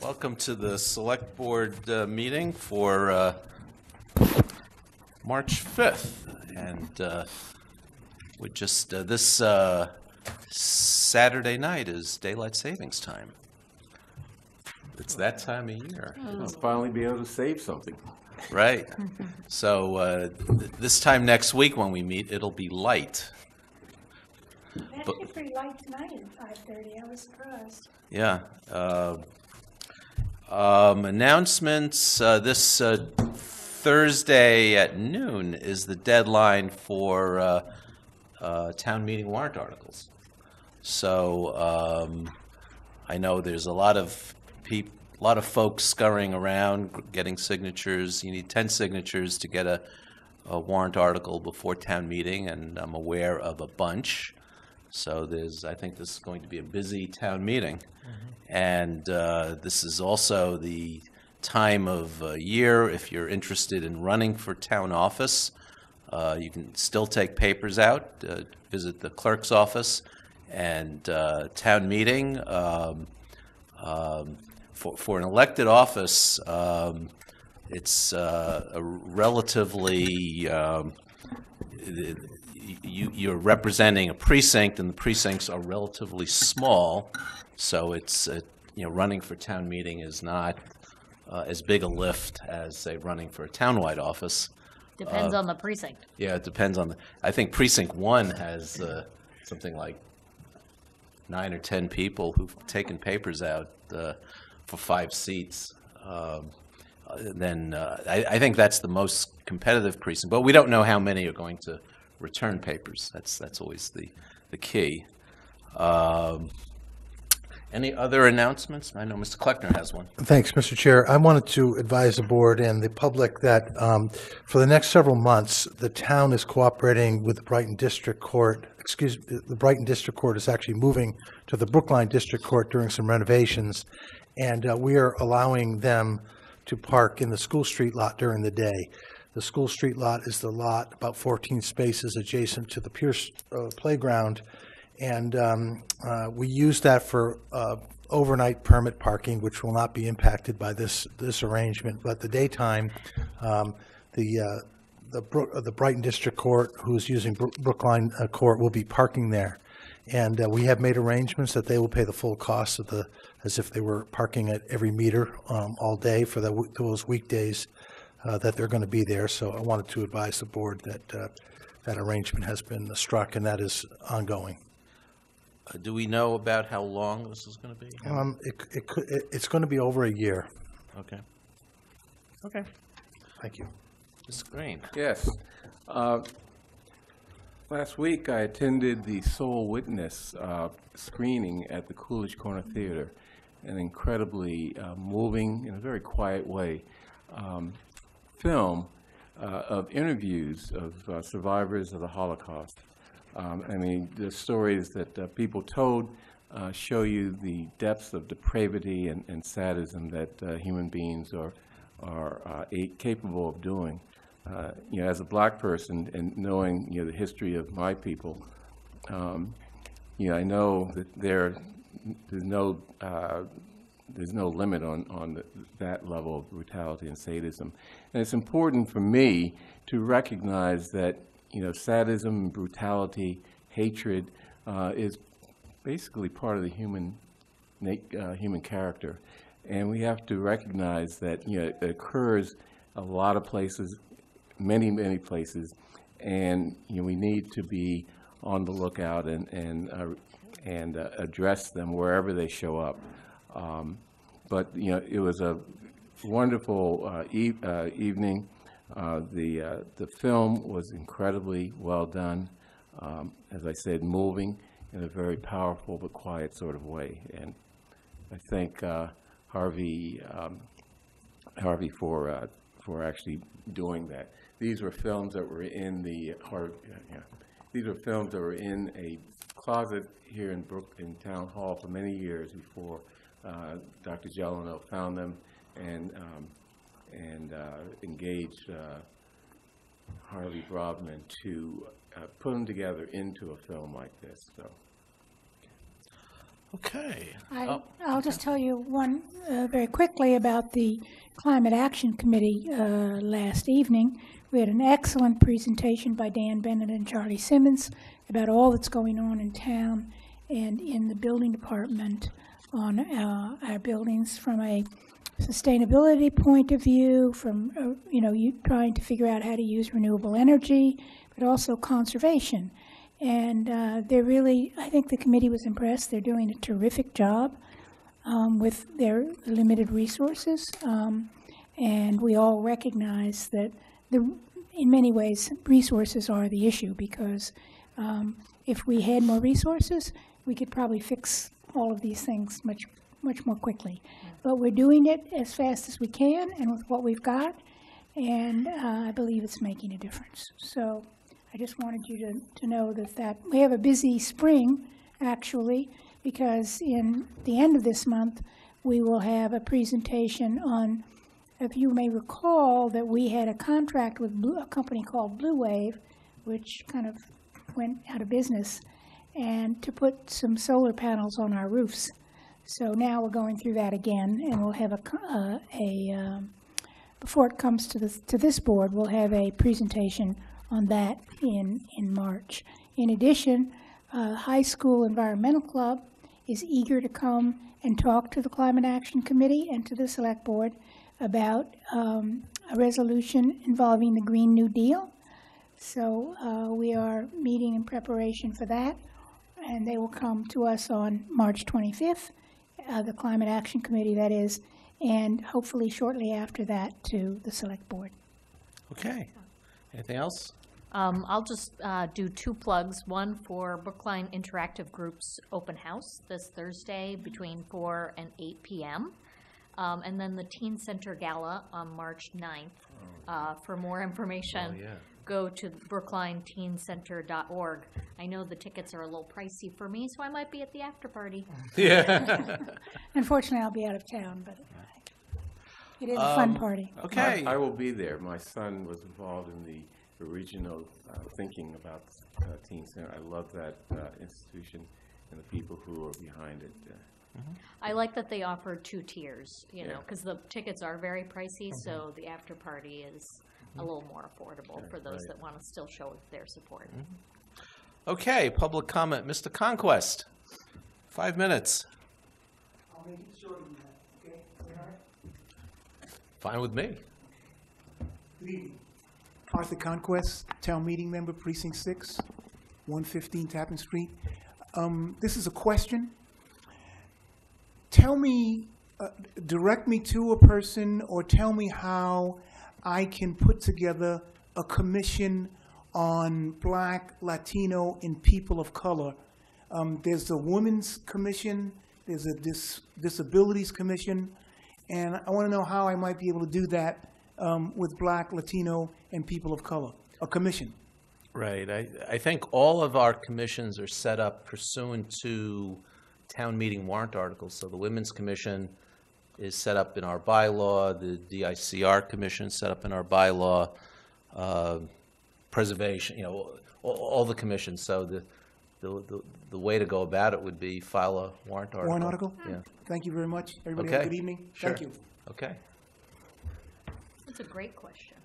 Welcome to the Select Board meeting for March 5th. And we just, this Saturday night is Daylight Savings Time. It's that time of year. I'll finally be able to save something. Right. So this time next week when we meet, it'll be light. Actually pretty light tonight at 5:30. I was surprised. Yeah. Announcements, this Thursday at noon is the deadline for town meeting warrant articles. So I know there's a lot of folks scurrying around getting signatures. You need 10 signatures to get a warrant article before town meeting, and I'm aware of a bunch. So I think this is going to be a busy town meeting. And this is also the time of year, if you're interested in running for town office, you can still take papers out, visit the clerk's office, and town meeting. For an elected office, it's a relatively, you're representing a precinct, and the precincts are relatively small. So it's, running for town meeting is not as big a lift as, say, running for a townwide office. Depends on the precinct. Yeah, it depends on I think Precinct 1 has something like 9 or 10 people who've taken papers out for 5 seats. I think that's the most competitive precinct, but we don't know how many are going to return papers. That's always the key. Any other announcements? I know Mr. Kleckner has one. Thanks, Mr. Chair. I wanted to advise the board and the public that for the next several months, the town is cooperating with the Brighton District Court. The Brighton District Court is actually moving to the Brookline District Court during some renovations, and we are allowing them to park in the School Street lot during the day. The School Street lot is the lot, about 14 spaces adjacent to the Pierce Playground, and we use that for overnight permit parking, which will not be impacted by this arrangement. But the daytime, the Brighton District Court, who's using Brookline Court, will be parking there, and we have made arrangements that they will pay the full cost of as if they were parking at every meter all day for those weekdays that they're going to be there. So I wanted to advise the board that that arrangement has been struck, and that is ongoing. Do we know about how long this is going to be? It's going to be over a year. Okay. Okay. Thank you. Mr. Green. Yes. Last week I attended the Soul Witness screening at the Coolidge Corner Theater, an incredibly moving, in a very quiet way, film of interviews of survivors of the Holocaust. The stories that people told show you the depths of depravity and sadism that human beings are capable of doing. As a black person and knowing the history of my people, I know that there's no limit on that level of brutality and sadism. And it's important for me to recognize that sadism, brutality, hatred is basically part of the human character, and we have to recognize that it occurs a lot of places, many places, and we need to be on the lookout and address them wherever they show up. But it was a wonderful evening. The film was incredibly well done, as I said, moving in a very powerful but quiet sort of way. And I thank Harvey for actually doing that. These were films that were in these were films that were in a closet here in Town Hall for many years before Dr. Gelano found them and engaged Harvey Brobman to put them together into a film like this. So, Okay. I'll just tell you one very quickly about the Climate Action Committee last evening. We had an excellent presentation by Dan Bennett and Charlie Simmons about all that's going on in town and in the building department on our buildings from a sustainability point of view, from you trying to figure out how to use renewable energy, but also conservation. And I think the committee was impressed. They're doing a terrific job with their limited resources. And we all recognize that in many ways, resources are the issue, because if we had more resources, we could probably fix all of these things much more quickly. But we're doing it as fast as we can and with what we've got, and I believe it's making a difference. So I just wanted you to know that we have a busy spring, actually, because in the end of this month, we will have a presentation on, if you may recall, that we had a contract with a company called Blue Wave, which kind of went out of business, and to put some solar panels on our roofs. So now we're going through that again, and we'll have before it comes to this board, we'll have a presentation on that in March. In addition, High School Environmental Club is eager to come and talk to the Climate Action Committee and to the Select Board about a resolution involving the Green New Deal. So we are meeting in preparation for that, and they will come to us on March 25th, the Climate Action Committee, that is, and hopefully shortly after that to the Select Board. Okay. Anything else? I'll just do two plugs. One for Brookline Interactive Group's open house this Thursday between 4 and 8 p.m. And then the Teen Center Gala on March 9th. For more information, go to brooklineteencenter.org. I know the tickets are a little pricey for me, so I might be at the after party. Yeah. Unfortunately, I'll be out of town, but it is a fun party. Okay. I will be there. My son was involved in the original thinking about Teen Center. I love that institution and the people who are behind it. I like that they offer two tiers, because the tickets are very pricey, so the after party is a little more affordable for those that want to still show their support. Okay, public comment. Mr. Conquest, 5 minutes. I'll make it shorter than that, okay? All right? Fine with me. Good evening. Arthur Conquest, Town Meeting Member, Precinct 6, 115 Tappan Street. This is a question. Tell me, direct me to a person, or tell me how I can put together a commission on Black, Latino, and people of color. There's a Women's Commission, there's a Disabilities Commission, and I want to know how I might be able to do that with Black, Latino, and people of color, a commission. Right. I think all of our commissions are set up pursuant to town meeting warrant articles. So the Women's Commission is set up in our bylaw, the DICR Commission is set up in our bylaw, preservation, all the commissions. So the way to go about it would be file a warrant article. Warrant article? Yeah. Thank you very much. Everybody Okay. have a good evening. Sure. Thank you. Okay. It's a great question.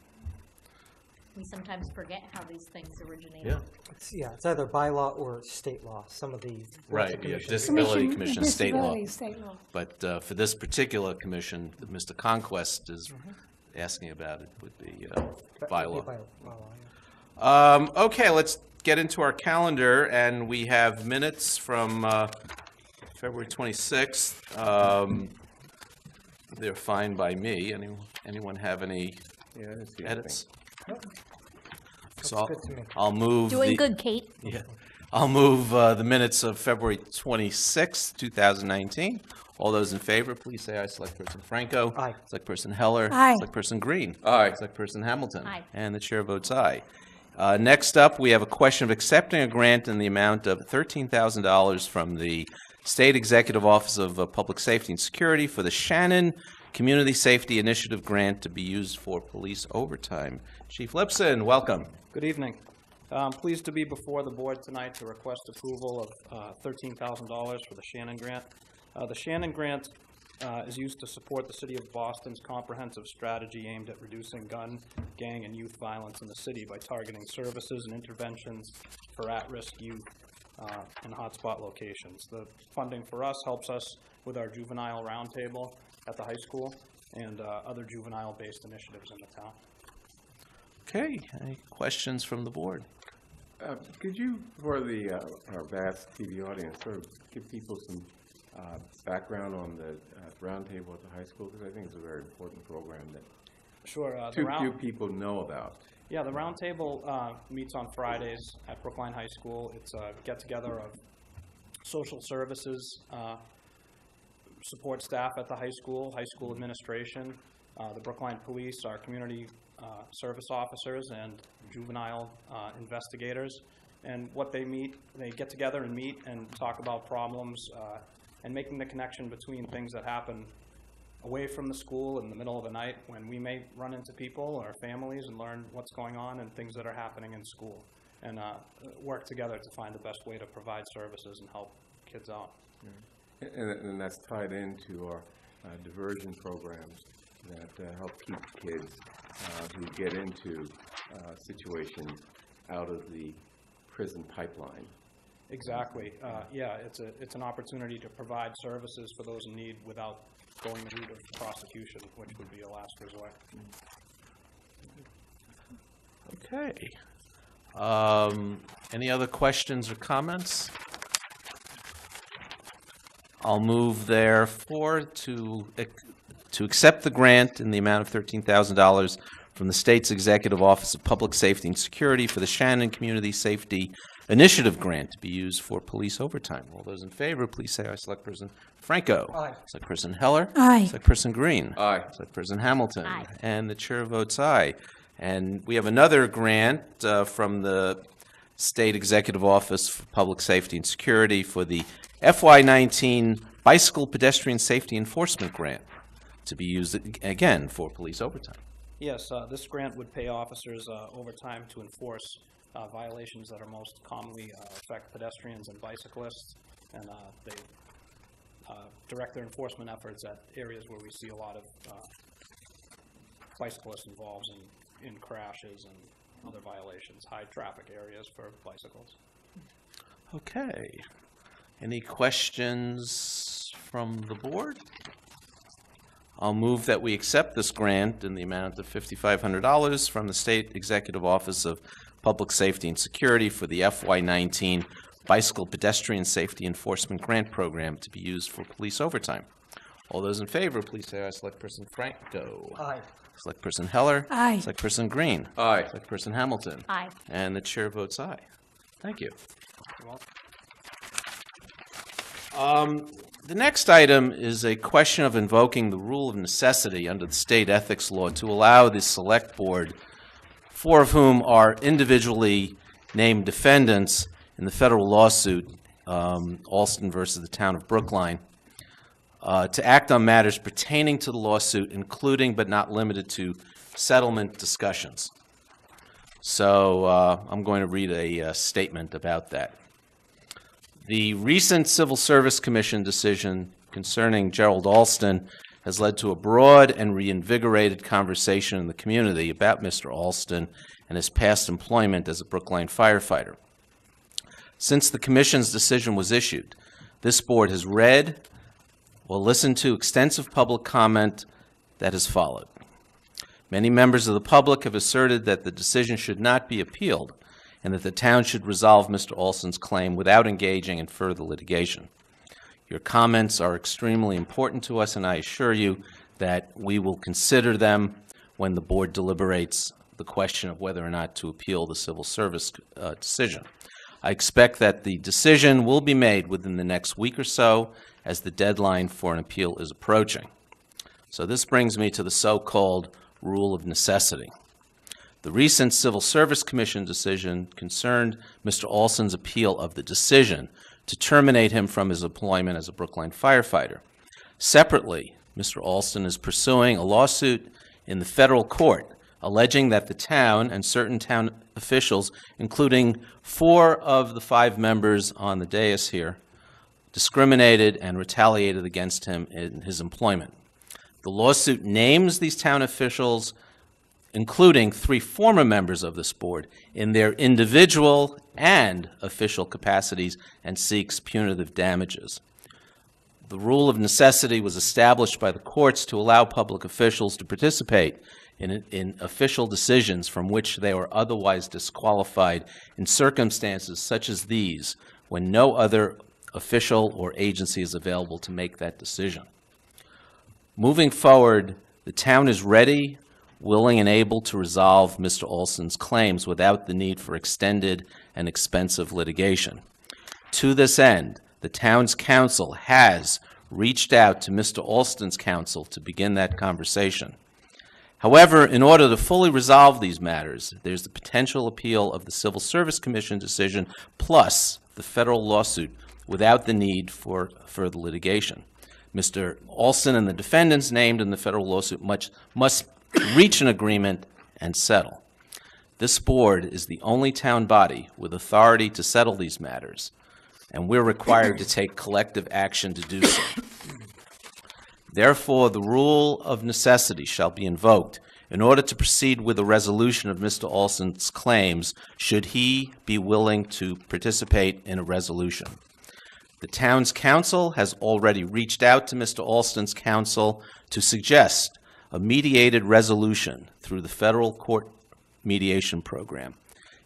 We sometimes forget how these things originate. Yeah. It's either bylaw or state law. Some of the Right, yeah, commissions- Disability Commission, state law. Disability, state law. But for this particular commission that Mr. Conquest is asking about, it would be bylaw. bylaw, yeah. Okay, let's get into our calendar, and we have minutes from February 26th. They're fine by me. Anyone have any Yeah, I didn't see edits? So Looks good to me. I'll move Doing the- good, Kate. Yeah, I'll move the minutes of February 26th, 2019. All those in favor, please say aye. Select Person Franco. Aye. Select Person Heller. Aye. Select Person Green. Aye. Select Person Hamilton. Aye. And the chair votes aye. Next up, we have a question of accepting a grant in the amount of $13,000 from the State Executive Office of Public Safety and Security for the Shannon Community Safety Initiative grant to be used for police overtime. Chief Lipson, welcome. Good evening. I'm pleased to be before the board tonight to request approval of $13,000 for the Shannon Grant. The Shannon Grant is used to support the City of Boston's comprehensive strategy aimed at reducing gun, gang, and youth violence in the city by targeting services and interventions for at-risk youth in hotspot locations. The funding for us helps us with our juvenile roundtable at the high school and other juvenile-based initiatives in the town. Okay, any questions from the board? Could you, for the our vast TV audience, sort of give people some background on the roundtable at the high school? Because I think it's a very important program that Sure. too few people know about. Yeah, the roundtable meets on Fridays at Brookline High School. It's a get-together of social services, support staff at the high school administration, the Brookline Police, our community service officers, and juvenile investigators. And what they get together and meet and talk about problems and making the connection between things that happen away from the school in the middle of the night when we may run into people or families and learn what's going on and things that are happening in school, and work together to find the best way to provide services and help kids out. And that's tied into our diversion programs that help keep kids who get into situations out of the prison pipeline. Exactly. Yeah, it's an opportunity to provide services for those in need without going the route of prosecution, which would be a last resort. Okay. Any other questions or comments? I'll move therefore to accept the grant in the amount of $13,000 from the state's Executive Office of Public Safety and Security for the Shannon Community Safety Initiative Grant to be used for police overtime. All those in favor, please say aye. Selectperson Franco. Aye. Selectperson Heller. Aye. Selectperson Green. Aye. Selectperson Hamilton. Aye. And the chair votes aye. And we have another grant from the State Executive Office for Public Safety and Security for the FY19 Bicycle Pedestrian Safety Enforcement Grant to be used again for police overtime. Yes, this grant would pay officers overtime to enforce violations that are most commonly affect pedestrians and bicyclists, and they direct their enforcement efforts at areas where we see a lot of bicyclists involved in crashes and other violations, high traffic areas for bicycles. Okay. Any questions from the board? I'll move that we accept this grant in the amount of $5,500 from the State Executive Office of Public Safety and Security for the FY19 Bicycle Pedestrian Safety Enforcement Grant Program to be used for police overtime. All those in favor, please say aye. Selectperson Franco. Aye. Selectperson Heller. Aye. Selectperson Green. Aye. Selectperson Hamilton. Aye. And the chair votes aye. Thank you. You're welcome. The next item is a question of invoking the rule of necessity under the state ethics law to allow the select board, four of whom are individually named defendants in the federal lawsuit, Alston versus the town of Brookline, to act on matters pertaining to the lawsuit, including but not limited to settlement discussions. So I'm going to read a statement about that. The recent Civil Service Commission decision concerning Gerald Alston has led to a broad and reinvigorated conversation in the community about Mr. Alston and his past employment as a Brookline firefighter. Since the Commission's decision was issued, this board has read or listened to extensive public comment that has followed. Many members of the public have asserted that the decision should not be appealed and that the town should resolve Mr. Alston's claim without engaging in further litigation. Your comments are extremely important to us, and I assure you that we will consider them when the board deliberates the question of whether or not to appeal the civil service decision. I expect that the decision will be made within the next week or so as the deadline for an appeal is approaching. So this brings me to the so-called rule of necessity. The recent Civil Service Commission decision concerned Mr. Alston's appeal of the decision to terminate him from his employment as a Brookline firefighter. Separately, Mr. Alston is pursuing a lawsuit in the federal court alleging that the town and certain town officials, including 4 of the 5 members on the dais here, discriminated and retaliated against him in his employment. The lawsuit names these town officials, including 3 former members of this board, in their individual and official capacities and seeks punitive damages. The rule of necessity was established by the courts to allow public officials to participate in official decisions from which they were otherwise disqualified in circumstances such as these, when no other official or agency is available to make that decision. Moving forward, the town is ready, willing, and able to resolve Mr. Olson's claims without the need for extended and expensive litigation. To this end, the town's council has reached out to Mr. Alston's counsel to begin that conversation. However, in order to fully resolve these matters, there's the potential appeal of the Civil Service Commission decision plus the federal lawsuit without the need for further litigation. Mr. Alston and the defendants named in the federal lawsuit must reach an agreement and settle. This board is the only town body with authority to settle these matters, and we're required to take collective action to do so. Therefore, the rule of necessity shall be invoked in order to proceed with the resolution of Mr. Alston's claims, should he be willing to participate in a resolution. The town's council has already reached out to Mr. Alston's counsel to suggest a mediated resolution through the federal court mediation program.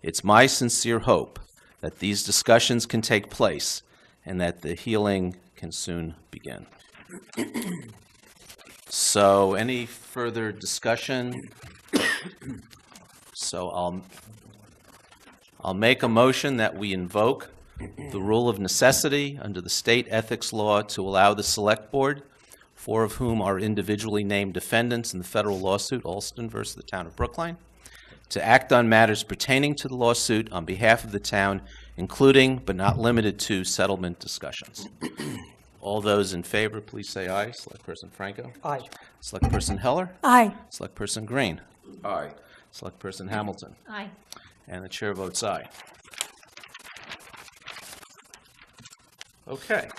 It's my sincere hope that these discussions can take place and that the healing can soon begin. So, any further discussion? So I'll make a motion that we invoke the rule of necessity under the state ethics law to allow the select board, 4 of whom are individually named defendants in the federal lawsuit, Alston versus the town of Brookline, to act on matters pertaining to the lawsuit on behalf of the town, including but not limited to settlement discussions. All those in favor, please say aye. Select Person Franco. Aye. Select Person Heller. Aye. Select Person Green. Aye. Select Person Hamilton. Aye. And the chair votes aye. Okay.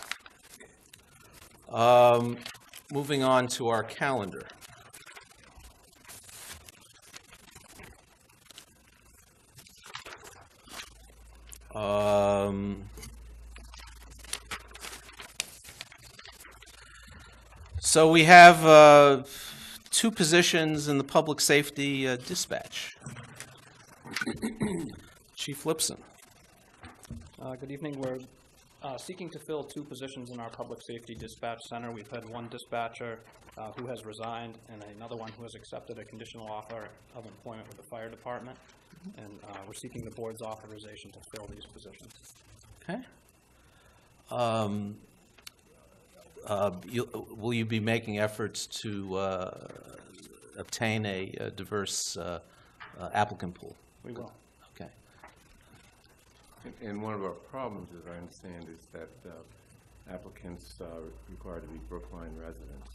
Moving on to our calendar. So we have 2 positions in the public safety dispatch. Chief Lipson. Good evening. We're seeking to fill 2 positions in our public safety dispatch center. We've had 1 dispatcher who has resigned and another one who has accepted a conditional offer of employment with the fire department. And we're seeking the board's authorization to fill these positions. Okay. Will you be making efforts to obtain a diverse applicant pool? We will. Okay. And one of our problems, as I understand, is that applicants are required to be Brookline residents.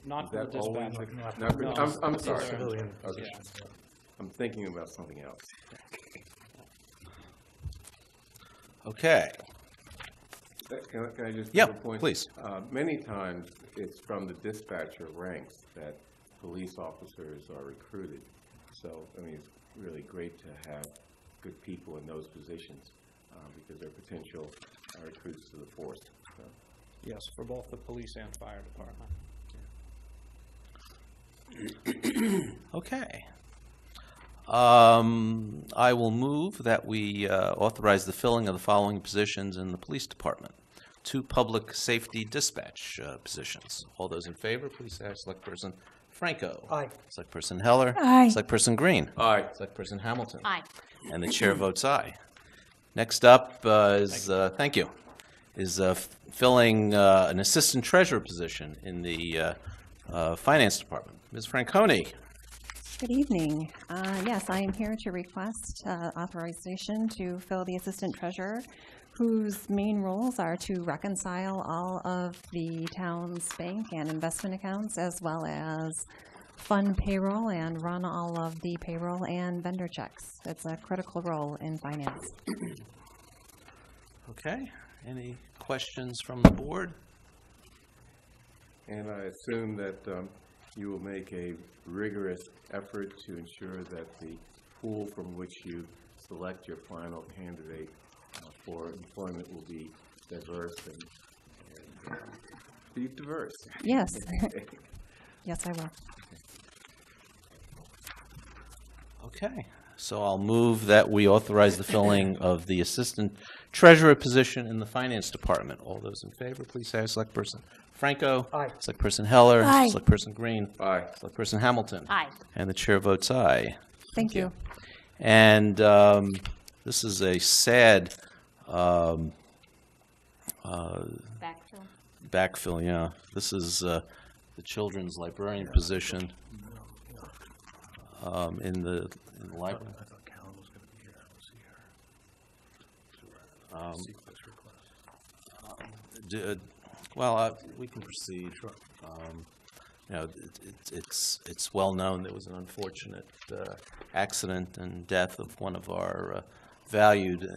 Not for Is the that always dispatcher. not for- No, I'm sorry. Civilian Okay. positions. I'm thinking about something else. Okay. Can I just Yeah, make a point? please. Many times, it's from the dispatcher ranks that police officers are recruited. So, I mean, it's really great to have good people in those positions because they're potential recruits to the force. So. Yes, for both the police and fire department. Okay. I will move that we authorize the filling of the following positions in the police department. 2 public safety dispatch positions. All those in favor, please say aye. Select Person Franco. Aye. Select Person Heller. Aye. Select Person Green. Aye. Select Person Hamilton. Aye. And the chair votes aye. Next up is, thank you, is filling an assistant treasurer position in the finance department. Ms. Franconi. Good evening. Yes, I am here to request authorization to fill the assistant treasurer, whose main roles are to reconcile all of the town's bank and investment accounts, as well as fund payroll and run all of the payroll and vendor checks. It's a critical role in finance. Okay, any questions from the board? And I assume that you will make a rigorous effort to ensure that the pool from which you select your final candidate for employment will be diverse and be diverse. Yes. Yes, I will. Okay, so I'll move that we authorize the filling of the Assistant Treasurer position in the Finance Department. All those in favor, please say aye. Selectperson Franco. Aye. Selectperson Heller. Aye. Selectperson Green. Aye. Selectperson Hamilton. Aye. And the chair votes aye. Thank you. And this is a sad Backfill. backfill, yeah. This is the children's librarian position in the library. I thought Callan was going to be here. I don't see her. Um, See this request. Well, we can proceed. You know, it's well known there was an unfortunate accident and death of one of our valued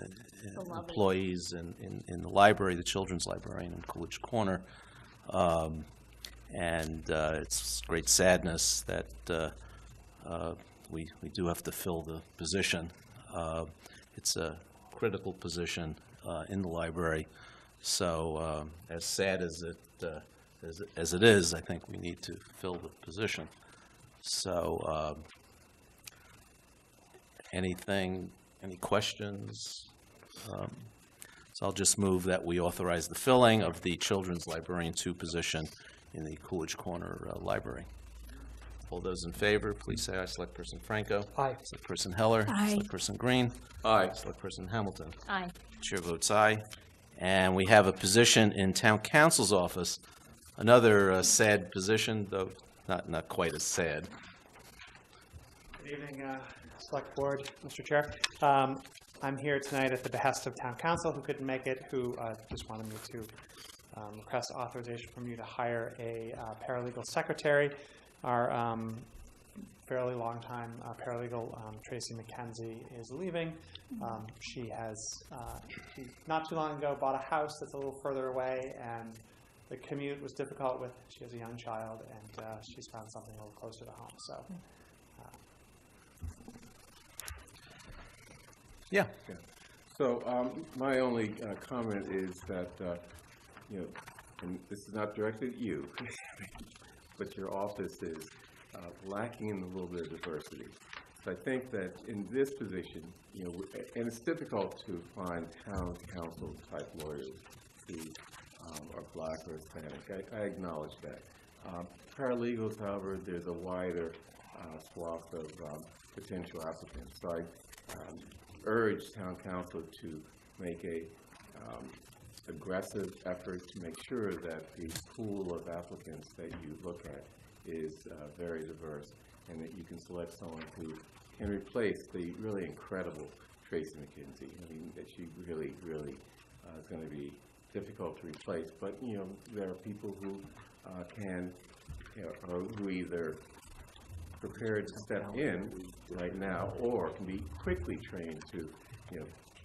Beloved. employees in the library, the children's librarian in Coolidge Corner. And it's great sadness that we do have to fill the position. It's a critical position in the library. So as sad as it is, I think we need to fill the position. So any questions? So I'll just move that we authorize the filling of the Children's Librarian 2 position in the Coolidge Corner Library. All those in favor, please say aye. Selectperson Franco. Aye. Selectperson Heller. Aye. Selectperson Green. Aye. Selectperson Hamilton. Aye. Chair votes aye. And we have a position in Town Council's office, another sad position, though not quite as sad. Good evening, Select Board, Mr. Chair. I'm here tonight at the behest of Town Council, who couldn't make it, who just wanted me to request authorization from you to hire a paralegal secretary. Our fairly long-time paralegal, Tracy McKenzie, is leaving. She not too long ago bought a house that's a little further away, and the commute was difficult she has a young child, and she's found something a little closer to home, so. Yeah. So my only comment is that, and this is not directed at you, but your office is lacking in a little bit of diversity. So I think that in this position, and it's difficult to find town council type lawyers who are black or Hispanic. I acknowledge that. Paralegals, however, there's a wider swath of potential applicants. So I urge town council to make a aggressive effort to make sure that the pool of applicants that you look at is very diverse, and that you can select someone who can replace the really incredible Tracy McKenzie. I mean, that she really, really is going to be difficult to replace. But there are people who can, who either prepared to step in right now, or can be quickly trained to,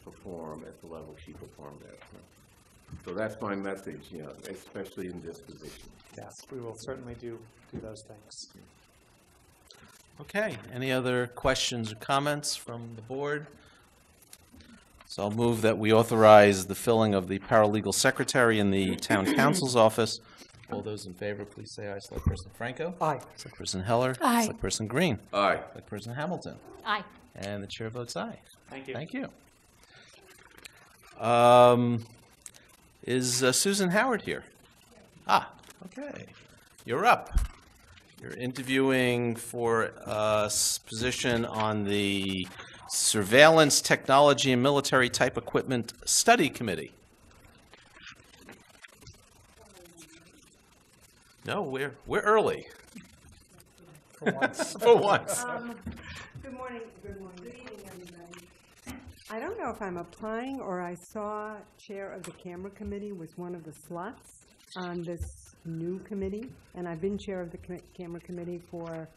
perform at the level she performed at. So that's my message, especially in this position. Yes, we will certainly do those things. Okay, any other questions or comments from the board? So I'll move that we authorize the filling of the paralegal secretary in the town council's office. All those in favor, please say aye. Selectperson Franco. Aye. Selectperson Heller. Aye. Selectperson Green. Aye. Selectperson Hamilton. Aye. And the chair votes aye. Thank you. Thank you. Is Susan Howard here? Ah, okay. You're up. You're interviewing for a position on the Surveillance Technology and Military Type Equipment Study Committee. No, we're early. For once. For once. Good morning, good evening, everybody. I don't know if I'm applying or I saw Chair of the Camera Committee was one of the slots on this new committee, and I've been Chair of the Camera Committee for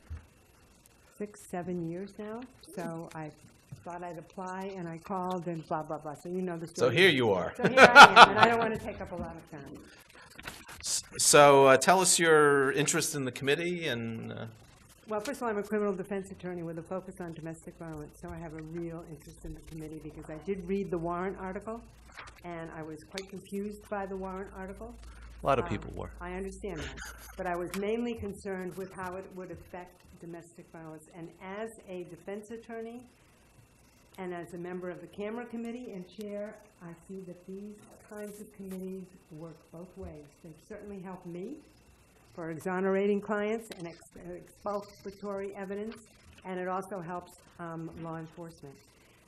6, 7 years now. So I thought I'd apply, and I called, and blah, blah, blah. So you know the So story. here you are. So here I am, and I don't want to take up a lot of time. So tell us your interest in the committee and. Well, first of all, I'm a criminal defense attorney with a focus on domestic violence, so I have a real interest in the committee because I did read the warrant article, and I was quite confused by the warrant article. A lot of people were. I understand that, but I was mainly concerned with how it would affect domestic violence. And as a defense attorney and as a member of the camera committee and chair, I see that these kinds of committees work both ways. They certainly help me for exonerating clients and exculpatory evidence, and it also helps law enforcement.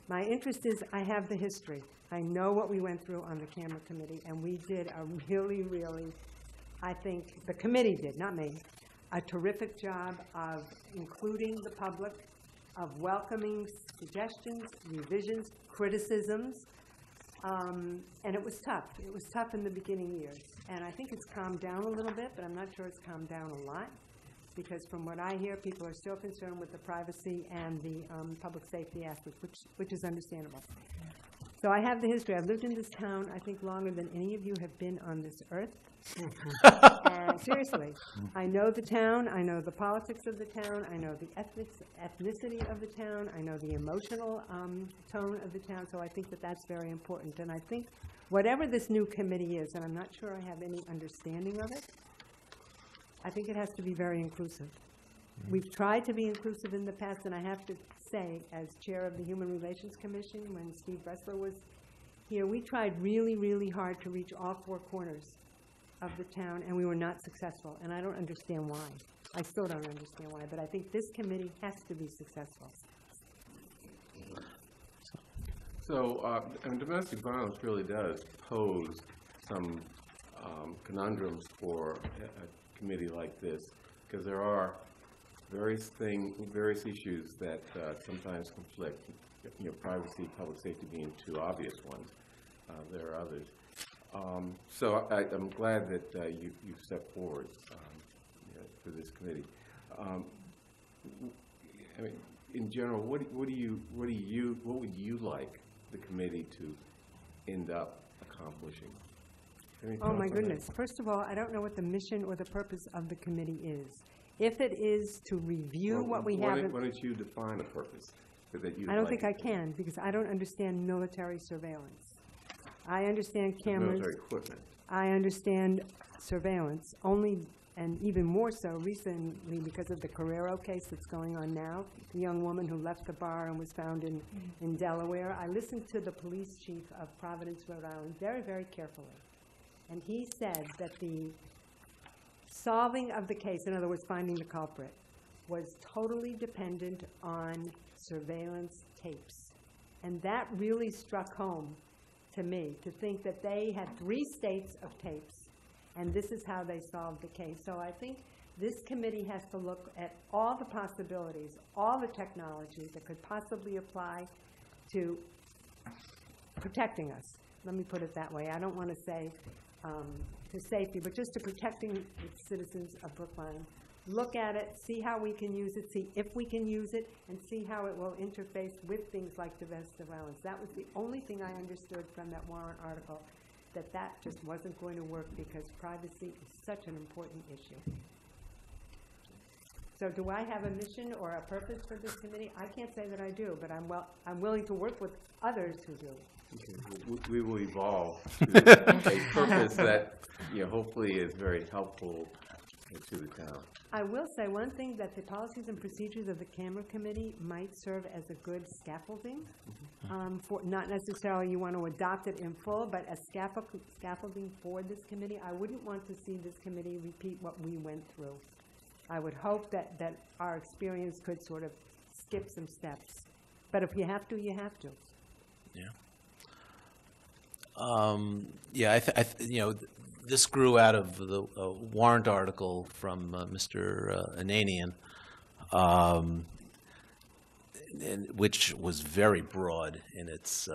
My interest is I have the history. I know what we went through on the camera committee, and we did a really, really, I think the committee did, not me, a terrific job of including the public, of welcoming suggestions, revisions, criticisms, and it was tough. It was tough in the beginning years. And I think it's calmed down a little bit, but I'm not sure it's calmed down a lot, because from what I hear, people are still concerned with the privacy and the public safety aspect, which is understandable. So I have the history. I've lived in this town, I think, longer than any of you have been on this earth. And seriously, I know the town, I know the politics of the town, I know the ethnicity of the town, I know the emotional tone of the town, so I think that that's very important. And I think whatever this new committee is, and I'm not sure I have any understanding of it, I think it has to be very inclusive. We've tried to be inclusive in the past, and I have to say, as chair of the Human Relations Commission, when Steve Bressler was here, we tried really, really hard to reach all four corners of the town, and we were not successful. And I don't understand why. I still don't understand why, but I think this committee has to be successful. So, domestic violence really does pose some conundrums for a committee like this, because there are various issues that sometimes conflict. You know, privacy, public safety being two obvious ones. There are others. So I'm glad that you've stepped forward for this committee. I mean, in general, what would you like the committee to end up accomplishing? Oh my goodness! First of all, I don't know what the mission or the purpose of the committee is. If it is to review what we have, why don't you define a purpose that you? I don't think I can, because I don't understand military surveillance. I understand cameras. Military equipment. I understand surveillance only, and even more so recently because of the Carrero case that's going on now, the young woman who left the bar and was found in Delaware. I listened to the police chief of Providence, Rhode Island, very, very carefully. And he said that the solving of the case, in other words, finding the culprit, was totally dependent on surveillance tapes. And that really struck home to me, to think that they had 3 states of tapes, and this is how they solved the case. So I think this committee has to look at all the possibilities, all the technologies that could possibly apply to protecting us. Let me put it that way. I don't want to say to safety, but just to protecting the citizens of Brookline. Look at it, see how we can use it, see if we can use it, and see how it will interface with things like domestic violence. That was the only thing I understood from that warrant article, that just wasn't going to work because privacy is such an important issue. So do I have a mission or a purpose for this committee? I can't say that I do, but I'm willing to work with others who do. Okay. We will evolve to a purpose that hopefully is very helpful to the town. I will say one thing, that the policies and procedures of the camera committee might serve as a good scaffolding, for not necessarily you want to adopt it in full, but as scaffolding for this committee. I wouldn't want to see this committee repeat what we went through. I would hope that our experience could sort of skip some steps. But if you have to, you have to. Yeah. This grew out of the warrant article from Mr. Ananian, which was very broad in its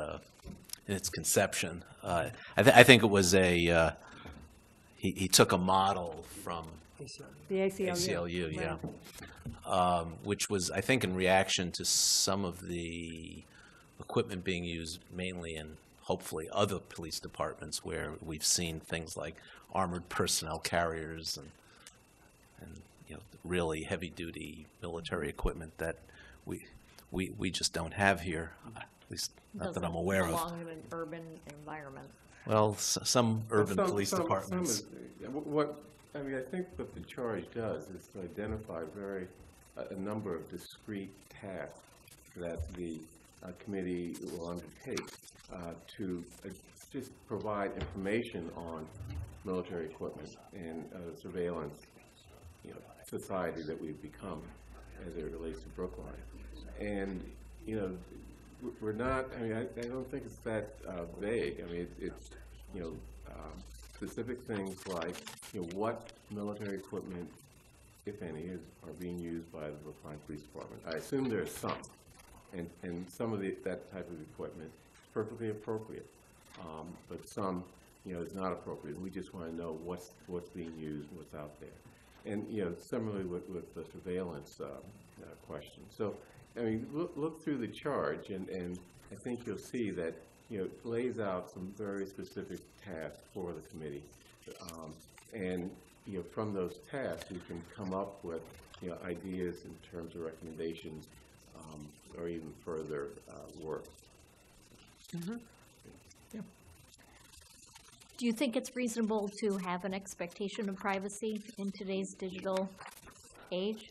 conception. I think it was he took a model from The ACLU. ACLU, yeah. Right. Which was, I think, in reaction to some of the equipment being used mainly in, hopefully, other police departments where we've seen things like armored personnel carriers and really heavy-duty military equipment that we just don't have here, at least not that I'm aware of. Doesn't belong in an urban environment. Well, some urban police Some departments. I mean, I think what the charge does is to identify a number of discrete tasks that the committee will undertake to just provide information on military equipment and surveillance, society that we've become as it relates to Brookline. And, we're not, I mean, I don't think it's that vague. I mean, it's specific things like, what military equipment, if any, are being used by the Brookline Police Department. I assume there's some, and some of that type of equipment is perfectly appropriate, but some, is not appropriate. We just want to know what's being used, what's out there. And, similarly with the surveillance question. So, I mean, look through the charge, and I think you'll see that, it lays out some very specific tasks for the committee. And, from those tasks, we can come up with, ideas in terms of recommendations or even further work. Mm-hmm. Do you think it's reasonable to have an expectation of privacy in today's digital age?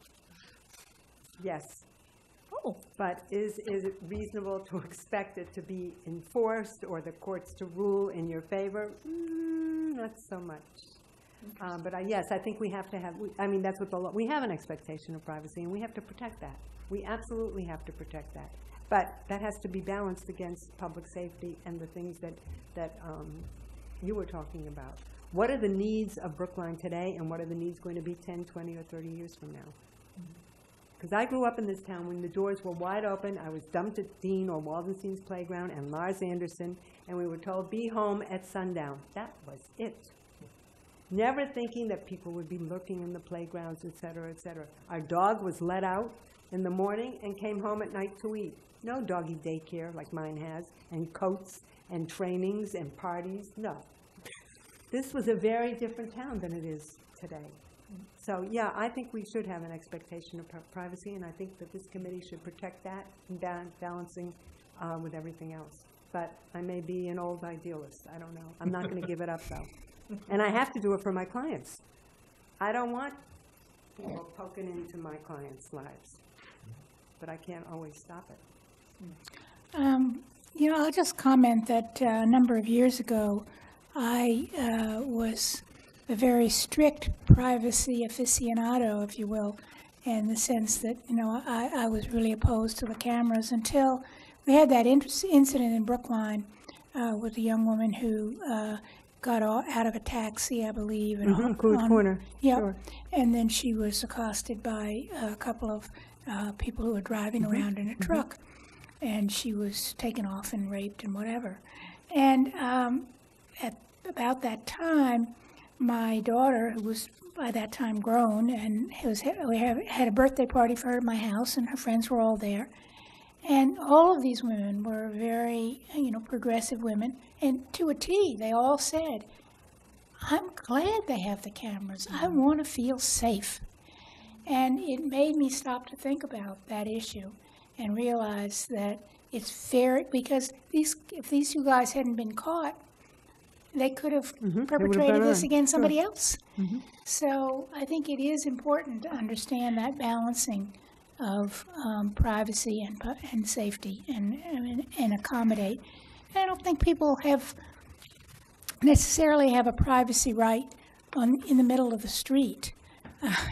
Yes. Oh. But is it reasonable to expect it to be enforced or the courts to rule in your favor? Not so much. But yes, I think we have to have, that's what the law, we have an expectation of privacy and we have to protect that. We absolutely have to protect that. But that has to be balanced against public safety and the things that you were talking about. What are the needs of Brookline today and what are the needs going to be 10, 20, or 30 years from now? Because I grew up in this town when the doors were wide open. I was dumped at Dean or Waldenstein's playground and Lars Anderson, and we were told, be home at sundown. That was it. Never thinking that people would be lurking in the playgrounds, et cetera, et cetera. Our dog was let out in the morning and came home at night to eat. No doggy daycare like mine has, and coats and trainings and parties. No. This was a very different town than it is today. So, yeah, I think we should have an expectation of privacy, and I think that this committee should protect that and balancing with everything else. But I may be an old idealist. I don't know. I'm not going to give it up, though. And I have to do it for my clients. I don't want people poking into my clients' lives. But I can't always stop it. I'll just comment that a number of years ago, I was a very strict privacy aficionado, if you will, in the sense that, I was really opposed to the cameras until we had that incident in Brookline with a young woman who got out of a taxi, I believe. Coolidge Corner. Yeah. Sure. And then she was accosted by a couple of people who were driving around in a truck. And she was taken off and raped and whatever. And at about that time, my daughter, who was by that time grown, and we had a birthday party for her at my house, and her friends were all there. And all of these women were very, progressive women. And to a T, they all said, I'm glad they have the cameras. I want to feel safe. And it made me stop to think about that issue and realize that it's fair, because if these two guys hadn't been caught, they could have perpetrated this against somebody else. So I think it is important to understand that balancing of privacy and safety and accommodate. And I don't think people necessarily have a privacy right in the middle of the street.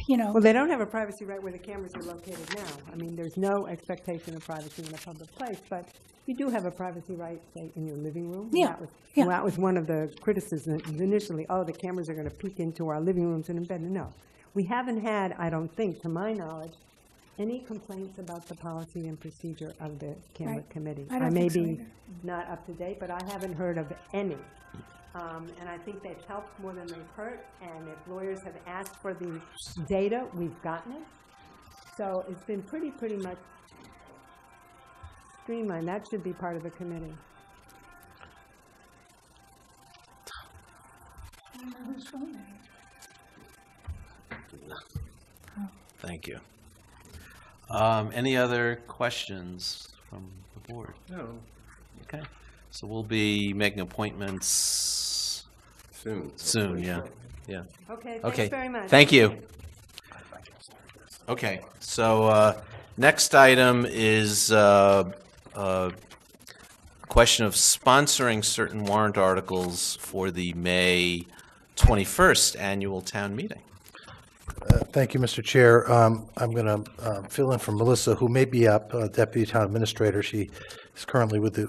Well, they don't have a privacy right where the cameras are located now. There's no expectation of privacy in a public place, but you do have a privacy right, say, in your living room. Yeah. That was one of the criticisms initially. Oh, the cameras are going to peek into our living rooms and in bed. No. We haven't had, I don't think, to my knowledge, any complaints about the policy and procedure of the camera committee. I may be not up to date, but I haven't heard of any. And I think they've helped more than they've hurt. And if lawyers have asked for the data, we've gotten it. So it's been pretty much streamlined. That should be part of the committee. Thank you. Any other questions from the board? No, Okay, so we'll be making appointments soon. yeah. Yeah. Okay, Okay. thanks very much. Thank you. Okay, so next item is question of sponsoring certain warrant articles for the May 21st annual town meeting. Thank you, Mr. Chair. I'm going to fill in for Melissa, who may be up, Deputy Town Administrator. She is currently with the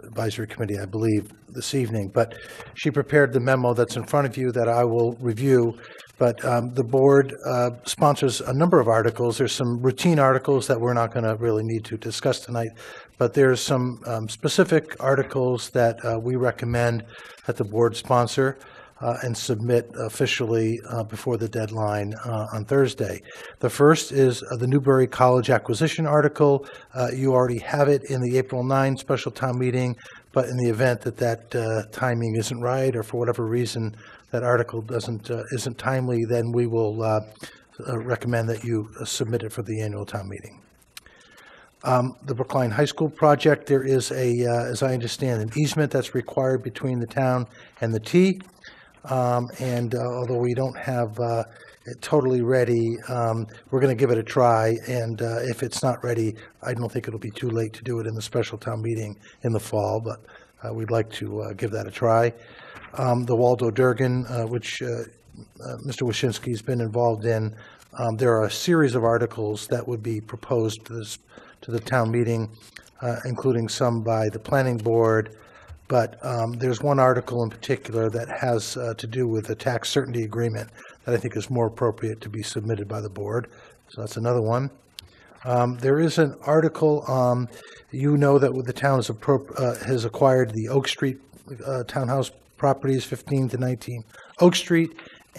Advisory Committee, I believe, this evening. But she prepared the memo that's in front of you that I will review. But the board sponsors a number of articles. There's some routine articles that we're not going to really need to discuss tonight. But there's some specific articles that we recommend that the board sponsor and submit officially before the deadline on Thursday. The first is the Newbury College acquisition article. You already have it in the April 9 special town meeting, but in the event that that timing isn't right, or for whatever reason that article isn't timely, then we will recommend that you submit it for the annual town meeting. The Brookline High School project, there is as I understand, an easement that's required between the town and the T. And although we don't have it totally ready, we're going to give it a try. And if it's not ready, I don't think it'll be too late to do it in the special town meeting in the fall, but we'd like to give that a try. The Waldo Durgan, which Mr. Wyszynski's been involved in, there are a series of articles that would be proposed to the town meeting, including some by the planning board. But there's one article in particular that has to do with the tax certainty agreement that I think is more appropriate to be submitted by the board. So that's another one. There is an article, you know that the town has acquired the Oak Street townhouse properties, 15 to 19 Oak Street,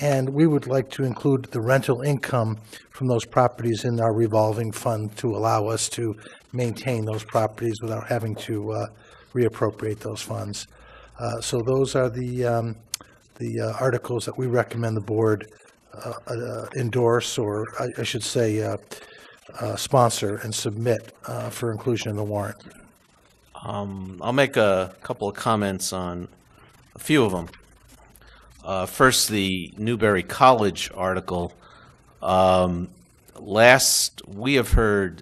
and we would like to include the rental income from those properties in our revolving fund to allow us to maintain those properties without having to reappropriate those funds. So those are the articles that we recommend the board endorse, or I should say sponsor and submit for inclusion in the warrant. I'll make a couple of comments on a few of them. First, the Newbury College article. Last we have heard,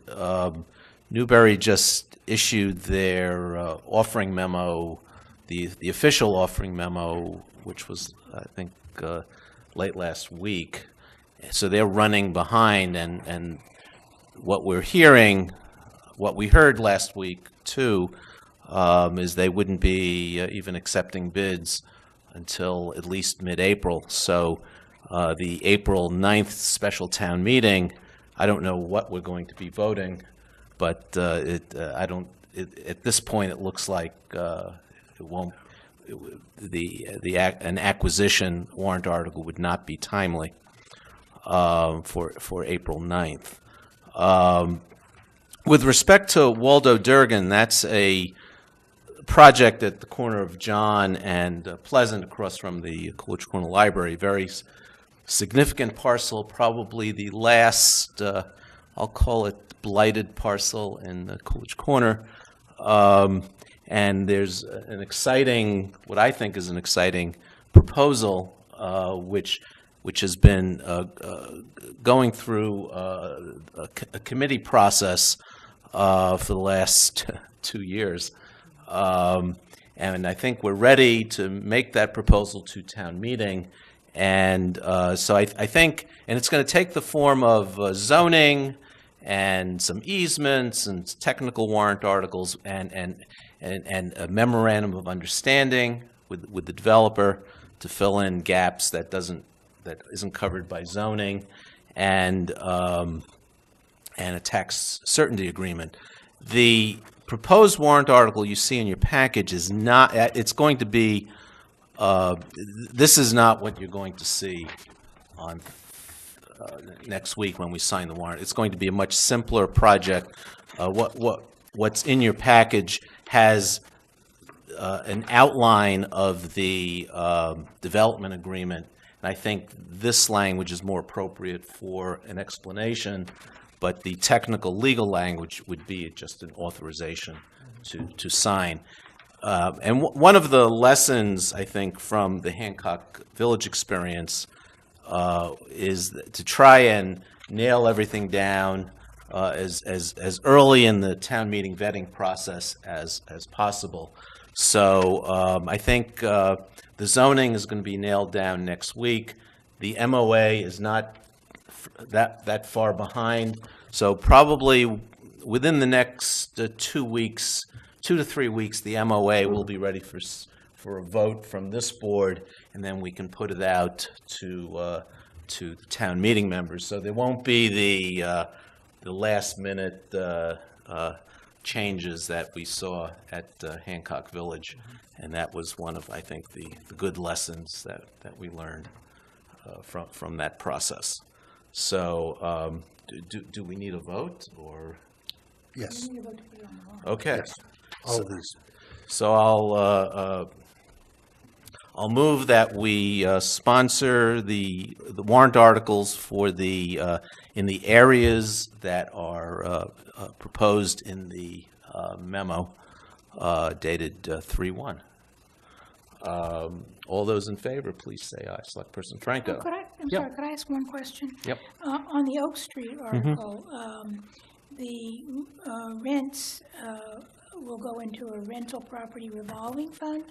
Newbury just issued their offering memo, the official offering memo, which was, I think, late last week. So they're running behind, and what we're hearing, what we heard last week too, is they wouldn't be even accepting bids until at least mid-April. So the April 9th special town meeting, I don't know what we're going to be voting, but at this point it looks like it won't. An acquisition warrant article would not be timely for April 9th. With respect to Waldo Durgan, that's a project at the corner of John and Pleasant, across from the Coolidge Corner Library. Very significant parcel, probably the last, I'll call it blighted parcel in the Coolidge Corner. And there's an exciting, what I think is an exciting proposal, which has been going through a committee process for the last 2 years. And I think we're ready to make that proposal to town meeting. And so I think, and it's going to take the form of zoning and some easements and technical warrant articles and a memorandum of understanding with the developer to fill in gaps that isn't covered by zoning, and a tax certainty agreement. The proposed warrant article you see in your package is not, it's going to be this is not what you're going to see on next week when we sign the warrant. It's going to be a much simpler project. What's in your package has an outline of the development agreement, and I think this language is more appropriate for an explanation, but the technical legal language would be just an authorization to sign. And one of the lessons, I think, from the Hancock Village experience is to try and nail everything down as early in the town meeting vetting process as possible. So I think the zoning is going to be nailed down next week. The MOA is not that far behind, so probably within the next 2 weeks, 2 to 3 weeks, the MOA will be ready for a vote from this board, and then we can put it out to the town meeting members. So there won't be the last minute changes that we saw at Hancock Village, and that was one of, I think, the good lessons that we learned from that process. So do we need a vote, or? Yes, Okay. all of these. So I'll move that we sponsor the warrant articles for the in the areas that are proposed in the memo dated 3/1. All those in favor, please say aye. Selectperson Franco. I'm Yep. sorry, could I ask one question? Yep. On the Oak Street article, the rents will go into a rental property revolving fund,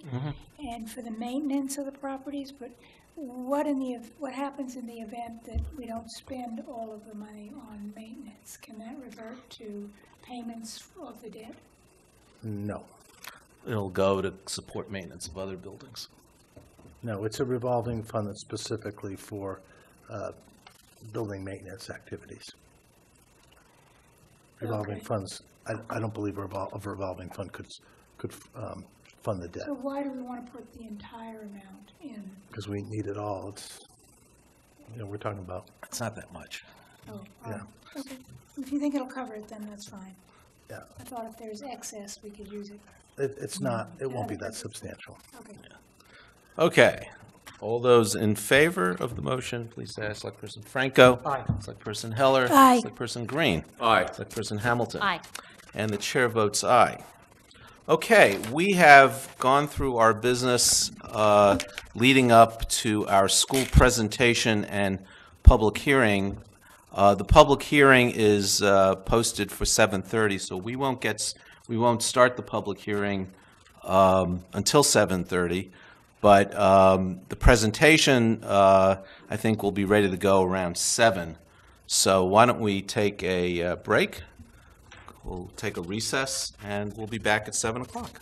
and for the maintenance of the properties, but what happens in the event that we don't spend all of the money on maintenance? Can that revert to payments of the debt? No, It'll go to support maintenance of other buildings. no, it's a revolving fund that's specifically for building maintenance activities. Revolving funds, I don't believe a revolving fund could fund the debt, So why do we want to put the entire amount in? because we need it all. It's, we're talking about, It's not that much. Oh, Yeah. okay. If you think it'll cover it, then that's fine. yeah, I thought if there's excess, we could use it. it's not, it won't be that substantial. Okay. Okay. All those in favor of the motion, please say aye. Selectperson Franco. Aye. Selectperson Heller. Aye. Selectperson Green. Aye. Selectperson Hamilton. Aye. And the chair votes aye. Okay, we have gone through our business leading up to our school presentation and public hearing. The public hearing is posted for 7:30, so we won't start the public hearing until 7:30. But the presentation, I think, will be ready to go around 7. So why don't we take a break? We'll take a recess, and we'll be back at 7 o'clock.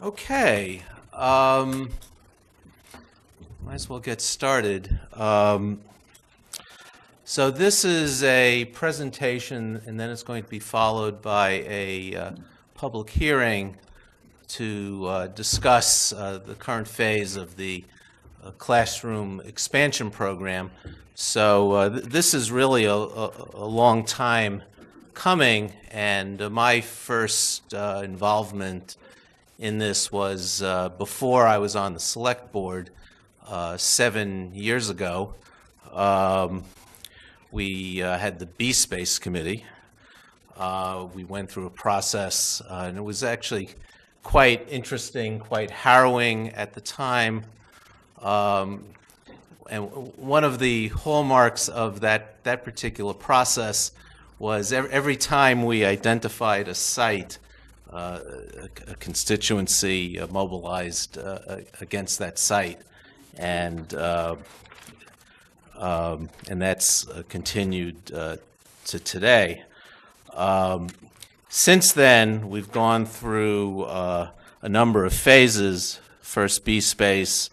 Okay. Might as well get started. So this is a presentation, and then it's going to be followed by a public hearing to discuss the current phase of the classroom expansion program. So this is really a long time coming, and my first involvement in this was before I was on the select board 7 years ago. We had the B-Space Committee. We went through a process, and it was actually quite interesting, quite harrowing at the time. And one of the hallmarks of that particular process was every time we identified a site, a constituency mobilized against that site, and that's continued to today. Since then, we've gone through a number of phases. First B-Space,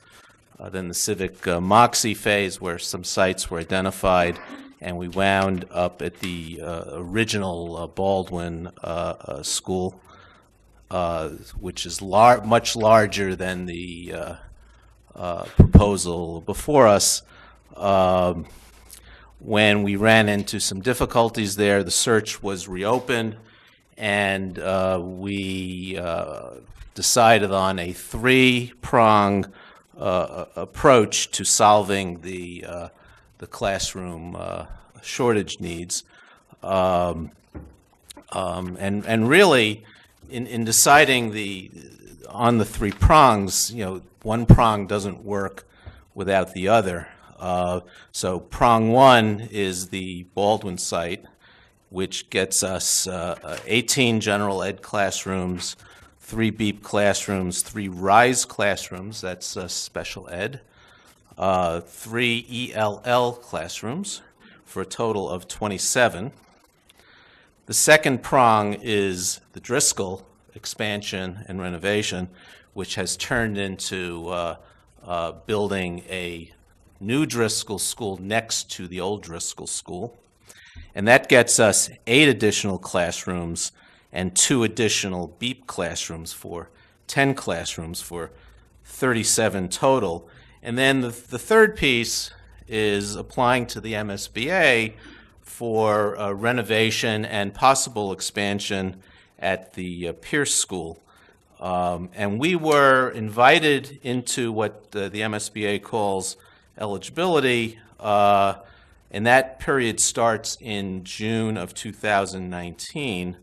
then the Civic Moxie phase, where some sites were identified, and we wound up at the original Baldwin School, which is much larger than the proposal before us. When we ran into some difficulties there, the search was reopened, and we decided on a three-prong approach to solving the classroom shortage needs. And really, in deciding on the three prongs, one prong doesn't work without the other. So prong one is the Baldwin site, which gets us 18 general ed classrooms, 3 BEEP classrooms, 3 RISE classrooms, that's special ed, 3 ELL classrooms, for a total of 27. The second prong is the Driscoll expansion and renovation, which has turned into building a new Driscoll school next to the old Driscoll school. And that gets us 8 additional classrooms and 2 additional BEEP classrooms for 10 classrooms for 37 total. And then the third piece is applying to the MSBA for renovation and possible expansion at the Pierce School. And we were invited into what the MSBA calls eligibility, and that period starts in June of 2019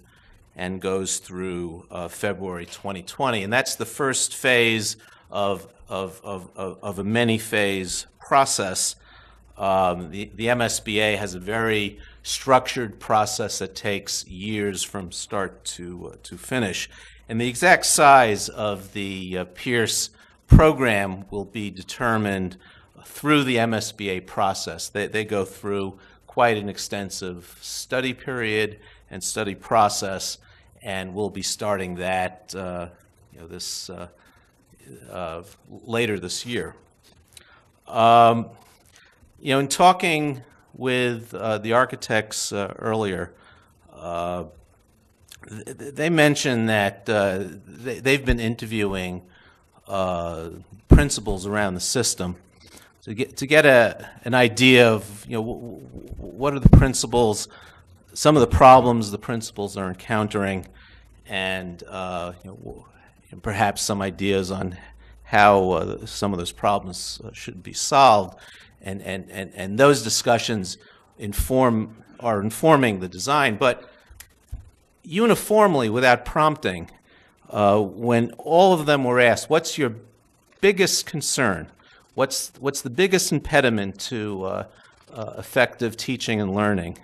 and goes through February 2020. And that's the first phase of a many-phase process. The MSBA has a very structured process that takes years from start to finish. And the exact size of the Pierce program will be determined through the MSBA process. They go through quite an extensive study period and study process, and we'll be starting that later this year. In talking with the architects earlier, they mentioned that they've been interviewing principals around the system to get an idea of what are the principals, some of the problems the principals are encountering, and perhaps some ideas on how some of those problems should be solved, and those discussions are informing the design. But uniformly, without prompting, when all of them were asked, "What's your biggest concern? What's the biggest impediment to effective teaching and learning?"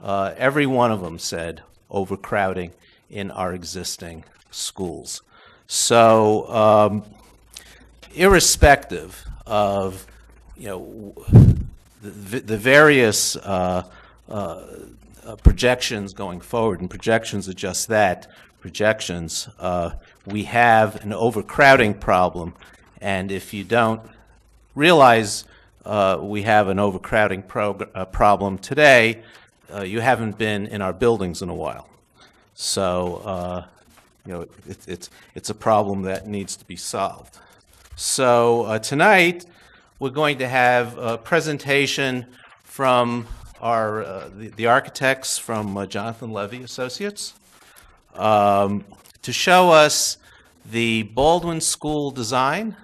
Every one of them said overcrowding in our existing schools. So, irrespective of the various projections going forward, and projections are just that, projections. We have an overcrowding problem, and if you don't realize we have an overcrowding problem today, you haven't been in our buildings in a while. So, it's a problem that needs to be solved. So tonight, we're going to have a presentation from the architects from Jonathan Levy Associates to show us the Baldwin School design,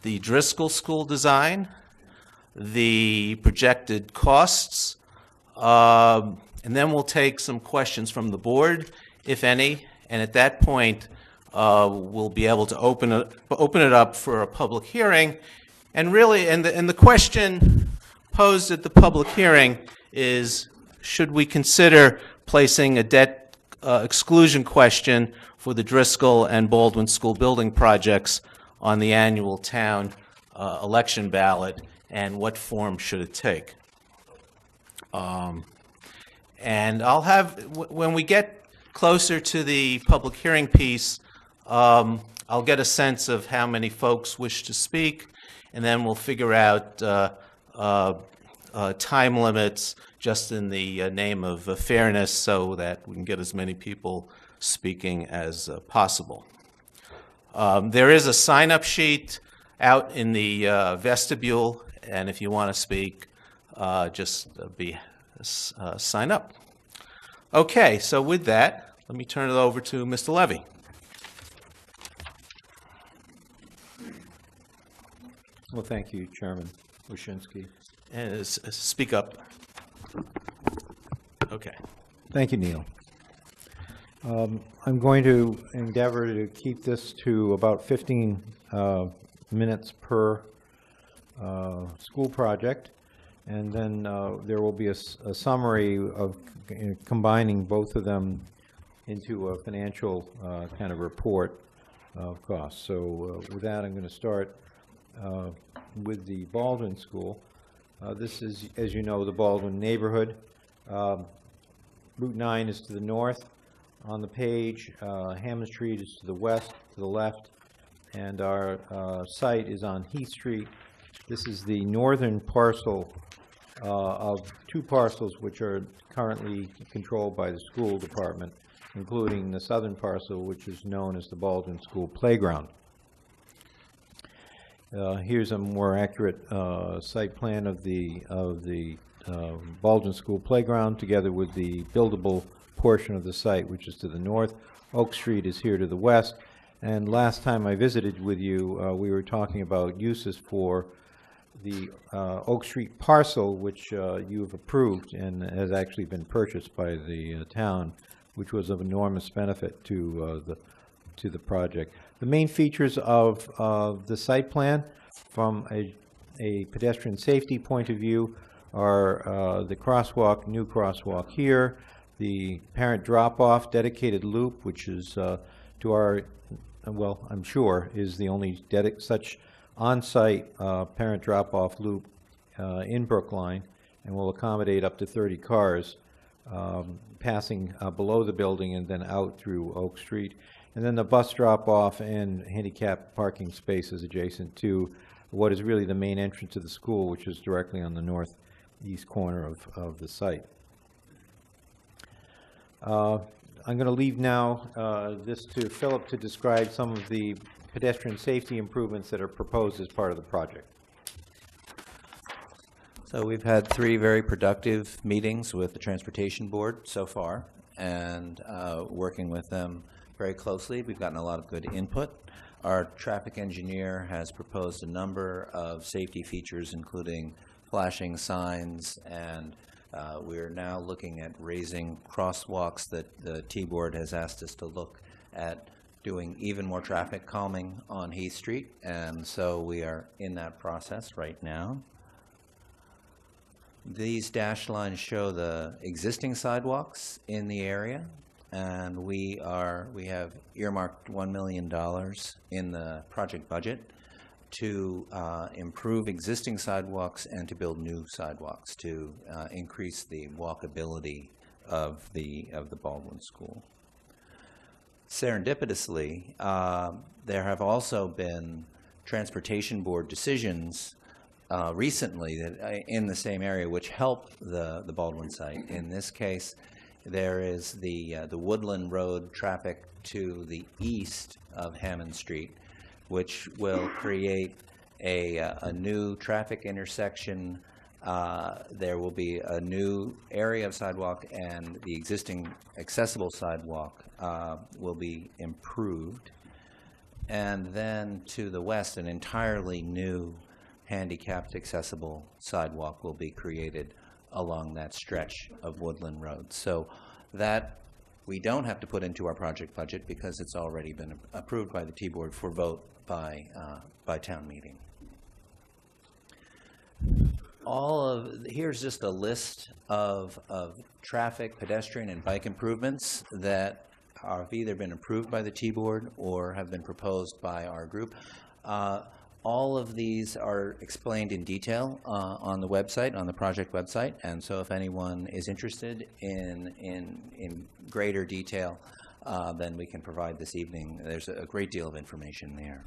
the Driscoll School design, the projected costs, and then we'll take some questions from the board, if any, and at that point, we'll be able to open it up for a public hearing. And really, and the question posed at the public hearing is, should we consider placing a debt exclusion question for the Driscoll and Baldwin School building projects on the annual town election ballot, and what form should it take? And I'll have, when we get closer to the public hearing piece, I'll get a sense of how many folks wish to speak, and then we'll figure out time limits just in the name of fairness so that we can get as many people speaking as possible. There is a sign-up sheet out in the vestibule, and if you want to speak, just sign up. Okay, so with that, let me turn it over to Mr. Levy. Well, thank you, Chairman Wyszynski. And speak up. Okay. Thank you, Neil. I'm going to endeavor to keep this to about 15 minutes per school project, and then there will be a summary of combining both of them into a financial kind of report of costs. So with that, I'm going to start with the Baldwin School. This is, as you know, the Baldwin neighborhood. Route 9 is to the north on the page. Hammond Street is to the west, to the left, and our site is on Heath Street. This is the northern parcel of two parcels which are currently controlled by the school department, including the southern parcel, which is known as the Baldwin School Playground. Here's a more accurate site plan of the Baldwin School Playground, together with the buildable portion of the site, which is to the north. Oak Street is here to the west. And last time I visited with you, we were talking about uses for the Oak Street parcel, which you have approved and has actually been purchased by the town, which was of enormous benefit to the project. The main features of the site plan from a pedestrian safety point of view are the crosswalk, new crosswalk here, the parent drop-off dedicated loop, which is to our, well, I'm sure, is the only such on-site parent drop-off loop in Brookline, and will accommodate up to 30 cars passing below the building and then out through Oak Street. And then the bus drop-off and handicap parking spaces adjacent to what is really the main entrance to the school, which is directly on the northeast corner of the site. I'm going to leave now this to Philip to describe some of the pedestrian safety improvements that are proposed as part of the project. So we've had 3 very productive meetings with the Transportation Board so far, and working with them very closely. We've gotten a lot of good input. Our traffic engineer has proposed a number of safety features, including flashing signs, and we're now looking at raising crosswalks that the T-Board has asked us to look at doing even more traffic calming on Heath Street, and so we are in that process right now. These dashed lines show the existing sidewalks in the area, and we have earmarked $1 million in the project budget to improve existing sidewalks and to build new sidewalks to increase the walkability of the Baldwin School. Serendipitously, there have also been transportation board decisions recently that in the same area which help the Baldwin site. In this case, there is the Woodland Road traffic to the east of Hammond Street, which will create a new traffic intersection. There will be a new area of sidewalk, and the existing accessible sidewalk will be improved. And then to the west, an entirely new handicapped accessible sidewalk will be created along that stretch of Woodland Road. So that we don't have to put into our project budget because it's already been approved by the T-Board for vote by town meeting. Here's just a list of traffic, pedestrian, and bike improvements that have either been approved by the T-Board or have been proposed by our group. All of these are explained in detail on the website, on the project website, and so if anyone is interested in greater detail, then we can provide this evening. There's a great deal of information there.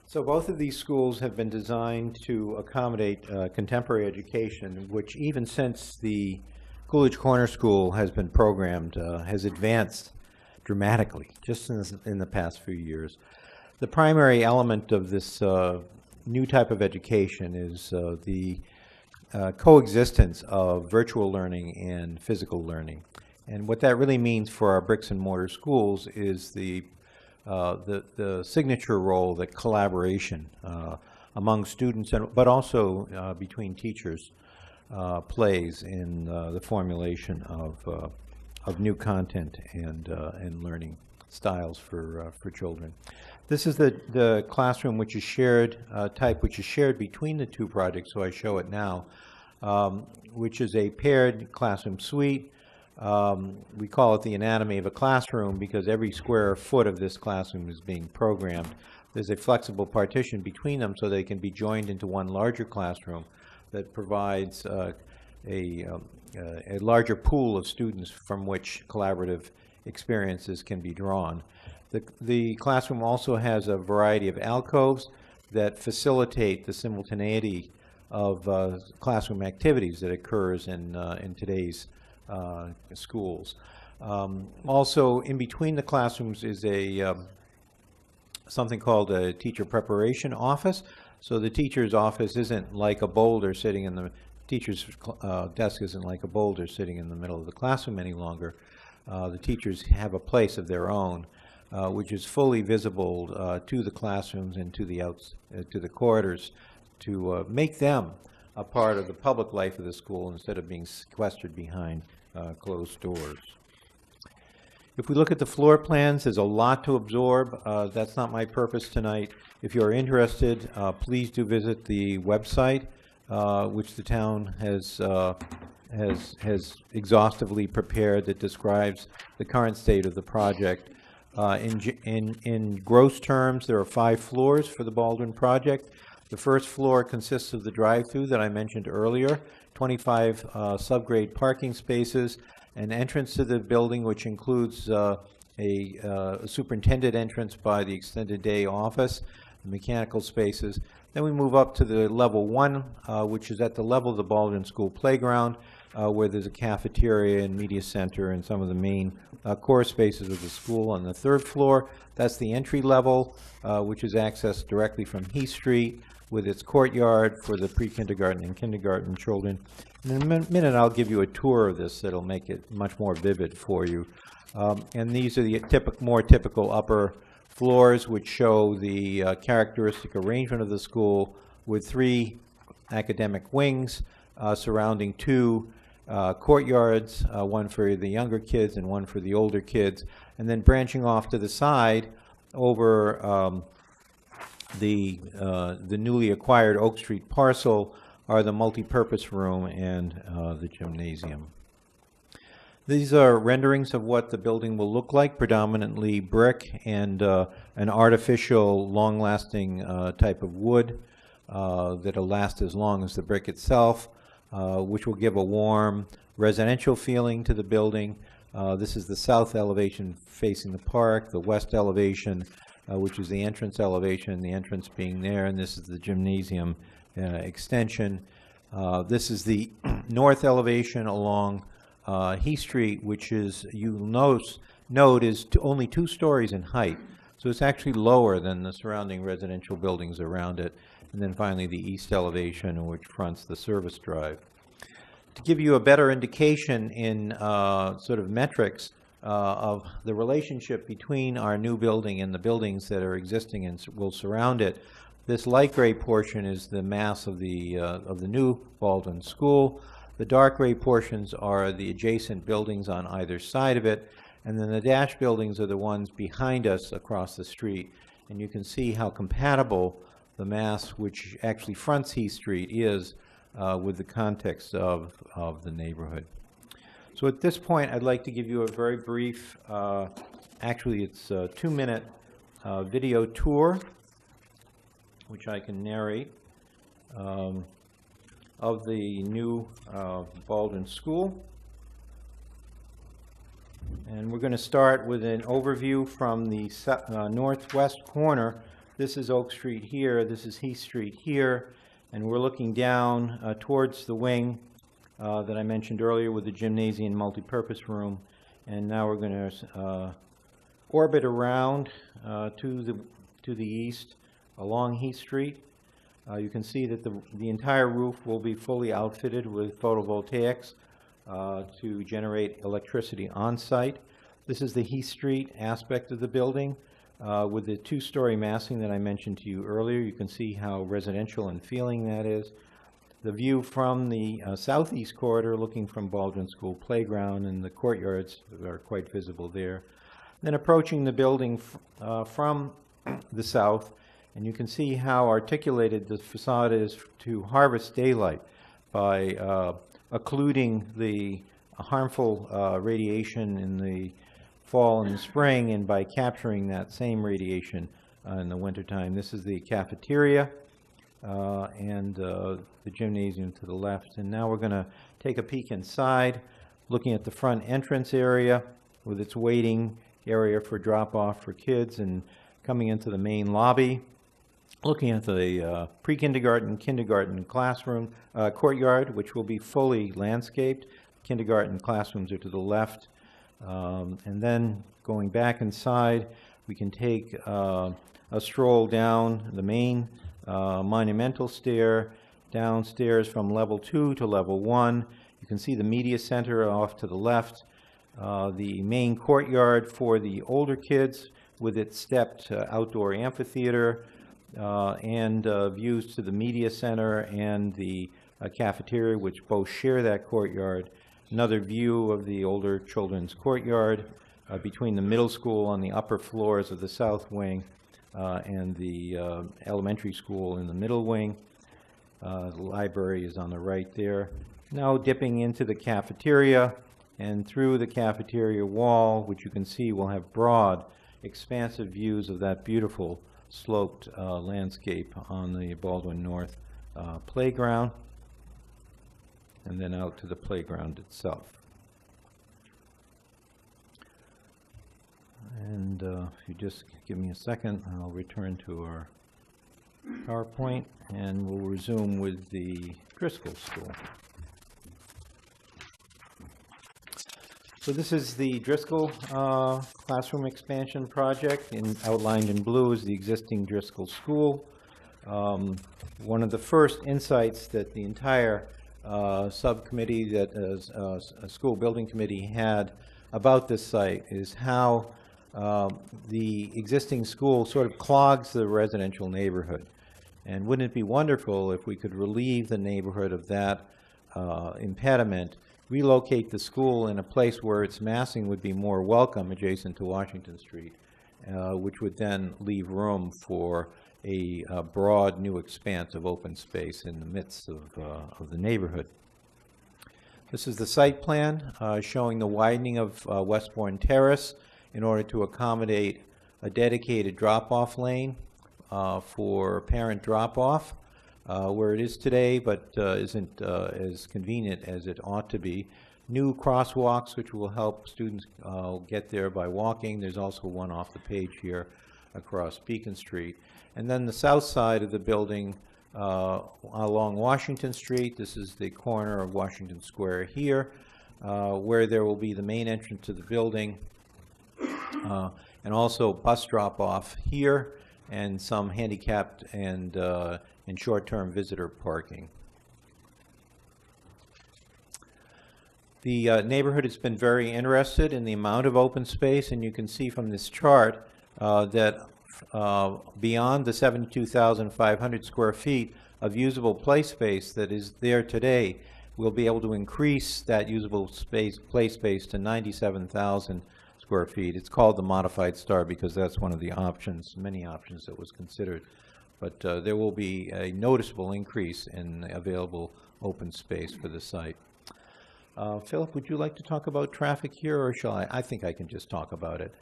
So both of these schools have been designed to accommodate contemporary education, which even since the Coolidge Corner School has been programmed, has advanced dramatically, just in the past few years. The primary element of this new type of education is the coexistence of virtual learning and physical learning. And what that really means for our bricks and mortar schools is the signature role that collaboration among students, but also between teachers, plays in the formulation of new content and learning styles for children. This is the classroom which is shared, type which is shared between the two projects, so I show it now, which is a paired classroom suite. We call it the anatomy of a classroom because every square foot of this classroom is being programmed. There's a flexible partition between them so they can be joined into one larger classroom that provides a larger pool of students from which collaborative experiences can be drawn. The classroom also has a variety of alcoves that facilitate the simultaneity of classroom activities that occurs in today's schools. Also, in between the classrooms is something called a teacher preparation office. So the teacher's office isn't like a boulder sitting in the teacher's desk isn't like a boulder sitting in the middle of the classroom any longer. The teachers have a place of their own, which is fully visible to the classrooms and to the corridors, to make them a part of the public life of the school instead of being sequestered behind closed doors. If we look at the floor plans, there's a lot to absorb. That's not my purpose tonight. If you're interested, please do visit the website, which the town has exhaustively prepared, that describes the current state of the project. In gross terms, there are 5 floors for the Baldwin project. The first floor consists of the drive-through that I mentioned earlier, 25 subgrade parking spaces, an entrance to the building which includes a superintendent entrance by the extended day office, mechanical spaces. Then we move up to the level 1, which is at the level of the Baldwin School playground, where there's a cafeteria and media center and some of the main core spaces of the school. On the 3rd floor, that's the entry level, which is accessed directly from Heath Street, with its courtyard for the pre-kindergarten and kindergarten children. In a minute, I'll give you a tour of this that'll make it much more vivid for you. And these are the more typical upper floors, which show the characteristic arrangement of the school, with 3 academic wings surrounding 2 courtyards, one for the younger kids and one for the older kids, and then branching off to the side over the newly acquired Oak Street parcel are the multipurpose room and the gymnasium. These are renderings of what the building will look like, predominantly brick and an artificial, long-lasting type of wood that'll last as long as the brick itself, which will give a warm residential feeling to the building. This is the south elevation facing the park, the west elevation, which is the entrance elevation, the entrance being there, and this is the gymnasium extension. This is the north elevation along Heath Street, which is, you'll note is only 2 stories in height. So it's actually lower than the surrounding residential buildings around it. And then finally the east elevation, which fronts the service drive. To give you a better indication in sort of metrics of the relationship between our new building and the buildings that are existing and will surround it, this light gray portion is the mass of the new Baldwin School. The dark gray portions are the adjacent buildings on either side of it, and then the dash buildings are the ones behind us across the street. And you can see how compatible the mass, which actually fronts Heath Street, is with the context of the neighborhood. So at this point, I'd like to give you a very brief, actually it's a 2-minute video tour, which I can narrate, of the new Baldwin School. And we're going to start with an overview from the northwest corner. This is Oak Street here, this is Heath Street here, and we're looking down towards the wing that I mentioned earlier with the gymnasium multipurpose room. And now we're going to orbit around to the east along Heath Street. You can see that the entire roof will be fully outfitted with photovoltaics to generate electricity on site. This is the Heath Street aspect of the building with the 2-story massing that I mentioned to you earlier. You can see how residential and feeling that is. The view from the southeast corridor looking from Baldwin School Playground, and the courtyards are quite visible there. Then approaching the building from the south, and you can see how articulated the facade is to harvest daylight by occluding the harmful radiation in the fall and the spring, and by capturing that same radiation in the wintertime. This is the cafeteria and the gymnasium to the left. And now we're going to take a peek inside, looking at the front entrance area with its waiting area for drop-off for kids, and coming into the main lobby, looking at the pre-kindergarten, kindergarten classroom courtyard, which will be fully landscaped. Kindergarten classrooms are to the left. And then going back inside, we can take a stroll down the main monumental stair, downstairs from level 2 to level 1. You can see the media center off to the left, the main courtyard for the older kids with its stepped outdoor amphitheater, and views to the media center and the cafeteria, which both share that courtyard. Another view of the older children's courtyard between the middle school on the upper floors of the south wing and the elementary school in the middle wing. The library is on the right there. Now dipping into the cafeteria, and through the cafeteria wall, which you can see will have broad, expansive views of that beautiful sloped landscape on the Baldwin North playground, and then out to the playground itself. And if you just give me a second, I'll return to our PowerPoint, and we'll resume with the Driscoll School. So this is the Driscoll classroom expansion project. Outlined in blue is the existing Driscoll School. One of the first insights that the entire subcommittee, that is a school building committee, had about this site is how the existing school sort of clogs the residential neighborhood. And wouldn't it be wonderful if we could relieve the neighborhood of that impediment, relocate the school in a place where its massing would be more welcome adjacent to Washington Street, which would then leave room for a broad new expanse of open space in the midst of the neighborhood. This is the site plan showing the widening of Westbourne Terrace in order to accommodate a dedicated drop-off lane for parent drop-off where it is today, but isn't as convenient as it ought to be. New crosswalks, which will help students get there by walking. There's also one off the page here across Beacon Street. And then the south side of the building along Washington Street. This is the corner of Washington Square here, where there will be the main entrance to the building, and also bus drop-off here, and some handicapped and short-term visitor parking. The neighborhood has been very interested in the amount of open space, and you can see from this chart that beyond the 72,500 square feet of usable play space that is there today, we'll be able to increase that usable play space to 97,000 square feet. It's called the modified STAR because that's one of the options, many options that was considered. But there will be a noticeable increase in available open space for the site. Philip, would you like to talk about traffic here, or shall I? I think I can just talk about it.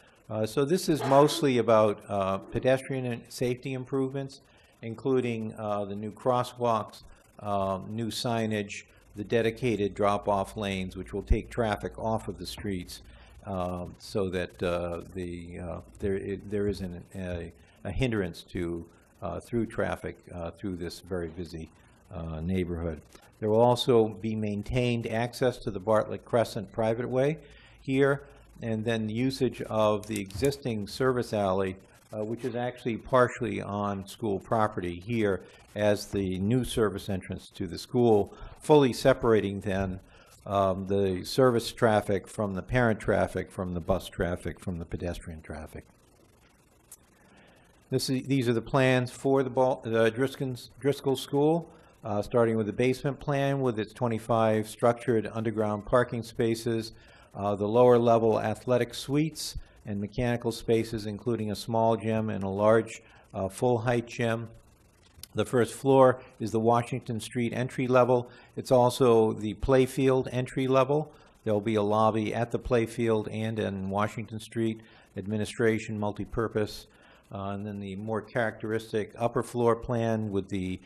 So this is mostly about pedestrian and safety improvements, including the new crosswalks, new signage, the dedicated drop-off lanes, which will take traffic off of the streets so that there isn't a hindrance to through traffic through this very busy neighborhood. There will also be maintained access to the Bartlett Crescent private way here, and then usage of the existing service alley, which is actually partially on school property here as the new service entrance to the school, fully separating then the service traffic from the parent traffic, from the bus traffic, from the pedestrian traffic. These are the plans for the Driscoll School, starting with the basement plan with its 25 structured underground parking spaces, the lower level athletic suites and mechanical spaces, including a small gym and a large full height gym. The first floor is the Washington Street entry level. It's also the playfield entry level. There'll be a lobby at the playfield and in Washington Street, administration, multipurpose. And then the more characteristic upper floor plan with the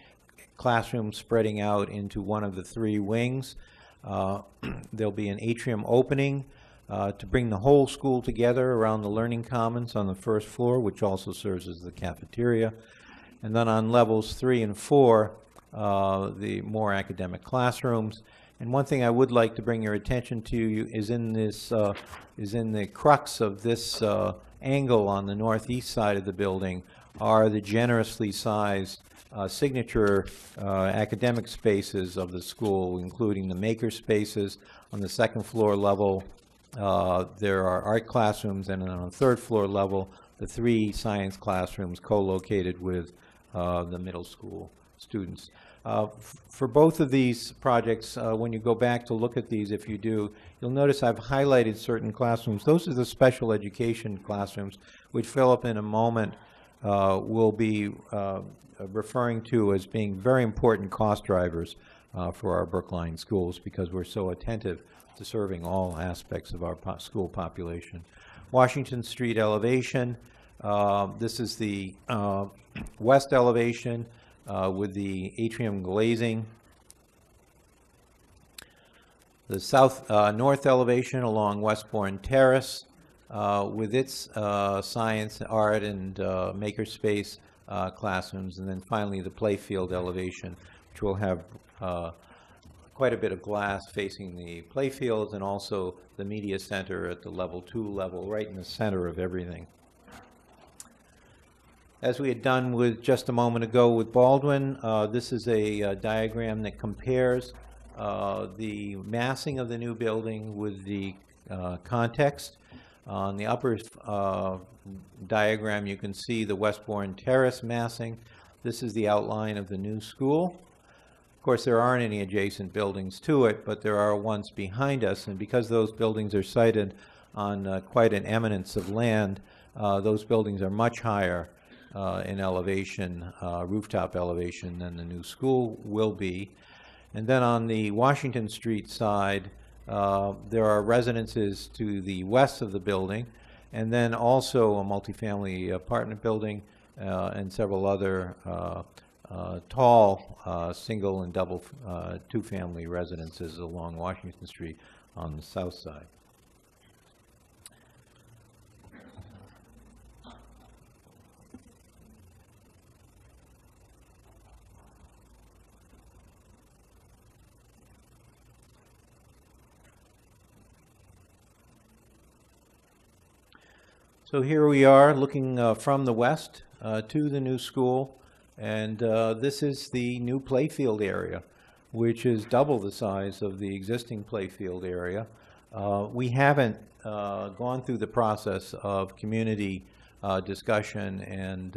classroom spreading out into one of the three wings. There'll be an atrium opening to bring the whole school together around the Learning Commons on the first floor, which also serves as the cafeteria. And then on levels 3 and 4, the more academic classrooms. And one thing I would like to bring your attention to is in the crux of this angle on the northeast side of the building are the generously sized signature academic spaces of the school, including the maker spaces. On the second floor level, there are art classrooms, and on the third floor level, the 3 science classrooms co-located with the middle school students. For both of these projects, when you go back to look at these, if you do, you'll notice I've highlighted certain classrooms. Those are the special education classrooms, which Philip in a moment will be referring to as being very important cost drivers for our Brookline schools, because we're so attentive to serving all aspects of our school population. Washington Street elevation. This is the west elevation with the atrium glazing. The north elevation along Westbourne Terrace with its science, art, and makerspace classrooms. And then finally the playfield elevation, which will have quite a bit of glass facing the playfields, and also the media center at the level 2 level, right in the center of everything. As we had done with just a moment ago with Baldwin, this is a diagram that compares the massing of the new building with the context. On the upper diagram, you can see the Westbourne Terrace massing. This is the outline of the new school. Of course, there aren't any adjacent buildings to it, but there are ones behind us, and because those buildings are sited on quite an eminence of land, those buildings are much higher in elevation, rooftop elevation, than the new school will be. And then on the Washington Street side, there are residences to the west of the building, and then also a multifamily apartment building and several other tall single and double two-family residences along Washington Street on the south side. So here we are looking from the west to the new school, and this is the new playfield area, which is double the size of the existing playfield area. We haven't gone through the process of community discussion and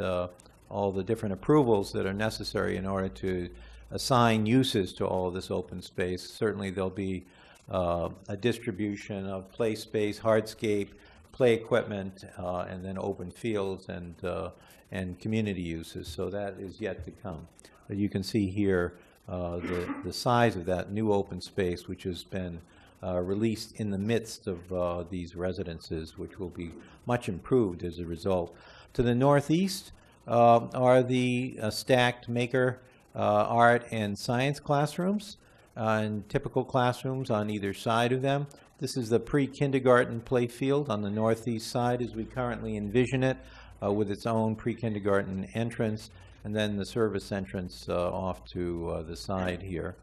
all the different approvals that are necessary in order to assign uses to all of this open space. Certainly there'll be a distribution of play space, hardscape, play equipment, and then open fields and community uses. So that is yet to come. But you can see here the size of that new open space, which has been released in the midst of these residences, which will be much improved as a result. To the northeast are the stacked maker art and science classrooms, and typical classrooms on either side of them. This is the pre-kindergarten playfield on the northeast side as we currently envision it, with its own pre-kindergarten entrance, and then the service entrance off to the side here.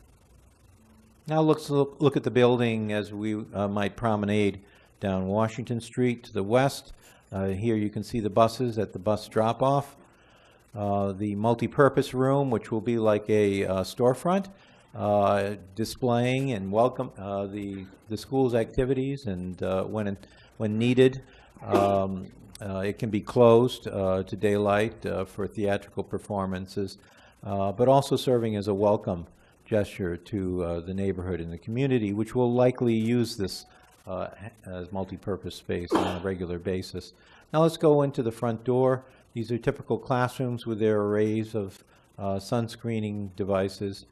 Now let's look at the building as we might promenade down Washington Street to the west. Here you can see the buses at the bus drop-off. The multi-purpose room, which will be like a storefront, displaying and welcome the school's activities, and when needed, it can be closed to daylight for theatrical performances, but also serving as a welcome gesture to the neighborhood and the community, which will likely use this as multi-purpose space on a regular basis. Now let's go into the front door. These are typical classrooms with their arrays of sunscreening devices.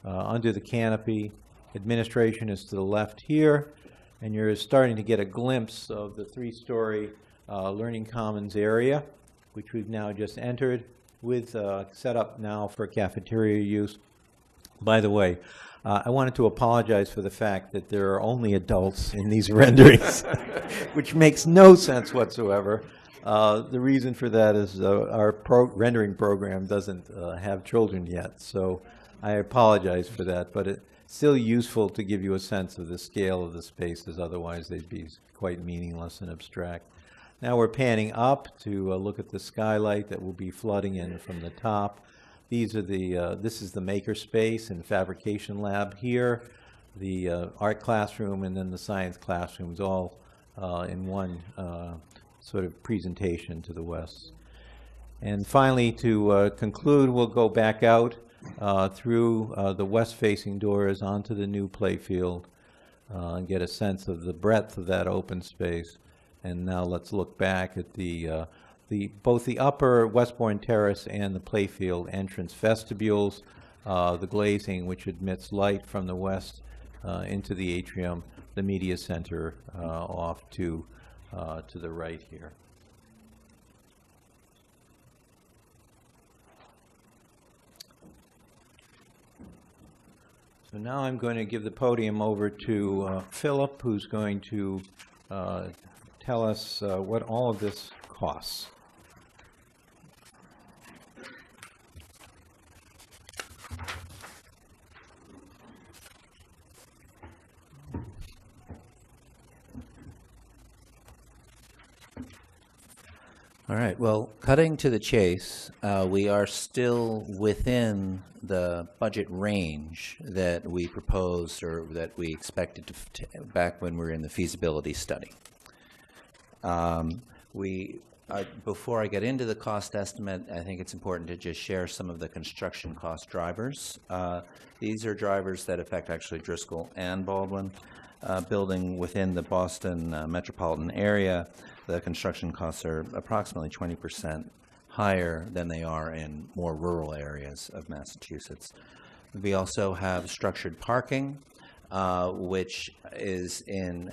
Under the canopy, administration is to the left here, and you're starting to get a glimpse of the three-story Learning Commons area, which we've now just entered, with set up now for cafeteria use. By the way, I wanted to apologize for the fact that there are only adults in these renderings, which makes no sense whatsoever. The reason for that is our rendering program doesn't have children yet, so I apologize for that, but it's still useful to give you a sense of the scale of the spaces, otherwise they'd be quite meaningless and abstract. Now we're panning up to look at the skylight that will be flooding in from the top. These are this is the maker space and fabrication lab here, the art classroom, and then the science classrooms, all in one sort of presentation to the west. And finally, to conclude, we'll go back out through the west-facing doors onto the new playfield and get a sense of the breadth of that open space. And now let's look back at both the upper Westbourne Terrace and the playfield entrance vestibules, the glazing which admits light from the west into the atrium, the media center off to the right here. So now I'm going to give the podium over to Philip, who's going to tell us what all of this costs. All right, well, cutting to the chase, we are still within the budget range that we proposed or that we expected to back when we were in the feasibility study. Before I get into the cost estimate, I think it's important to just share some of the construction cost drivers. These are drivers that affect actually Driscoll and Baldwin. Building within the Boston metropolitan area, the construction costs are approximately 20% higher than they are in more rural areas of Massachusetts. We also have structured parking, which is in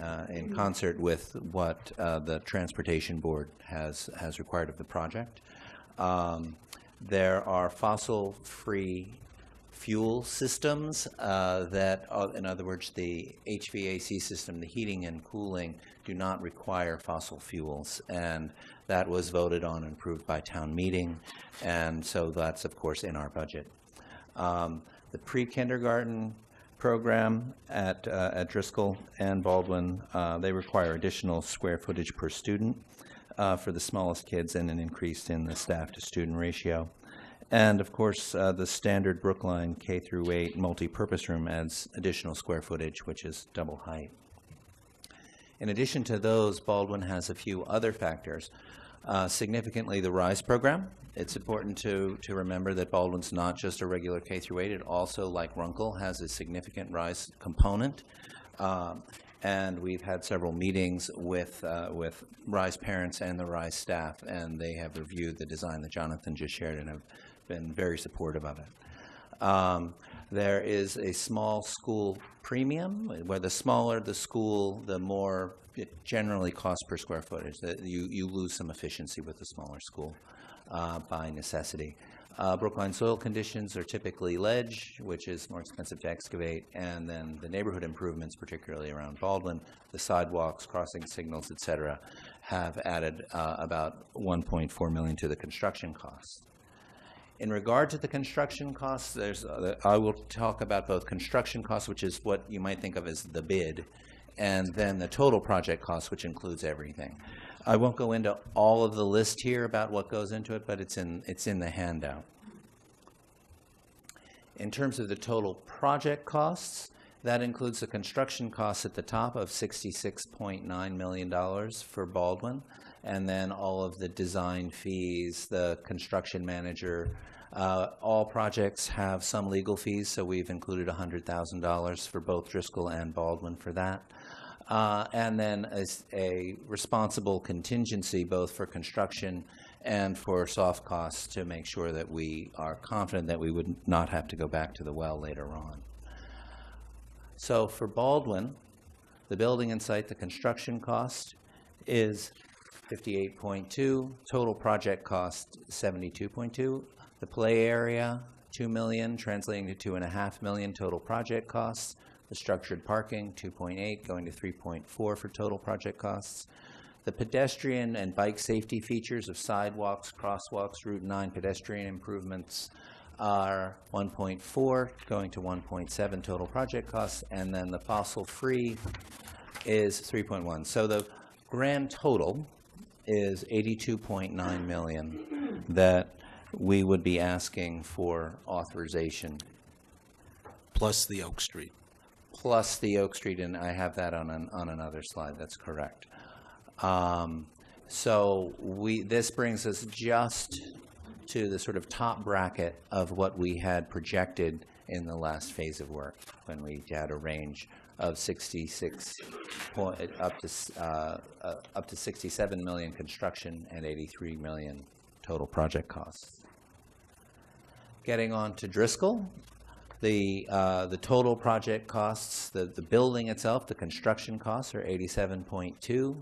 concert with what the Transportation Board has required of the project. There are fossil-free fuel systems that, in other words, the HVAC system, the heating and cooling, do not require fossil fuels, and that was voted on and approved by town meeting, and so that's, of course, in our budget. The pre-kindergarten program at Driscoll and Baldwin, they require additional square footage per student for the smallest kids and an increase in the staff-to-student ratio. And, of course, the standard Brookline K through 8 multi-purpose room adds additional square footage, which is double height. In addition to those, Baldwin has a few other factors. Significantly, the RISE program. It's important to remember that Baldwin's not just a regular K through 8. It also, like Runkle, has a significant RISE component. And we've had several meetings with RISE parents and the RISE staff, and they have reviewed the design that Jonathan just shared and have been very supportive of it. There is a small school premium, where the smaller the school, the more it generally costs per square footage. You lose some efficiency with a smaller school by necessity. Brookline soil conditions are typically ledge, which is more expensive to excavate, and then the neighborhood improvements, particularly around Baldwin, the sidewalks, crossing signals, et cetera, have added about $1.4 million to the construction costs. In regard to the construction costs, I will talk about both construction costs, which is what you might think of as the bid, and then the total project cost, which includes everything. I won't go into all of the list here about what goes into it, but it's in the handout. In terms of the total project costs, that includes the construction costs at the top of $66.9 million for Baldwin, and then all of the design fees, the construction manager. All projects have some legal fees, so we've included $100,000 for both Driscoll and Baldwin for that. And then a responsible contingency both for construction and for soft costs to make sure that we are confident that we would not have to go back to the well later on. So for Baldwin, the building and site, the construction cost is 58.2, total project cost 72.2. The play area, $2 million, translating to $2.5 million total project costs. The structured parking, 2.8, going to 3.4 for total project costs. The pedestrian and bike safety features of sidewalks, crosswalks, Route 9 pedestrian improvements are 1.4, going to 1.7 total project costs, and then the fossil-free is 3.1. So the grand total is $82.9 million that we would be asking for authorization. Plus the Oak Street. Plus the Oak Street, and I have that on another slide. That's correct. So this brings us just to the sort of top bracket of what we had projected in the last phase of work, when we had a range of 66 up to 67 million construction and 83 million total project costs. Getting on to Driscoll, the total project costs, the building itself, the construction costs are 87.2,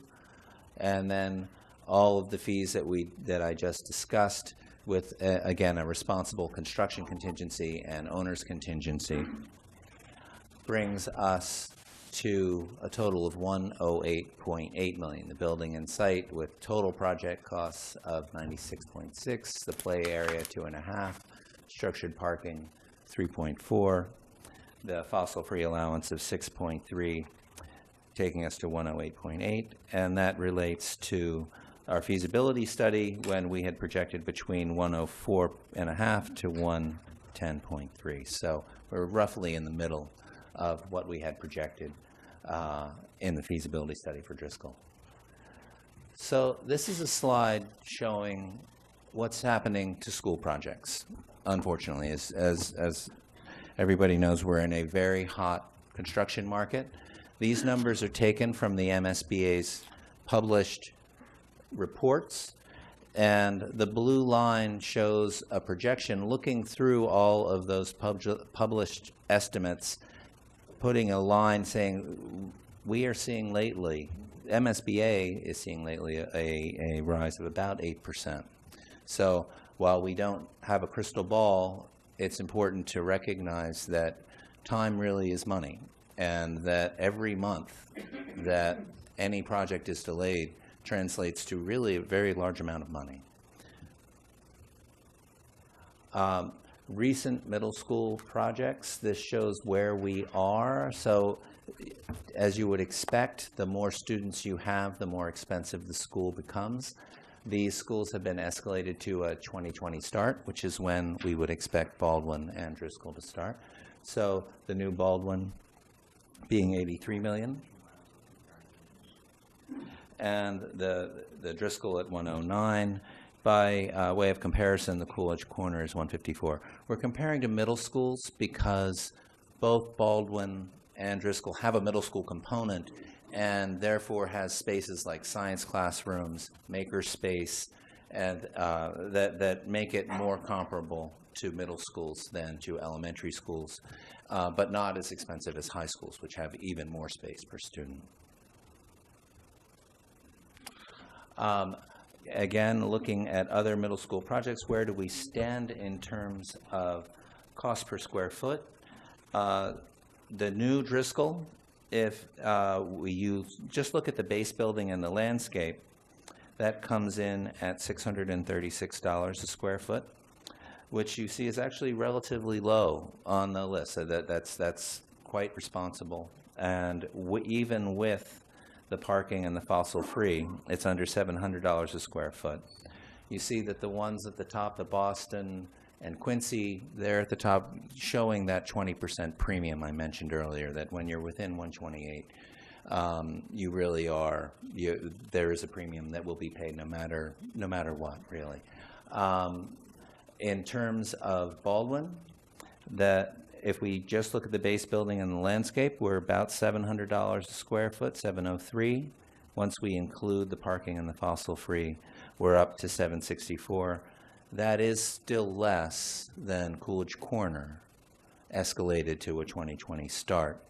and then all of the fees that I just discussed, with again a responsible construction contingency and owner's contingency, brings us to a total of $108.8 million. The building and site with total project costs of 96.6, the play area 2.5, structured parking 3.4, the fossil-free allowance of 6.3, taking us to 108.8, and that relates to our feasibility study when we had projected between 104.5 to 110.3. So we're roughly in the middle of what we had projected in the feasibility study for Driscoll. So this is a slide showing what's happening to school projects. Unfortunately, as everybody knows, we're in a very hot construction market. These numbers are taken from the MSBA's published reports, And the blue line shows a projection looking through all of those published estimates, putting a line saying, we are seeing lately, MSBA is seeing lately a rise of about 8%. So while we don't have a crystal ball, it's important to recognize that time really is money, and that every month that any project is delayed translates to really a very large amount of money. Recent middle school projects, this shows where we are. So as you would expect, the more students you have, the more expensive the school becomes. These schools have been escalated to a 2020 start, which is when we would expect Baldwin and Driscoll to start. So the new Baldwin being $83 million, and the Driscoll at 109. By way of comparison, the Coolidge Corner is 154. We're comparing to middle schools because both Baldwin and Driscoll have a middle school component, and therefore has spaces like science classrooms, maker space, and that make it more comparable to middle schools than to elementary schools, but not as expensive as high schools, which have even more space per student. Again, looking at other middle school projects, where do we stand in terms of cost per square foot? The new Driscoll, if you just look at the base building and the landscape, that comes in at $636 a square foot, which you see is actually relatively low on the list. So that's quite responsible. And even with the parking and the fossil-free, it's under $700 a square foot. You see that the ones at the top, the Boston and Quincy, they're at the top showing that 20% premium I mentioned earlier, that when you're within 128, you really are, there is a premium that will be paid no matter what, really. In terms of Baldwin, if we just look at the base building and the landscape, we're about $700 a square foot, $703. Once we include the parking and the fossil-free, we're up to $764. That is still less than Coolidge Corner, escalated to a 2020 start.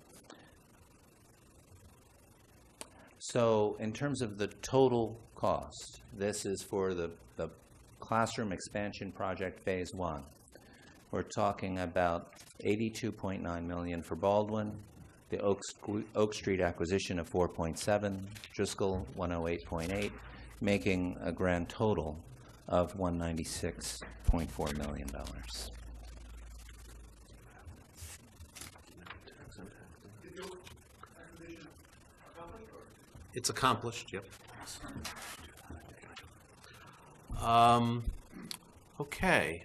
So in terms of the total cost, this is for the classroom expansion project phase 1. We're talking about $82.9 million for Baldwin, the Oak Street acquisition of 4.7, Driscoll 108.8, making a grand total of $196.4 million. It's accomplished, yep. Okay.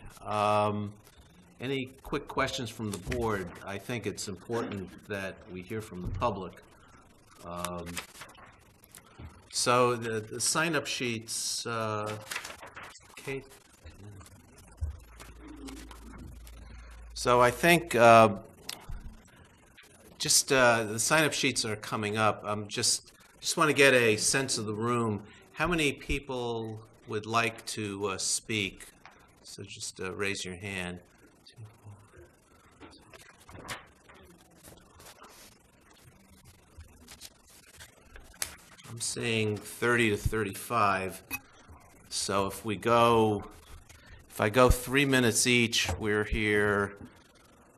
Any quick questions from the board? I think it's important that we hear from the public. So the sign-up sheets, Kate? So I think the sign-up sheets are coming up. Just want to get a sense of the room. How many people would like to speak? So just raise your hand. I'm seeing 30 to 35. So if I go 3 minutes each, we're here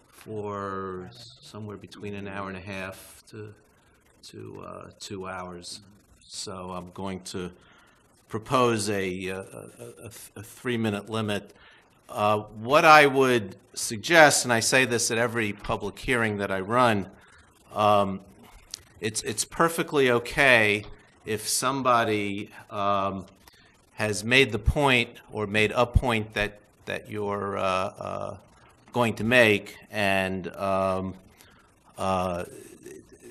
for somewhere between an hour and a half to 2 hours. So I'm going to propose a 3-minute limit. What I would suggest, and I say this at every public hearing that I run, it's perfectly okay if somebody has made the point or made a point that you're going to make, and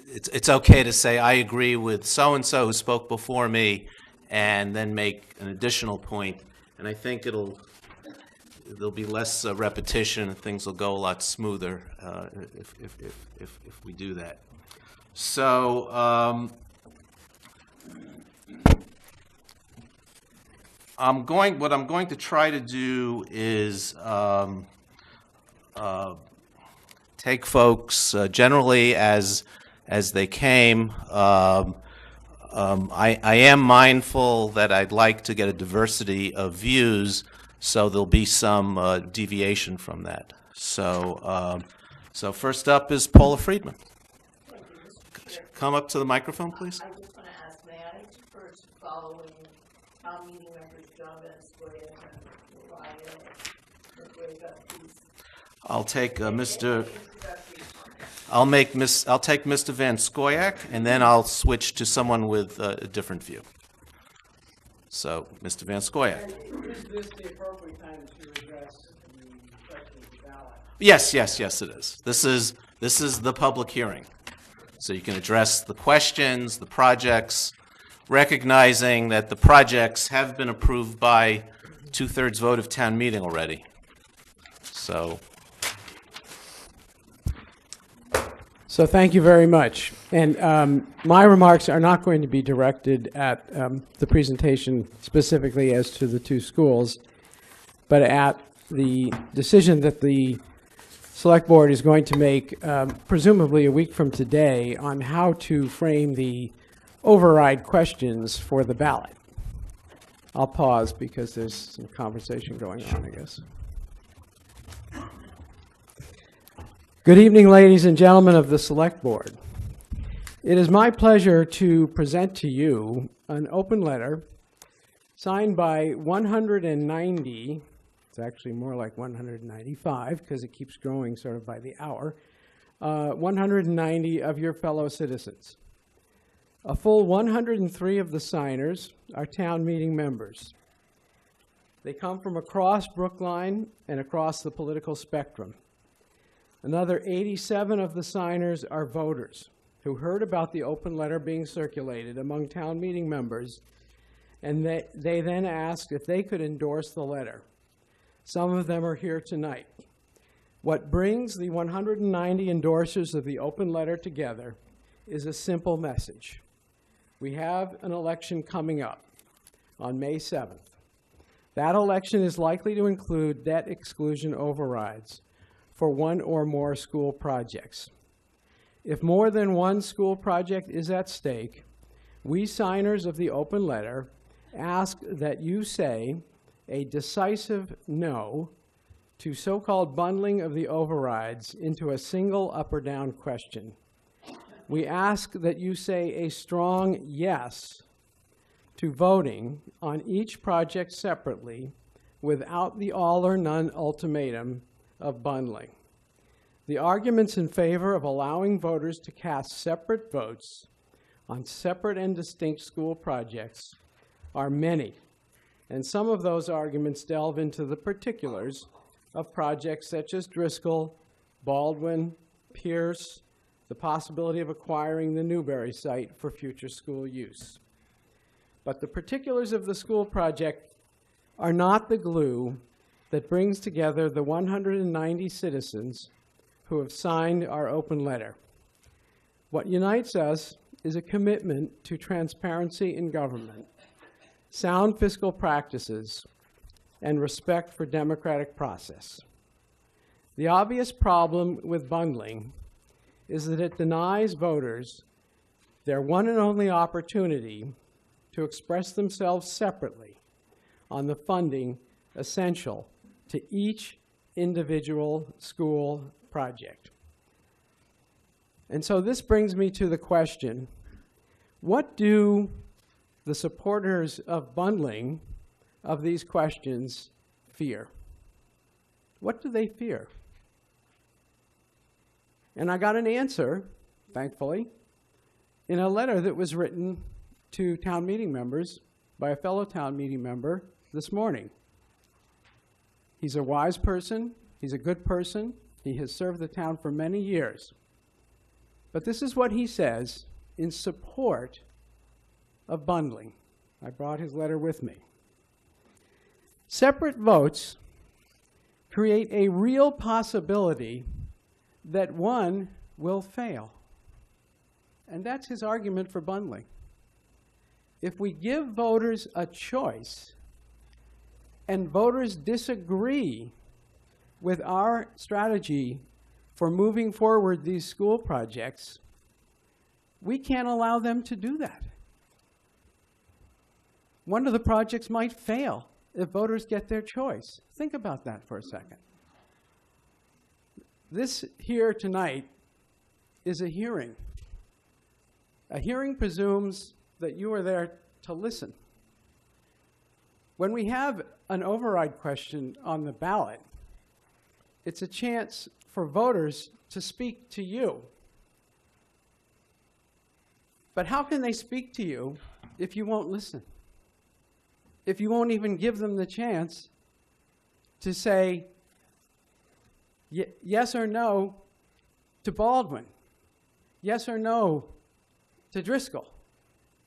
it's okay to say, I agree with so-and-so who spoke before me, and then make an additional point. And I think there'll be less repetition, and things will go a lot smoother if we do that. So what I'm going to try to do is take folks generally as they came. I am mindful that I'd like to get a diversity of views, so there'll be some deviation from that. So, so first up is Paula Friedman. Come up to the microphone, please. I just want to ask, may I first follow in town meeting members John Van Square and Mariah, please? I'll take Mr. I'll take Mr. Van Scoyac, and then I'll switch to someone with a different view. So, Mr. Van Scoyac. Is this the appropriate time to address the question of the ballot? Yes, it is. This is the public hearing. So you can address the questions, the projects, recognizing that the projects have been approved by 2/3 vote of town meeting already. So thank you very much. And my remarks are not going to be directed at the presentation specifically as to the two schools, but at the decision that the Select Board is going to make, presumably a week from today, on how to frame the override questions for the ballot. I'll pause because there's some conversation going on, I guess. Good evening, ladies and gentlemen of the Select Board. It is my pleasure to present to you an open letter signed by 190, it's actually more like 195 because it keeps growing sort of by the hour, 190 of your fellow citizens. A full 103 of the signers are town meeting members. They come from across Brookline and across the political spectrum. Another 87 of the signers are voters who heard about the open letter being circulated among town meeting members, and they then asked if they could endorse the letter. Some of them are here tonight. What brings the 190 endorsers of the open letter together is a simple message. We have an election coming up on May 7th. That election is likely to include debt exclusion overrides for one or more school projects. If more than one school project is at stake, we signers of the open letter ask that you say a decisive no to so-called bundling of the overrides into a single up or down question. We ask that you say a strong yes to voting on each project separately without the all or none ultimatum of bundling. The arguments in favor of allowing voters to cast separate votes on separate and distinct school projects are many, and some of those arguments delve into the particulars of projects such as Driscoll, Baldwin, Pierce, the possibility of acquiring the Newberry site for future school use. But the particulars of the school project are not the glue that brings together the 190 citizens who have signed our open letter. What unites us is a commitment to transparency in government, sound fiscal practices, and respect for democratic process. The obvious problem with bundling is that it denies voters their one and only opportunity to express themselves separately on the funding essential to each individual school project. And so this brings me to the question, what do the supporters of bundling of these questions fear? What do they fear? And I got an answer, thankfully, in a letter that was written to town meeting members by a fellow town meeting member this morning. He's a wise person, he's a good person, he has served the town for many years. But this is what he says in support of bundling. I brought his letter with me. Separate votes create a real possibility that one will fail. And that's his argument for bundling. If we give voters a choice, and voters disagree with our strategy for moving forward these school projects, we can't allow them to do that. One of the projects might fail if voters get their choice. Think about that for a second. This here tonight is a hearing. A hearing presumes that you are there to listen. When we have an override question on the ballot, it's a chance for voters to speak to you. But how can they speak to you if you won't listen? If you won't even give them the chance to say yes or no to Baldwin, yes or no to Driscoll,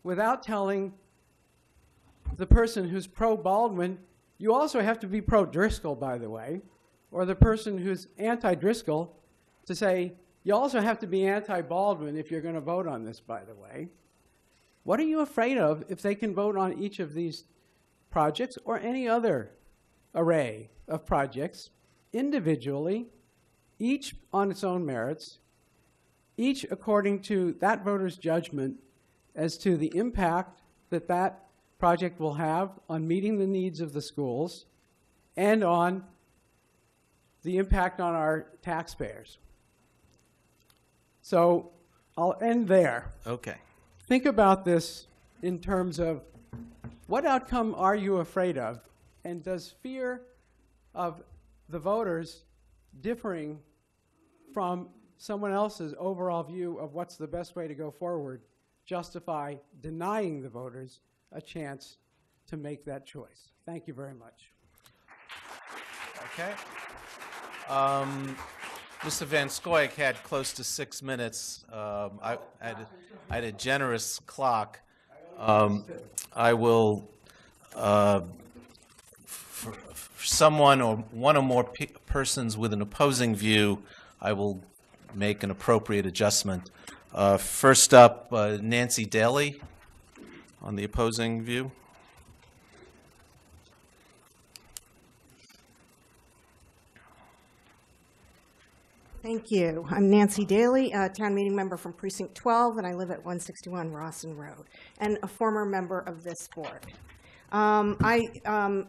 without telling the person who's pro-Baldwin, you also have to be pro-Driscoll, by the way, or the person who's anti-Driscoll to say, you also have to be anti-Baldwin if you're going to vote on this, by the way. What are you afraid of if they can vote on each of these projects or any other array of projects individually, each on its own merits, each according to that voter's judgment as to the impact that that project will have on meeting the needs of the schools and on the impact on our taxpayers? So I'll end there. Okay. Think about this in terms of what outcome are you afraid of? And does fear of the voters differing from someone else's overall view of what's the best way to go forward justify denying the voters a chance to make that choice? Thank you very much. Okay. Mr. Van Scoyk had close to 6 minutes. I had a generous clock. I will, for someone or one or more persons with an opposing view, I will make an appropriate adjustment. First up, Nancy Daly on the opposing view. Thank you. I'm Nancy Daly, a town meeting member from Precinct 12, and I live at 161 Rawson Road, and a former member of this board. I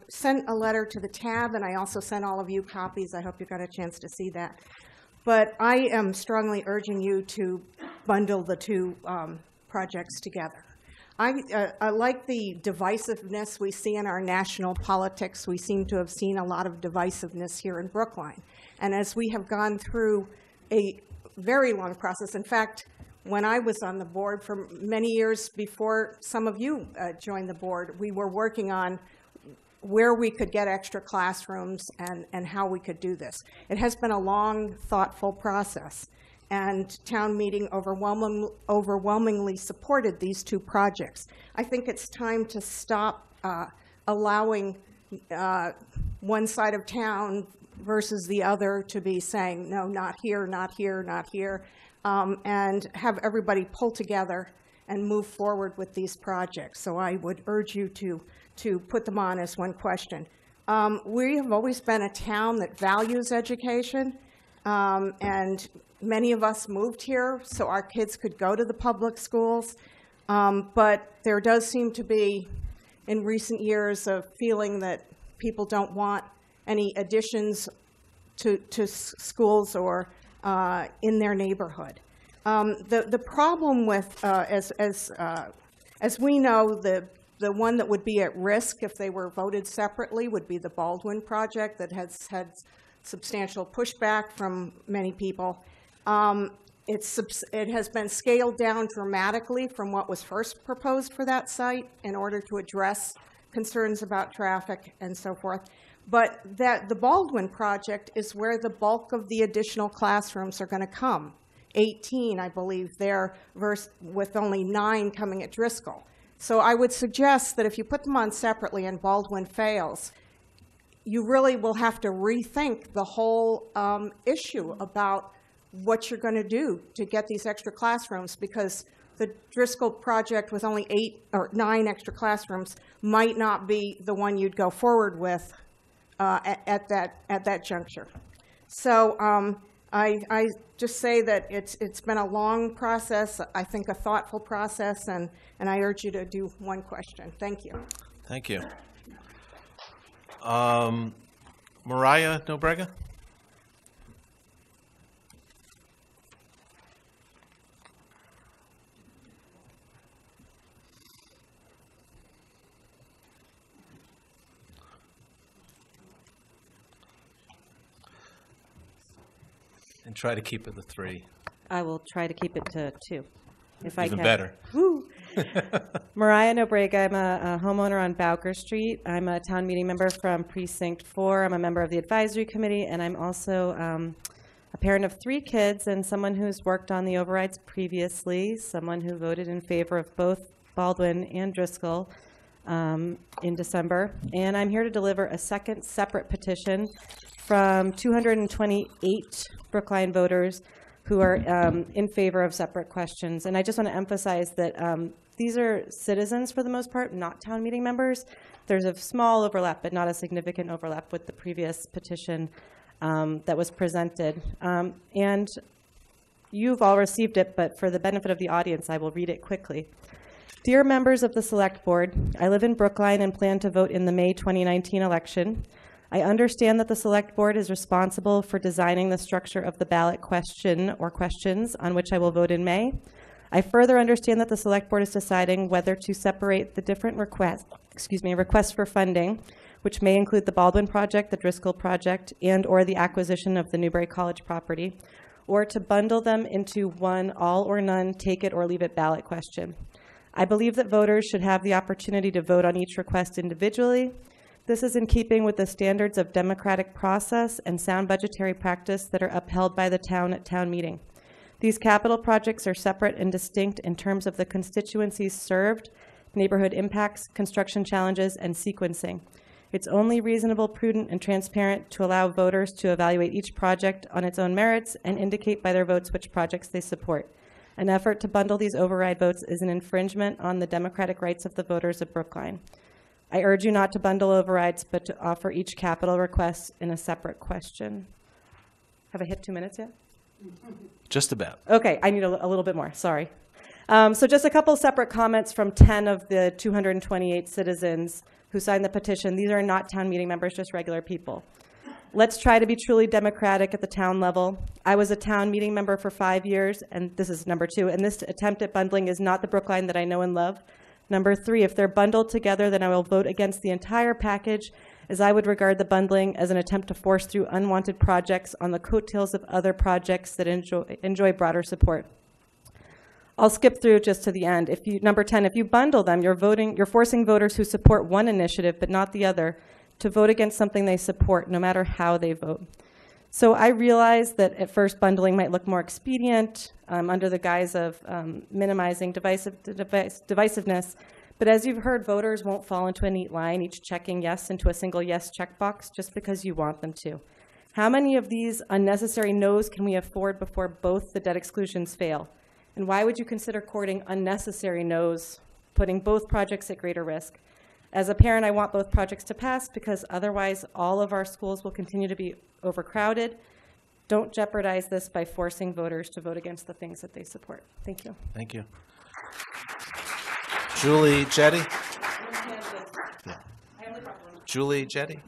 sent a letter to the tab, and I also sent all of you copies. I hope you got a chance to see that. But I am strongly urging you to bundle the two projects together. I like the divisiveness we see in our national politics. We seem to have seen a lot of divisiveness here in Brookline. And as we have gone through a very long process, in fact, when I was on the board for many years before some of you joined the board, we were working on where we could get extra classrooms and how we could do this. It has been a long, thoughtful process. And town meeting overwhelmingly supported these two projects. I think it's time to stop allowing one side of town versus the other to be saying, no, not here, not here, not here, and have everybody pull together and move forward with these projects. So I would urge you to put them on as one question. We have always been a town that values education, and many of us moved here so our kids could go to the public schools, but there does seem to be, in recent years, a feeling that people don't want any additions to schools or in their neighborhood. The problem with, as we know, the one that would be at risk if they were voted separately would be the Baldwin project that has had substantial pushback from many people. It has been scaled down dramatically from what was first proposed for that site in order to address concerns about traffic and so forth. But the Baldwin project is where the bulk of the additional classrooms are going to come. 18, I believe, there, with only 9 coming at Driscoll. So I would suggest that if you put them on separately and Baldwin fails, you really will have to rethink the whole issue about what you're going to do to get these extra classrooms, because the Driscoll project with only 8 or 9 extra classrooms might not be the one you'd go forward with at that juncture. So I just say that it's been a long process, I think a thoughtful process, and I urge you to do one question. Thank you. Thank you. Mariah Nobrega? And try to keep it to 3. I will try to keep it to 2, if I can. Even better. Woo. Mariah Nobrega. I'm a homeowner on Bowker Street. I'm a town meeting member from Precinct 4. I'm a member of the advisory committee, and I'm also a parent of 3 kids and someone who's worked on the overrides previously, someone who voted in favor of both Baldwin and Driscoll in December. And I'm here to deliver a second separate petition from 228 Brookline voters who are in favor of separate questions. And I just want to emphasize that these are citizens for the most part, not town meeting members. There's a small overlap, but not a significant overlap with the previous petition that was presented. And you've all received it, but for the benefit of the audience, I will read it quickly. Dear members of the Select Board, I live in Brookline and plan to vote in the May 2019 election. I understand that the Select Board is responsible for designing the structure of the ballot question or questions on which I will vote in May. I further understand that the Select Board is deciding whether to separate the different requests for funding, which may include the Baldwin project, the Driscoll project, and or the acquisition of the Newbury College property, or to bundle them into one all or none, take it or leave it ballot question. I believe that voters should have the opportunity to vote on each request individually. This is in keeping with the standards of democratic process and sound budgetary practice that are upheld by the town at town meeting. These capital projects are separate and distinct in terms of the constituencies served, neighborhood impacts, construction challenges, and sequencing. It's only reasonable, prudent, and transparent to allow voters to evaluate each project on its own merits and indicate by their votes which projects they support. An effort to bundle these override votes is an infringement on the democratic rights of the voters of Brookline. I urge you not to bundle overrides, but to offer each capital request in a separate question. Have I hit 2 minutes yet? Just about. Okay, I need a little bit more, sorry. So just a couple separate comments from 10 of the 228 citizens who signed the petition. These are not town meeting members, just regular people. Let's try to be truly democratic at the town level. I was a town meeting member for 5 years, and this is number 2, and this attempt at bundling is not the Brookline that I know and love. Number 3, if they're bundled together, then I will vote against the entire package, as I would regard the bundling as an attempt to force through unwanted projects on the coattails of other projects that enjoy broader support. I'll skip through just to the end. Number 10, if you bundle them, you're forcing voters who support one initiative but not the other to vote against something they support, no matter how they vote. So I realize that at first bundling might look more expedient under the guise of minimizing divisiveness, but as you've heard, voters won't fall into a neat line, each checking yes into a single yes checkbox just because you want them to. How many of these unnecessary no's can we afford before both the debt exclusions fail? And why would you consider courting unnecessary no's, putting both projects at greater risk? As a parent, I want both projects to pass because otherwise all of our schools will continue to be overcrowded. Don't jeopardize this by forcing voters to vote against the things that they support. Thank you. Thank you. Julie Jetty? Yeah. Julie Jetty?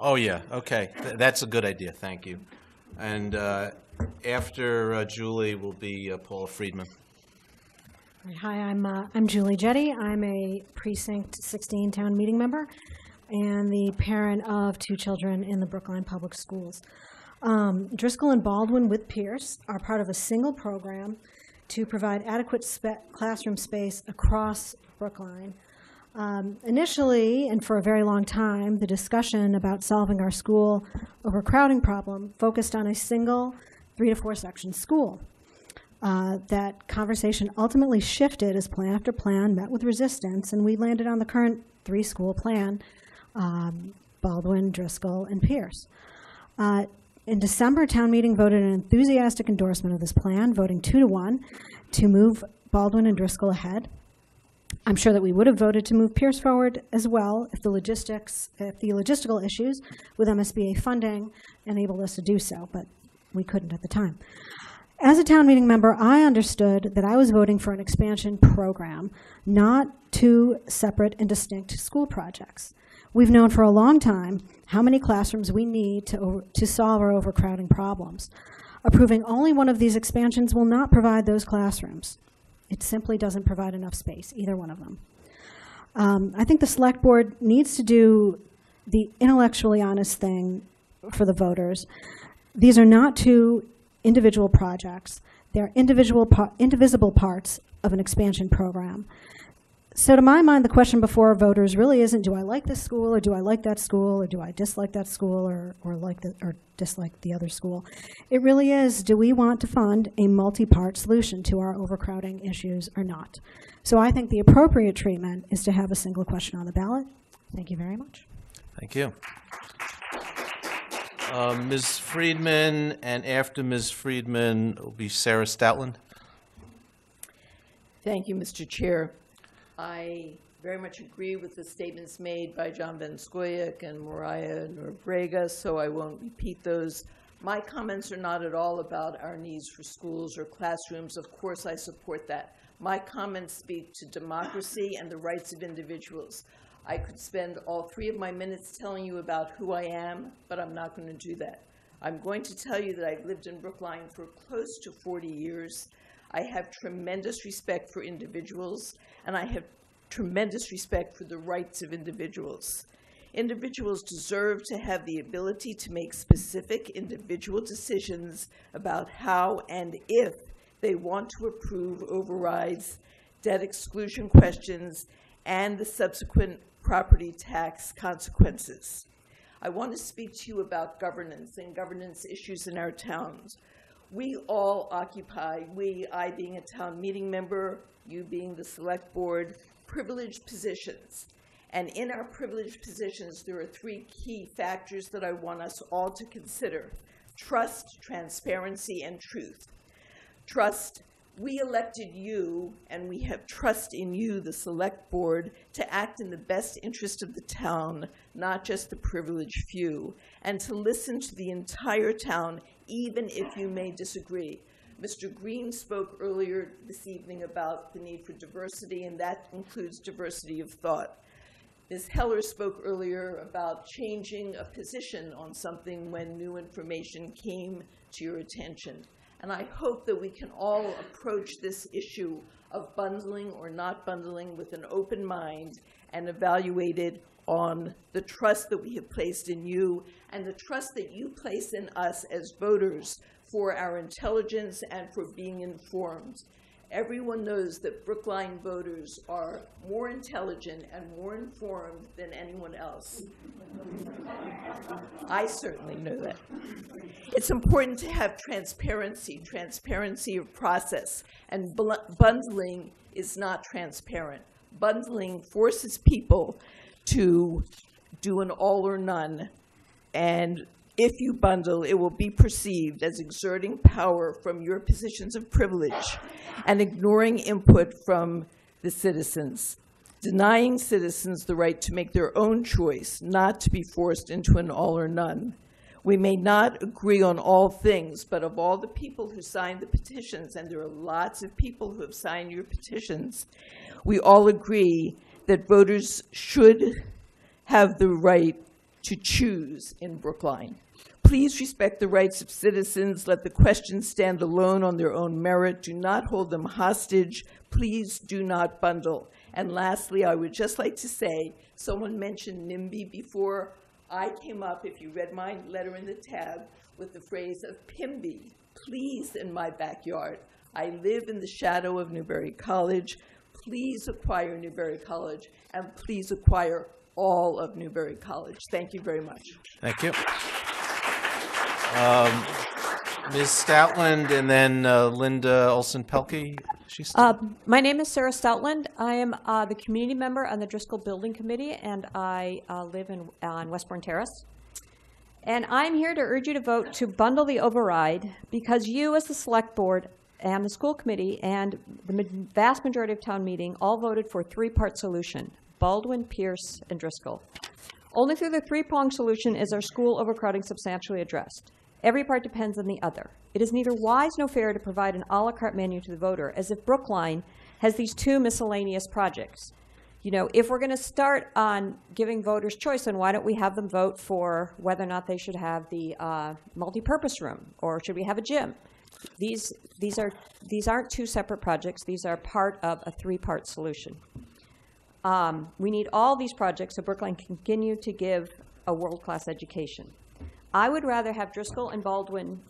Oh, yeah, okay. That's a good idea, thank you. And after Julie will be Paula Friedman. Hi, I'm Julie Jetty. I'm a Precinct 16 town meeting member and the parent of 2 children in the Brookline Public Schools. Driscoll and Baldwin with Pierce are part of a single program to provide adequate classroom space across Brookline. Initially, and for a very long time, the discussion about solving our school overcrowding problem focused on a single 3 to 4 section school. That conversation ultimately shifted as plan after plan met with resistance, and we landed on the current 3-school plan, Baldwin, Driscoll, and Pierce. In December, town meeting voted an enthusiastic endorsement of this plan, voting 2-1 to move Baldwin and Driscoll ahead. I'm sure that we would have voted to move Pierce forward as well if the logistical issues with MSBA funding enabled us to do so, but we couldn't at the time. As a town meeting member, I understood that I was voting for an expansion program, not two separate and distinct school projects. We've known for a long time how many classrooms we need to solve our overcrowding problems. Approving only one of these expansions will not provide those classrooms. It simply doesn't provide enough space, either one of them. I think the select board needs to do the intellectually honest thing for the voters. These are not two individual projects. They're indivisible parts of an expansion program. So to my mind, the question before voters really isn't, do I like this school, or do I like that school, or do I dislike that school, or dislike the other school? It really is, do we want to fund a multi-part solution to our overcrowding issues or not? So I think the appropriate treatment is to have a single question on the ballot. Thank you very much. Thank you. Ms. Friedman, and after Ms. Friedman will be Sarah Stoutland. Thank you, Mr. Chair. I very much agree with the statements made by John Van Scoyoc and Mariah Norbrega, so I won't repeat those. My comments are not at all about our needs for schools or classrooms. Of course, I support that. My comments speak to democracy and the rights of individuals. I could spend all 3 of my minutes telling you about who I am, but I'm not going to do that. I'm going to tell you that I've lived in Brookline for close to 40 years. I have tremendous respect for individuals, and I have tremendous respect for the rights of individuals. Individuals deserve to have the ability to make specific individual decisions about how and if they want to approve overrides, debt exclusion questions, and the subsequent property tax consequences. I want to speak to you about governance and governance issues in our towns. We all occupy, I being a town meeting member, you being the select board, privileged positions. And in our privileged positions, there are 3 key factors that I want us all to consider: trust, transparency, and truth. Trust. We elected you, and we have trust in you, the select board, to act in the best interest of the town, not just the privileged few, and to listen to the entire town, even if you may disagree. Mr. Green spoke earlier this evening about the need for diversity, and that includes diversity of thought. Ms. Heller spoke earlier about changing a position on something when new information came to your attention. And I hope that we can all approach this issue of bundling or not bundling with an open mind and evaluate it on the trust that we have placed in you and the trust that you place in us as voters for our intelligence and for being informed. Everyone knows that Brookline voters are more intelligent and more informed than anyone else. I certainly know that. It's important to have transparency of process, and bundling is not transparent. Bundling forces people to do an all or none, and if you bundle, it will be perceived as exerting power from your positions of privilege and ignoring input from the citizens, denying citizens the right to make their own choice, not to be forced into an all or none. We may not agree on all things, but of all the people who signed the petitions, and there are lots of people who have signed your petitions, we all agree that voters should have the right to choose in Brookline. Please respect the rights of citizens. Let the questions stand alone on their own merit. Do not hold them hostage. Please do not bundle. And lastly, I would just like to say, someone mentioned NIMBY before. I came up, if you read my letter in the tab, with the phrase of PIMBY, please, in my backyard. I live in the shadow of Newberry College. Please acquire Newberry College, and please acquire all of Newberry College. Thank you very much. Thank you. Ms. Stoutland, and then Linda Olson-Pelkey. My name is Sarah Stoutland. I am the community member on the Driscoll Building Committee, and I live on Westbourne Terrace. And I'm here to urge you to vote to bundle the override because you, as the select board, and the school committee and the vast majority of town meeting all voted for a three-part solution: Baldwin, Pierce, and Driscoll. Only through the three-pronged solution is our school overcrowding substantially addressed. Every part depends on the other. It is neither wise nor fair to provide an a la carte menu to the voter, as if Brookline has these two miscellaneous projects. You know, if we're going to start on giving voters choice, then why don't we have them vote for whether or not they should have the multi-purpose room, or should we have a gym? These aren't two separate projects. These are part of a three-part solution. We need all these projects so Brookline can continue to give a world-class education. I would rather have Driscoll and Baldwin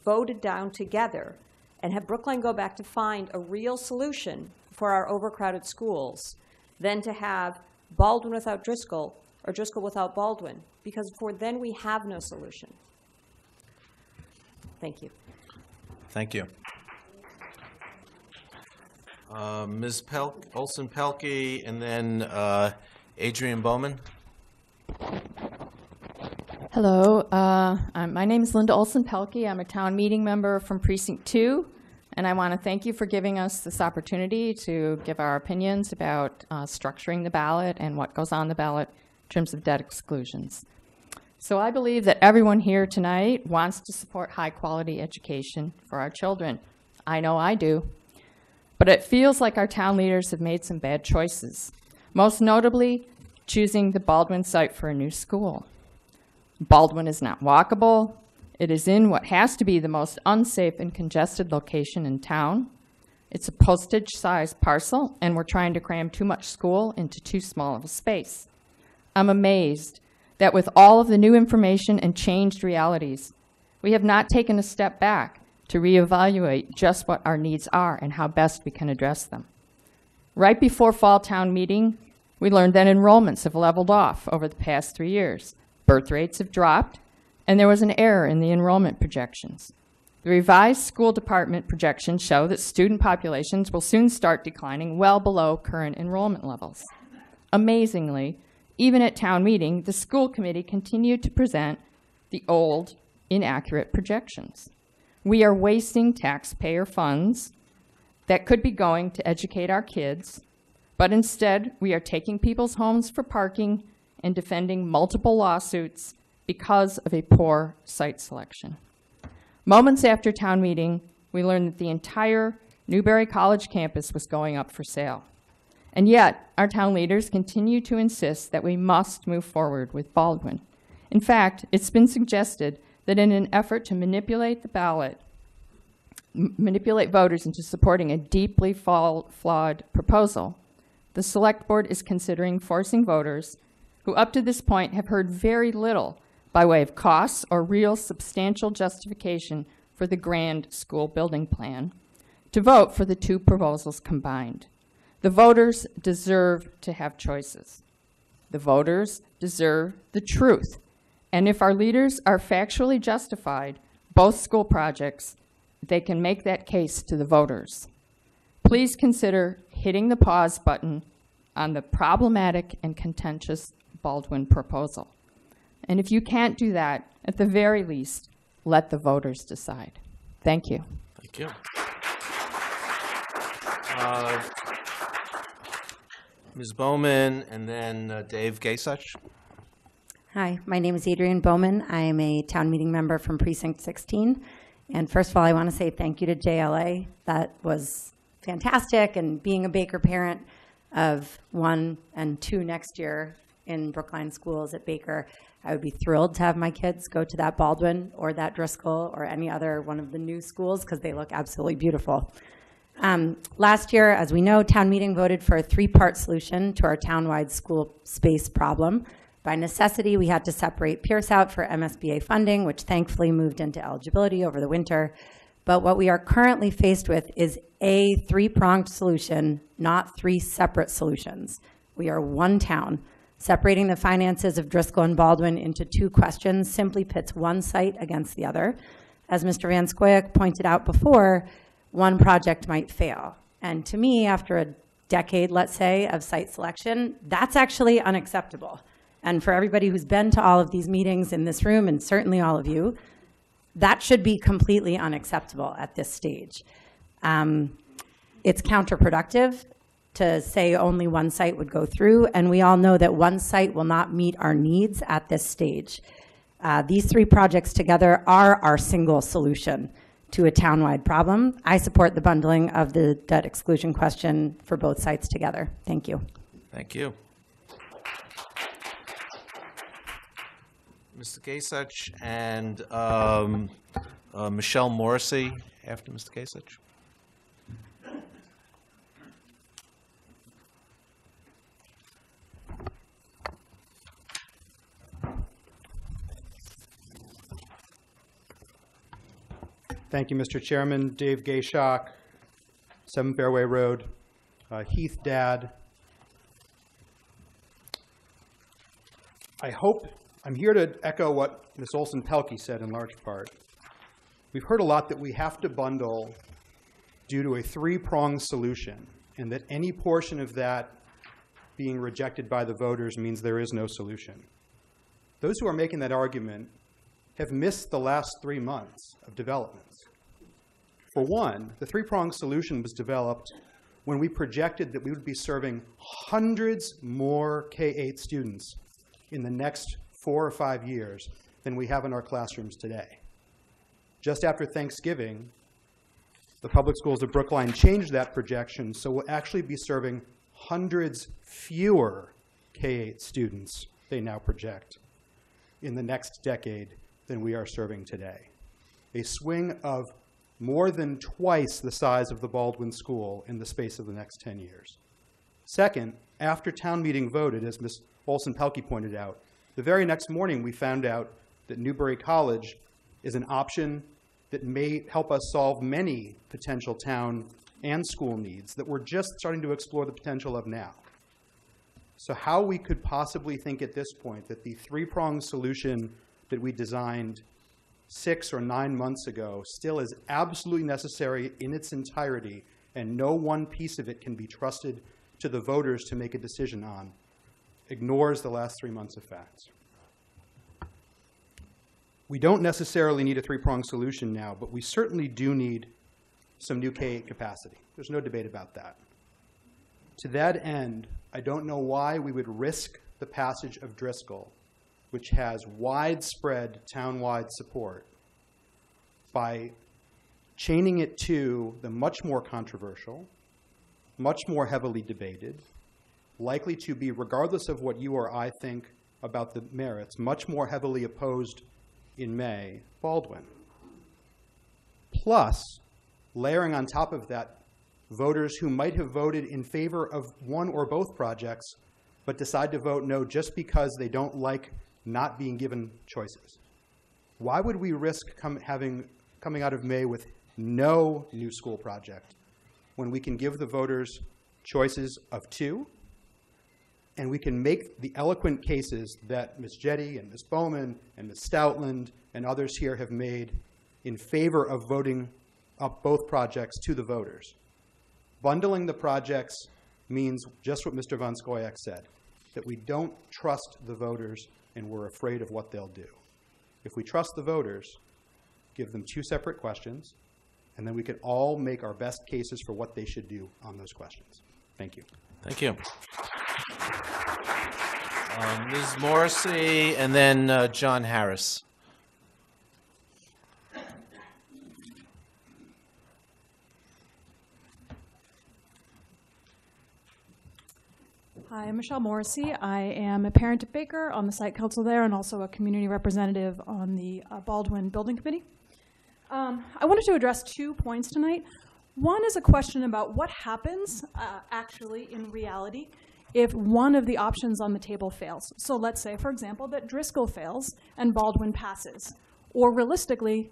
voted down together and have Brookline go back to find a real solution for our overcrowded schools than to have Baldwin without Driscoll or Driscoll without Baldwin, because for then we have no solution. Thank you. Thank you. Ms. Olson-Pelkey, and then Adrian Bowman. Hello, my name is Linda Olson-Pelkey. I'm a town meeting member from Precinct 2, and I want to thank you for giving us this opportunity to give our opinions about structuring the ballot and what goes on the ballot in terms of debt exclusions. So I believe that everyone here tonight wants to support high-quality education for our children. I know I do. But it feels like our town leaders have made some bad choices, most notably choosing the Baldwin site for a new school. Baldwin is not walkable. It is in what has to be the most unsafe and congested location in town. It's a postage-sized parcel, and we're trying to cram too much school into too small of a space. I'm amazed that with all of the new information and changed realities, we have not taken a step back to reevaluate just what our needs are and how best we can address them. Right before fall town meeting, we learned that enrollments have leveled off over the past 3 years. Birth rates have dropped, and there was an error in the enrollment projections. The revised school department projections show that student populations will soon start declining well below current enrollment levels. Amazingly, even at town meeting, the school committee continued to present the old, inaccurate projections. We are wasting taxpayer funds that could be going to educate our kids, but instead we are taking people's homes for parking and defending multiple lawsuits because of a poor site selection. Moments after town meeting, we learned that the entire Newberry College campus was going up for sale. And yet, our town leaders continue to insist that we must move forward with Baldwin. In fact, it's been suggested that in an effort to manipulate the ballot, manipulate voters into supporting a deeply flawed proposal, the Select Board is considering forcing voters who up to this point have heard very little by way of costs or real substantial justification for the grand school building plan, to vote for the two proposals combined. The voters deserve to have choices. The voters deserve the truth. And if our leaders are factually justified, both school projects, they can make that case to the voters. Please consider hitting the pause button on the problematic and contentious Baldwin proposal. And if you can't do that, at the very least, let the voters decide. Thank you. Thank you. Ms. Bowman, and then Dave Gasich. Hi, my name is Adrian Bowman. I am a town meeting member from Precinct 16. And first of all, I want to say thank you to JLA. That was fantastic. And being a Baker parent of 1 and 2 next year in Brookline schools at Baker, I would be thrilled to have my kids go to that Baldwin or that Driscoll or any other one of the new schools because they look absolutely beautiful. Last year, as we know, town meeting voted for a 3-part solution to our townwide school space problem. By necessity, we had to separate Pierce out for MSBA funding, which thankfully moved into eligibility over the winter. But what we are currently faced with is a 3-pronged solution, not 3 separate solutions. We are one town. Separating the finances of Driscoll and Baldwin into 2 questions simply pits one site against the other. As Mr. Van Scoyoc pointed out before, one project might fail. And to me, after a decade, let's say, of site selection, that's actually unacceptable. And for everybody who's been to all of these meetings in this room, and certainly all of you, that should be completely unacceptable at this stage. it's counterproductive to say only one site would go through, and we all know that one site will not meet our needs at this stage. These three projects together are our single solution to a townwide problem. I support the bundling of the debt exclusion question for both sites together. Thank you. Thank you. Mr. Kasich and Michelle Morrissey after Mr. Kasich. Thank you, Mr. Chairman. Dave Gayshock, 7 Fairway Road, Heath Dad. I'm here to echo what Ms. Olson-Pelkey said in large part. We've heard a lot that we have to bundle due to a three-pronged solution, and that any portion of that being rejected by the voters means there is no solution. Those who are making that argument have missed the last 3 months of developments. For one, the three-pronged solution was developed when we projected that we would be serving hundreds more K-8 students in the next 4 or 5 years than we have in our classrooms today. Just after Thanksgiving, the public schools of Brookline changed that projection, so we'll actually be serving hundreds fewer K-8 students, they now project, in the next decade than we are serving today. A swing of more than twice the size of the Baldwin School in the space of the next 10 years. Second, after town meeting voted, as Ms. Olson-Pelkey pointed out, the very next morning we found out that Newbury College is an option that may help us solve many potential town and school needs that we're just starting to explore the potential of now. So how we could possibly think at this point that the three-pronged solution that we designed 6 or 9 months ago still is absolutely necessary in its entirety, and no one piece of it can be trusted to the voters to make a decision on, ignores the last 3 months of facts. We don't necessarily need a three-pronged solution now, but we certainly do need some new K-8 capacity. There's no debate about that. To that end, I don't know why we would risk the passage of Driscoll, which has widespread town-wide support, by chaining it to the much more controversial, much more heavily debated, likely to be, regardless of what you or I think about the merits, much more heavily opposed in May, Baldwin. Plus, layering on top of that, voters who might have voted in favor of one or both projects, but decide to vote no just because they don't like not being given choices. Why would we risk coming out of May with no new school project when we can give the voters choices of 2, and we can make the eloquent cases that Ms. Jetty and Ms. Bowman and Ms. Stoutland and others here have made in favor of voting up both projects to the voters? Bundling the projects means just what Mr. Von Skoyak said, that we don't trust the voters and we're afraid of what they'll do. If we trust the voters, give them 2 separate questions, and then we can all make our best cases for what they should do on those questions. Thank you. Thank you. Ms. Morrissey, and then John Harris. Hi, I'm Michelle Morrissey. I am a parent at Baker on the site council there and also a community representative on the Baldwin Building Committee. I wanted to address 2 points tonight. One is a question about what happens actually in reality if one of the options on the table fails. So let's say, for example, that Driscoll fails and Baldwin passes, or realistically,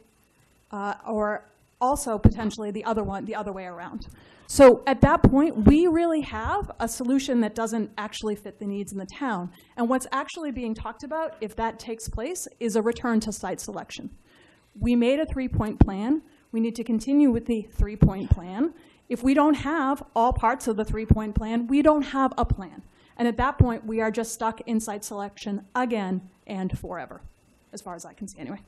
or also potentially the other way around. So at that point, we really have a solution that doesn't actually fit the needs in the town. And what's actually being talked about, if that takes place, is a return to site selection. We made a 3-point plan. We need to continue with the 3-point plan. If we don't have all parts of the 3-point plan, we don't have a plan. And at that point, we are just stuck in site selection again and forever, as far as I can see anyway.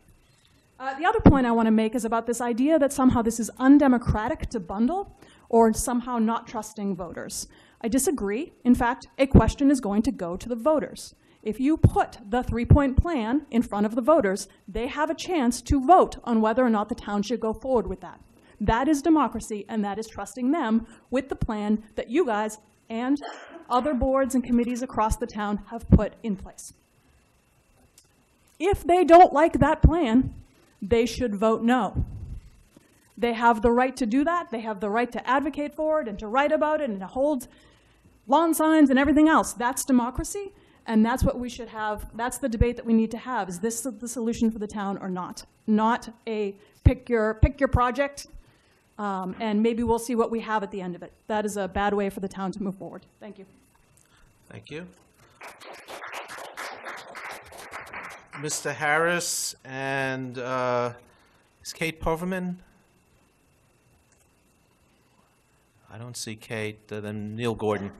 The other point I want to make is about this idea that somehow this is undemocratic to bundle or somehow not trusting voters. I disagree. In fact, a question is going to go to the voters. If you put the three-point plan in front of the voters, they have a chance to vote on whether or not the town should go forward with that. That is democracy, and that is trusting them with the plan that you guys and other boards and committees across the town have put in place. If they don't like that plan, they should vote no. They have the right to do that. They have the right to advocate for it and to write about it and to hold lawn signs and everything else. That's democracy, and that's what we should have. That's the debate that we need to have. Is this the solution for the town or not? Not a pick your project, and maybe we'll see what we have at the end of it. That is a bad way for the town to move forward. Thank you. Thank you. Mr. Harris and is Kate Poverman? I don't see Kate. Then Neil Gordon.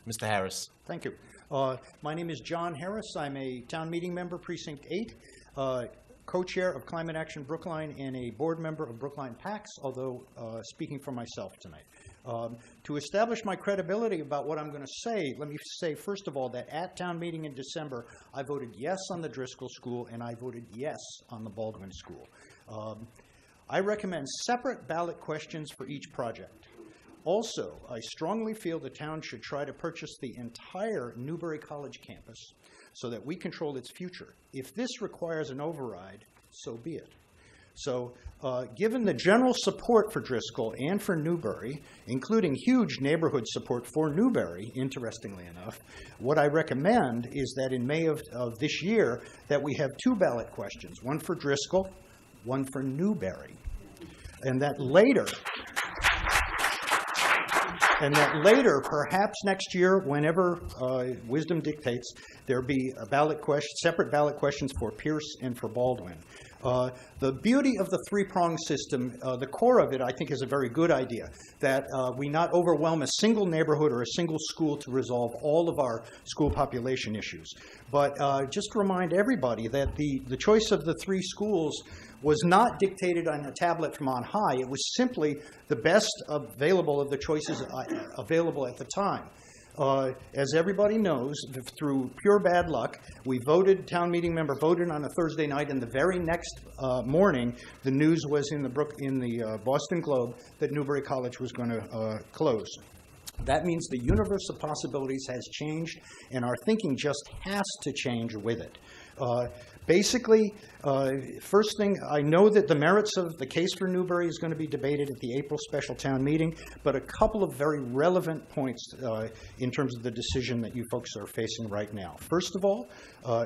Mr. Harris. Thank you. My name is John Harris. I'm a town meeting member, Precinct 8, co-chair of Climate Action Brookline, and a board member of Brookline PACS, although speaking for myself tonight. To establish my credibility about what I'm going to say, let me say, first of all, that at town meeting in December, I voted yes on the Driscoll School, and I voted yes on the Baldwin School. I recommend separate ballot questions for each project. Also, I strongly feel the town should try to purchase the entire Newbury College campus so that we control its future. If this requires an override, so be it. So given the general support for Driscoll and for Newbury, including huge neighborhood support for Newbury, interestingly enough, what I recommend is that in May of this year that we have two ballot questions, one for Driscoll, one for Newbury. And that later, perhaps next year, whenever wisdom dictates, there be a separate ballot questions for Pierce and for Baldwin. The beauty of the three-pronged system, the core of it, I think, is a very good idea, that we not overwhelm a single neighborhood or a single school to resolve all of our school population issues. But just to remind everybody that the choice of the three schools was not dictated on a tablet from on high. It was simply the best available of the choices available at the time. As everybody knows, through pure bad luck, we voted, town meeting member voted on a Thursday night, and the very next morning, the news was in the Boston Globe that Newbury College was going to close. That means the universe of possibilities has changed, and our thinking just has to change with it. Basically, first thing, I know that the merits of the case for Newbury is going to be debated at the April special town meeting, but a couple of very relevant points in terms of the decision that you folks are facing right now. First of all,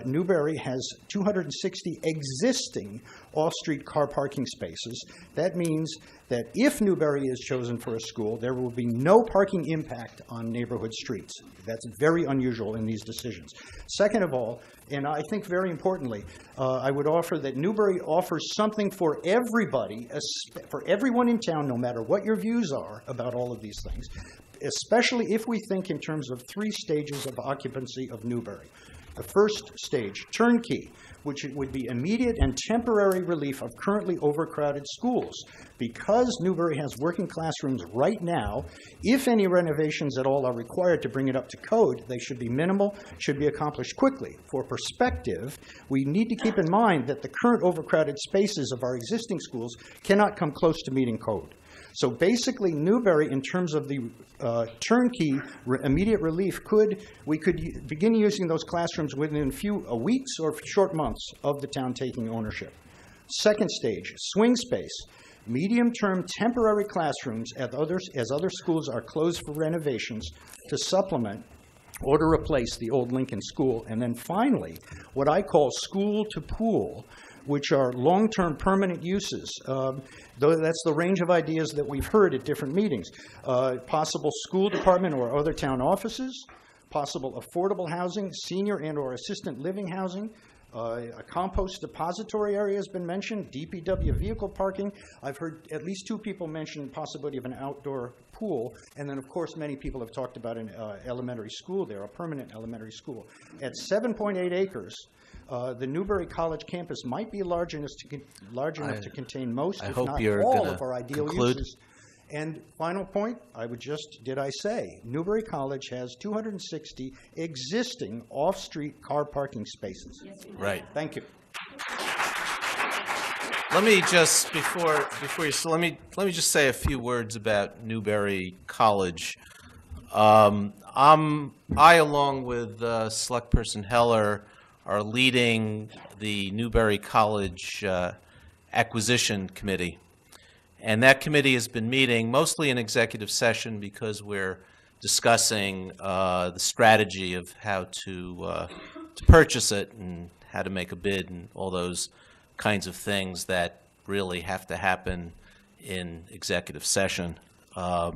Newbury has 260 existing off-street car parking spaces. That means that if Newbury is chosen for a school, there will be no parking impact on neighborhood streets. That's very unusual in these decisions. Second of all, and I think very importantly, I would offer that Newbury offers something for everybody, for everyone in town, no matter what your views are about all of these things, especially if we think in terms of three stages of occupancy of Newbury. The first stage, turnkey, which would be immediate and temporary relief of currently overcrowded schools. Because Newbury has working classrooms right now, if any renovations at all are required to bring it up to code, they should be minimal, should be accomplished quickly. For perspective, we need to keep in mind that the current overcrowded spaces of our existing schools cannot come close to meeting code. So basically, Newbury, in terms of the turnkey immediate relief, we could begin using those classrooms within a few weeks or short months of the town taking ownership. Second stage, swing space. Medium-term temporary classrooms as other schools are closed for renovations to supplement or to replace the old Lincoln School. And then finally, what I call school to pool, which are long-term permanent uses. That's the range of ideas that we've heard at different meetings. Possible school department or other town offices, possible affordable housing, senior and or assistant living housing, a compost depository area has been mentioned, DPW vehicle parking. I've heard at least two people mention possibility of an outdoor pool. And then, of course, many people have talked about an elementary school there, a permanent elementary school. At 7.8 acres, the Newbury College campus might be large enough to contain most, if not all, of our ideal uses. And final point, did I say, Newbury College has 260 existing off-street car parking spaces. Yes, right. Thank you. Let me just let me just say a few words about Newbury College. I, along with Select Person Heller, are leading the Newbury College Acquisition Committee. And that committee has been meeting mostly in executive session because we're discussing the strategy of how to purchase it and how to make a bid and all those kinds of things that really have to happen in executive session. A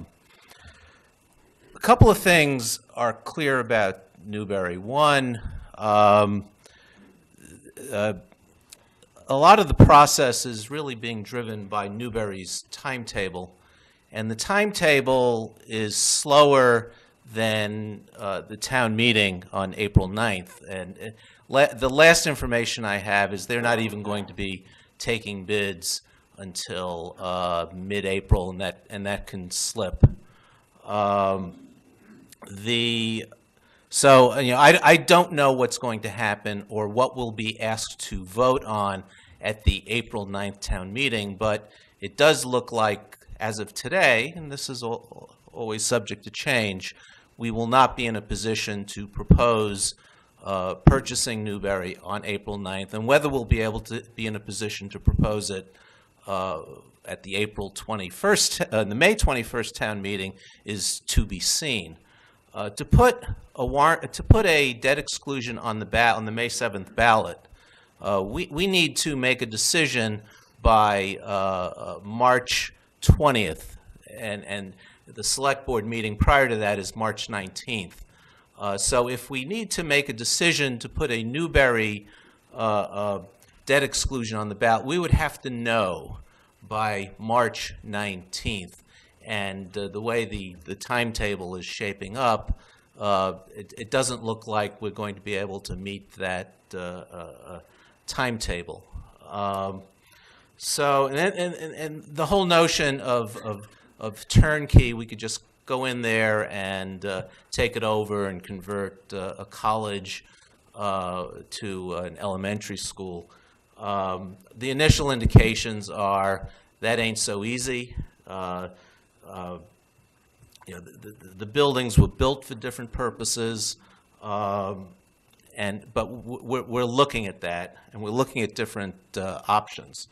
couple of things are clear about Newbury. One, a lot of the process is really being driven by Newbury's timetable, and the timetable is slower than the town meeting on April 9th. And the last information I have is they're not even going to be taking bids until mid-April, and that can slip. So, I don't know what's going to happen or what we'll be asked to vote on at the April 9th town meeting, but it does look like, as of today, and this is always subject to change, we will not be in a position to propose purchasing Newbury on April 9th, and whether we'll be able to be in a position to propose it at the April 21st, the May 21st town meeting is to be seen. To put a debt exclusion on the May 7th ballot, we need to make a decision by March 20th, and the select board meeting prior to that is March 19th. So if we need to make a decision to put a Newbury debt exclusion on the ballot, we would have to know by March 19th. And the way the timetable is shaping up, it doesn't look like we're going to be able to meet that timetable. So, and the whole notion of turnkey, we could just go in there and take it over and convert a college to an elementary school. The initial indications are that ain't so easy. The buildings were built for different purposes, but we're looking at that, and we're looking at different options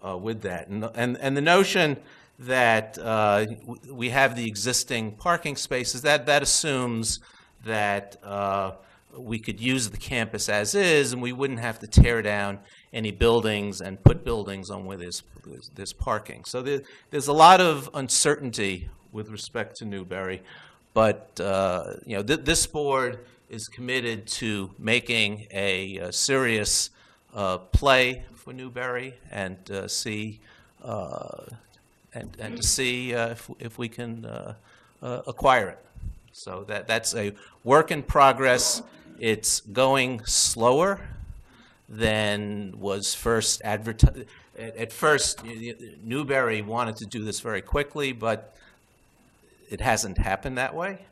with that. And the notion that we have the existing parking spaces, that assumes that we could use the campus as is, and we wouldn't have to tear down any buildings and put buildings on where there's parking. So there's a lot of uncertainty with respect to Newbury, but this board is committed to making a serious play for Newbury and to see if we can acquire it. So that's a work in progress. It's going slower than was first advertised. At first, Newbury wanted to do this very quickly, but it hasn't happened that way.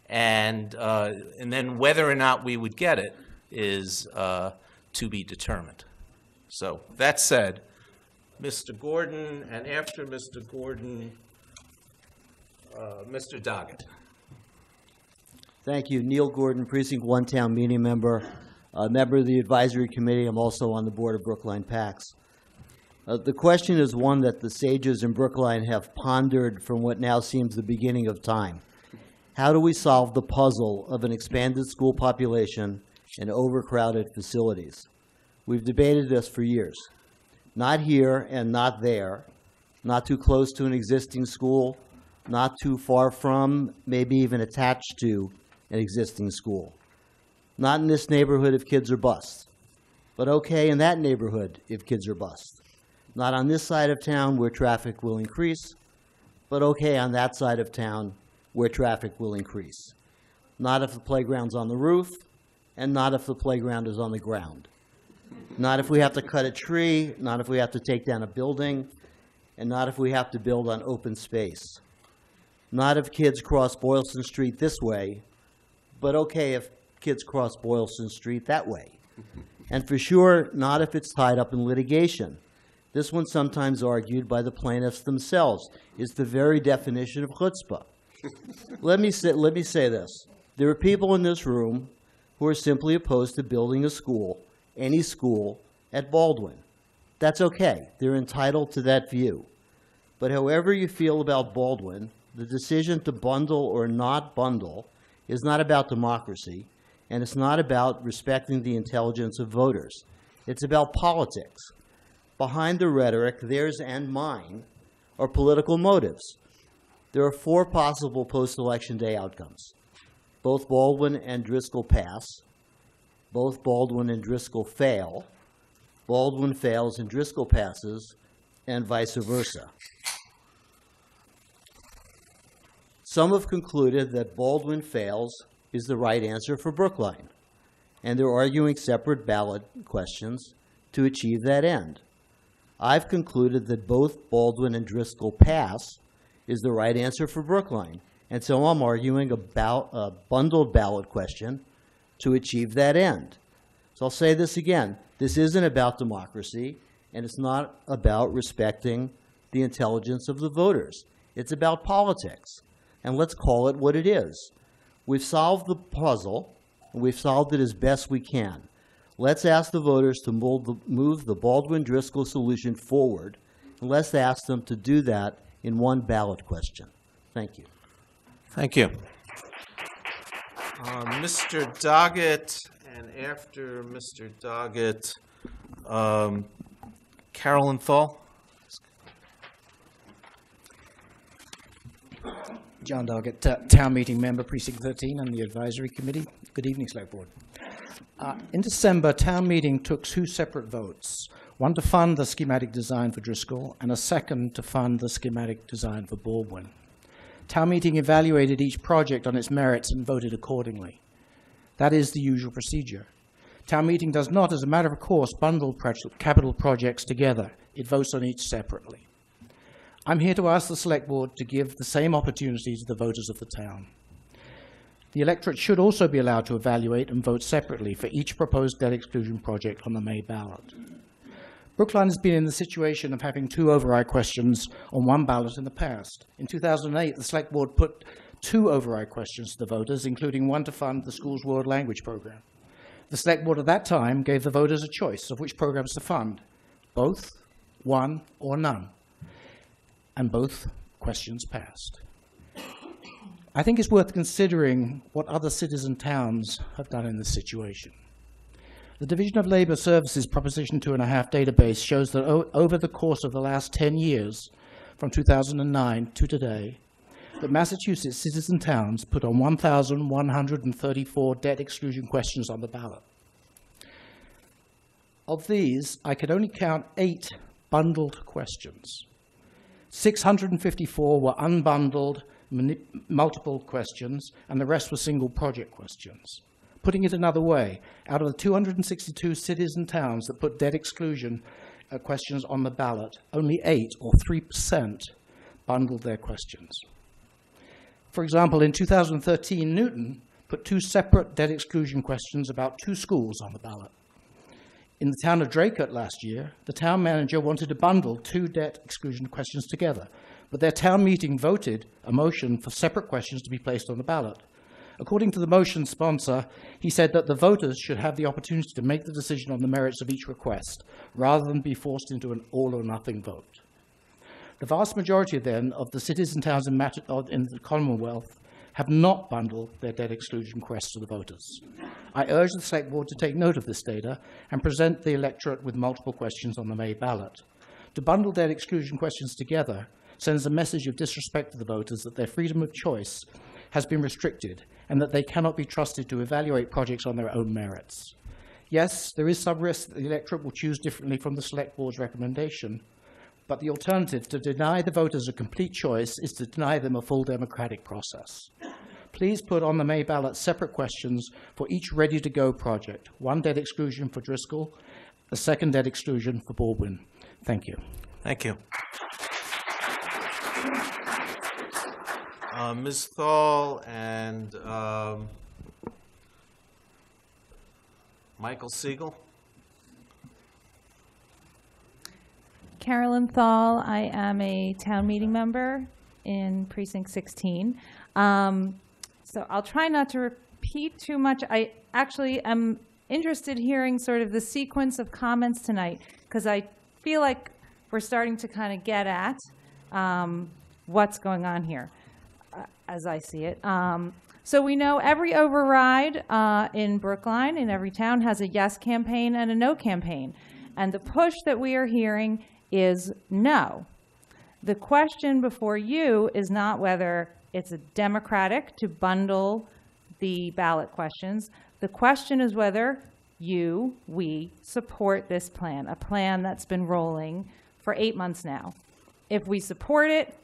And then whether or not we would get it is to be determined. So that said, Mr. Gordon, and after Mr. Gordon, Mr. Doggett. Thank you. Neil Gordon, Precinct 1 Town Meeting Member, member of the Advisory Committee. I'm also on the board of Brookline PACS. The question is one that the sages in Brookline have pondered from what now seems the beginning of time. How do we solve the puzzle of an expanded school population and overcrowded facilities? We've debated this for years. Not here and not there, not too close to an existing school, not too far from, maybe even attached to an existing school. Not in this neighborhood if kids are bused, but okay in that neighborhood if kids are bused. Not on this side of town where traffic will increase, but okay on that side of town where traffic will increase. Not if the playground's on the roof, and not if the playground is on the ground. Not if we have to cut a tree, not if we have to take down a building, and not if we have to build on open space. Not if kids cross Boylston Street this way, but okay if kids cross Boylston Street that way. And for sure, not if it's tied up in litigation. This one, sometimes argued by the plaintiffs themselves, is the very definition of chutzpah. Let me say this. There are people in this room who are simply opposed to building a school, any school, at Baldwin. That's okay. They're entitled to that view. But however you feel about Baldwin, the decision to bundle or not bundle is not about democracy, and it's not about respecting the intelligence of voters. It's about politics. Behind the rhetoric, theirs and mine, are political motives. There are 4 possible post-election day outcomes. Both Baldwin and Driscoll pass. Both Baldwin and Driscoll fail. Baldwin fails and Driscoll passes, and vice versa. Some have concluded that Baldwin fails is the right answer for Brookline, and they're arguing separate ballot questions to achieve that end. I've concluded that both Baldwin and Driscoll pass is the right answer for Brookline, and so I'm arguing about a bundled ballot question to achieve that end. So I'll say this again. This isn't about democracy, and it's not about respecting the intelligence of the voters. It's about politics, and let's call it what it is. We've solved the puzzle, and we've solved it as best we can. Let's ask the voters to move the Baldwin-Driscoll solution forward, and let's ask them to do that in one ballot question. Thank you. Thank you. Mr. Doggett, and after Mr. Doggett, Carolyn Thal. John Doggett, Town Meeting Member, Precinct 13, and the Advisory Committee. Good evening, Select Board. In December, Town Meeting took 2 separate votes, one to fund the schematic design for Driscoll and a second to fund the schematic design for Baldwin. Town Meeting evaluated each project on its merits and voted accordingly. That is the usual procedure. Town Meeting does not, as a matter of course, bundle capital projects together. It votes on each separately. I'm here to ask the Select Board to give the same opportunity to the voters of the town. The electorate should also be allowed to evaluate and vote separately for each proposed debt exclusion project on the May ballot. Brookline has been in the situation of having 2 override questions on one ballot in the past. In 2008, the Select Board put 2 override questions to the voters, including one to fund the school's world language program. The Select Board at that time gave the voters a choice of which programs to fund, both, one, or none. And both questions passed. I think it's worth considering what other cities and towns have done in this situation. The Division of Labor Services Proposition 2.5 database shows that over the course of the last 10 years, from 2009 to today, that Massachusetts cities and towns put on 1,134 debt exclusion questions on the ballot. Of these, I could only count 8 bundled questions. 654 were unbundled, multiple questions, and the rest were single project questions. Putting it another way, out of the 262 cities and towns that put debt exclusion questions on the ballot, only 8 or 3% bundled their questions. For example, in 2013, Newton put 2 separate debt exclusion questions about 2 schools on the ballot. In the town of Draycote last year, the town manager wanted to bundle 2 debt exclusion questions together, but their town meeting voted a motion for separate questions to be placed on the ballot. According to the motion sponsor, he said that the voters should have the opportunity to make the decision on the merits of each request, rather than be forced into an all-or-nothing vote. The vast majority, then, of the cities and towns in the Commonwealth have not bundled their debt exclusion requests to the voters. I urge the Select Board to take note of this data and present the electorate with multiple questions on the May ballot. To bundle debt exclusion questions together sends a message of disrespect to the voters that their freedom of choice has been restricted and that they cannot be trusted to evaluate projects on their own merits. Yes, there is some risk that the electorate will choose differently from the Select Board's recommendation, But the alternative, to deny the voters a complete choice, is to deny them a full democratic process. Please put on the May ballot separate questions for each ready-to-go project. One debt exclusion for Driscoll, a second debt exclusion for Baldwin. Thank you. Thank you. Ms. Thal and Michael Siegel. Carolyn Thal. I am a town meeting member in Precinct 16. So I'll try not to repeat too much. I actually am interested hearing sort of the sequence of comments tonight, because I feel like we're starting to kind of get at what's going on here, as I see it. So we know every override in Brookline, in every town, has a yes campaign and a no campaign. And the push that we are hearing is no. The question before you is not whether it's a democratic to bundle the ballot questions. The question is whether we support this plan, a plan that's been rolling for 8 months now. If we support it,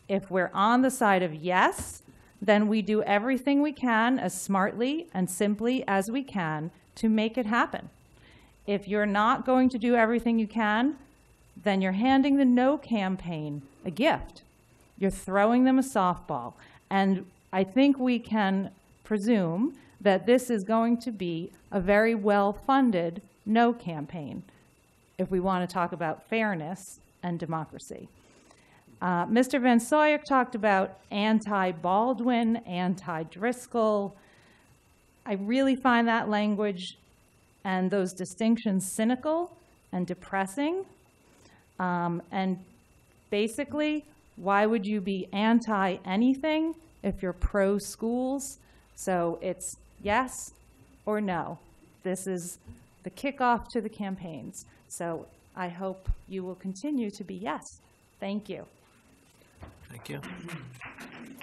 if we're on the side of yes, then we do everything we can as smartly and simply as we can to make it happen. If you're not going to do everything you can, then you're handing the no campaign a gift. You're throwing them a softball. And I think we can presume that this is going to be a very well-funded no campaign if we want to talk about fairness and democracy. Mr. Van Soyek talked about anti-Baldwin, anti-Driscoll. I really find that language and those distinctions cynical and depressing. And basically, why would you be anti-anything if you're pro-schools? So it's yes or no. This is the kickoff to the campaigns. So I hope you will continue to be yes. Thank you. Thank you.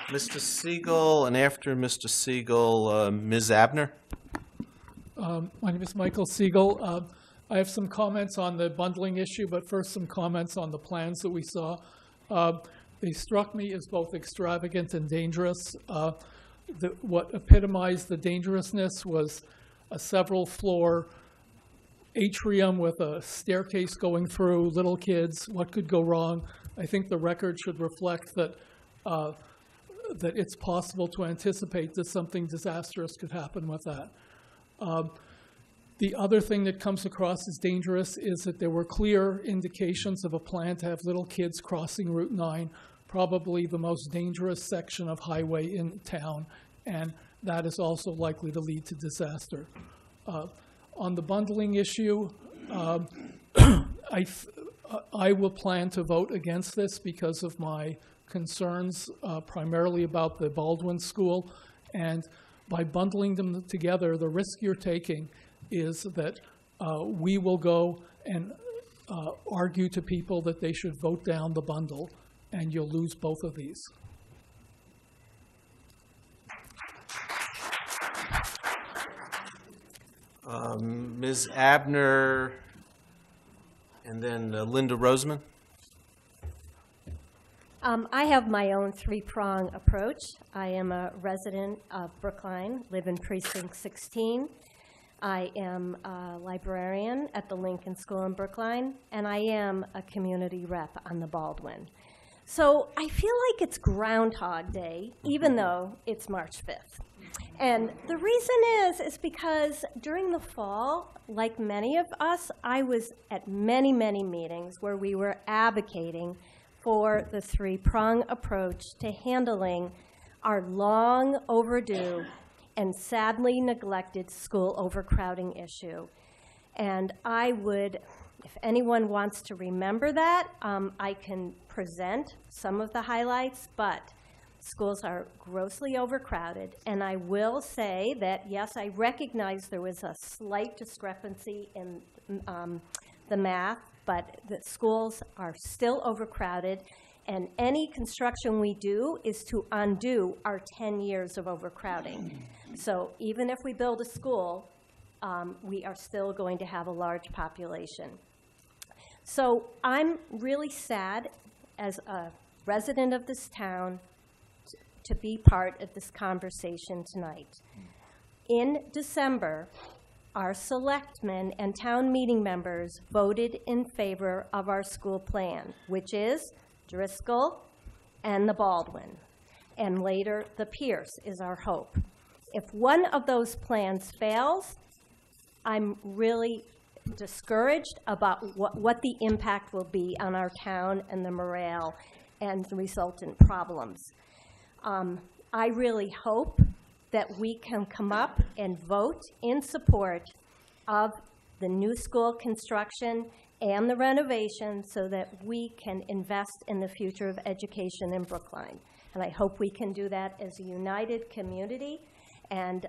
Mr. Siegel, and after Mr. Siegel, Ms. Abner. My name is Michael Siegel. I have some comments on the bundling issue, but first some comments on the plans that we saw. They struck me as both extravagant and dangerous. What epitomized the dangerousness was a several-floor atrium with a staircase going through, little kids. What could go wrong? I think the record should reflect that that it's possible to anticipate that something disastrous could happen with that. The other thing that comes across as dangerous is that there were clear indications of a plan to have little kids crossing Route 9, probably the most dangerous section of highway in town, and that is also likely to lead to disaster. On the bundling issue, I will plan to vote against this because of my concerns primarily about the Baldwin School, and by bundling them together, the risk you're taking is that we will go and argue to people that they should vote down the bundle, and you'll lose both of these. Ms. Abner, and then Linda Roseman. I have my own three-prong approach. I am a resident of Brookline, live in Precinct 16. I am a librarian at the Lincoln School in Brookline, and I am a community rep on the Baldwin. So I feel like it's Groundhog Day, even though it's March 5th. And the reason is because during the fall, like many of us, I was at many, many meetings where we were advocating for the three-prong approach to handling our long overdue and sadly neglected school overcrowding issue. And I would, if anyone wants to remember that, I can present some of the highlights, but schools are grossly overcrowded. And I will say that, yes, I recognize there was a slight discrepancy in the math, but the schools are still overcrowded, and any construction we do is to undo our 10 years of overcrowding. So even if we build a school, we are still going to have a large population. So I'm really sad as a resident of this town to be part of this conversation tonight. In December, our selectmen and town meeting members voted in favor of our school plan, which is Driscoll and the Baldwin, and later the Pierce is our hope. If one of those plans fails, I'm really discouraged about what the impact will be on our town and the morale and the resultant problems. I really hope that we can come up and vote in support of the new school construction and the renovation so that we can invest in the future of education in Brookline. And I hope we can do that as a united community. And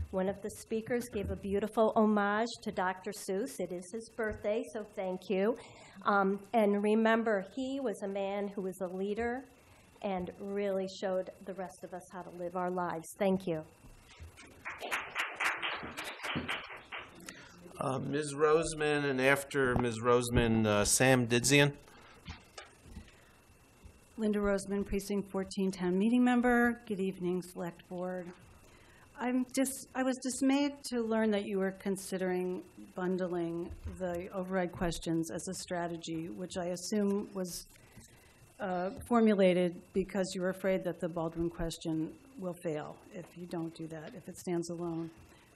one of the speakers gave a beautiful homage to Dr. Seuss. It is his birthday, so thank you. And remember, he was a man who was a leader and really showed the rest of us how to live our lives. Thank you. Ms. Roseman, and after Ms. Roseman, Sam Didzian. Linda Roseman, Precinct 14 Town Meeting Member. Good evening, Select Board. I was dismayed to learn that you were considering bundling the override questions as a strategy, which I assume was formulated because you were afraid that the Baldwin question will fail if you don't do that, if it stands alone.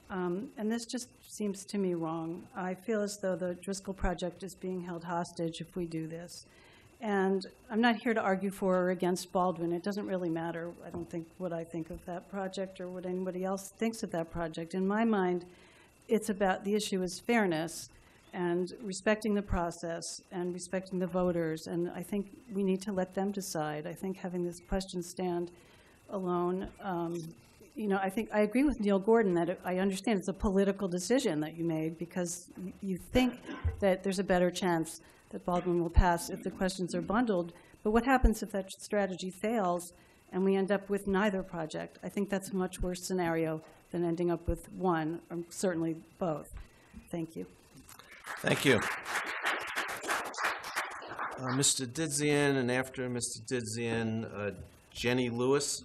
And this just seems to me wrong. I feel as though the Driscoll project is being held hostage if we do this. And I'm not here to argue for or against Baldwin. It doesn't really matter, I don't think, what I think of that project or what anybody else thinks of that project. In my mind, it's about, the issue is fairness and respecting the process and respecting the voters. And I think we need to let them decide. I think having this question stand alone, you know, I think I agree with Neil Gordon that I understand it's a political decision that you made because you think that there's a better chance that Baldwin will pass if the questions are bundled. But what happens if that strategy fails and we end up with neither project? I think that's a much worse scenario than ending up with one, or certainly both. Thank you. Thank you. Mr. Didzian, and after Mr. Didzian, Jenny Lewis.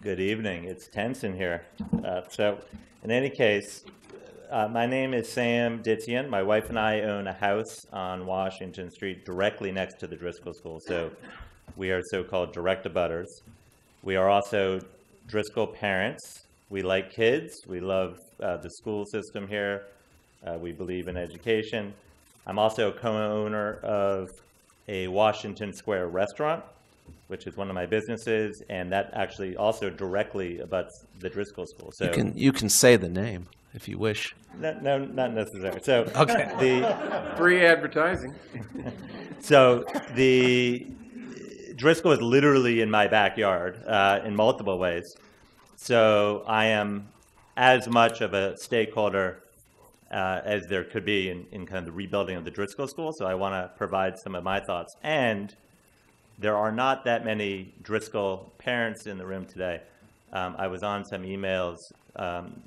Good evening. It's tense in here. So in any case, my name is Sam Didzian. My wife and I own a house on Washington Street directly next to the Driscoll School. So we are so-called direct abutters. We are also Driscoll parents. We like kids. We love the school system here. We believe in education. I'm also a co-owner of a Washington Square restaurant, which is one of my businesses, and that actually also directly abuts the Driscoll School. So You can say the name if you wish. No, not necessary. So okay. The free advertising. So the Driscoll is literally in my backyard in multiple ways. So I am as much of a stakeholder as there could be in kind of the rebuilding of the Driscoll School. So I want to provide some of my thoughts. And there are not that many Driscoll parents in the room today. I was on some emails.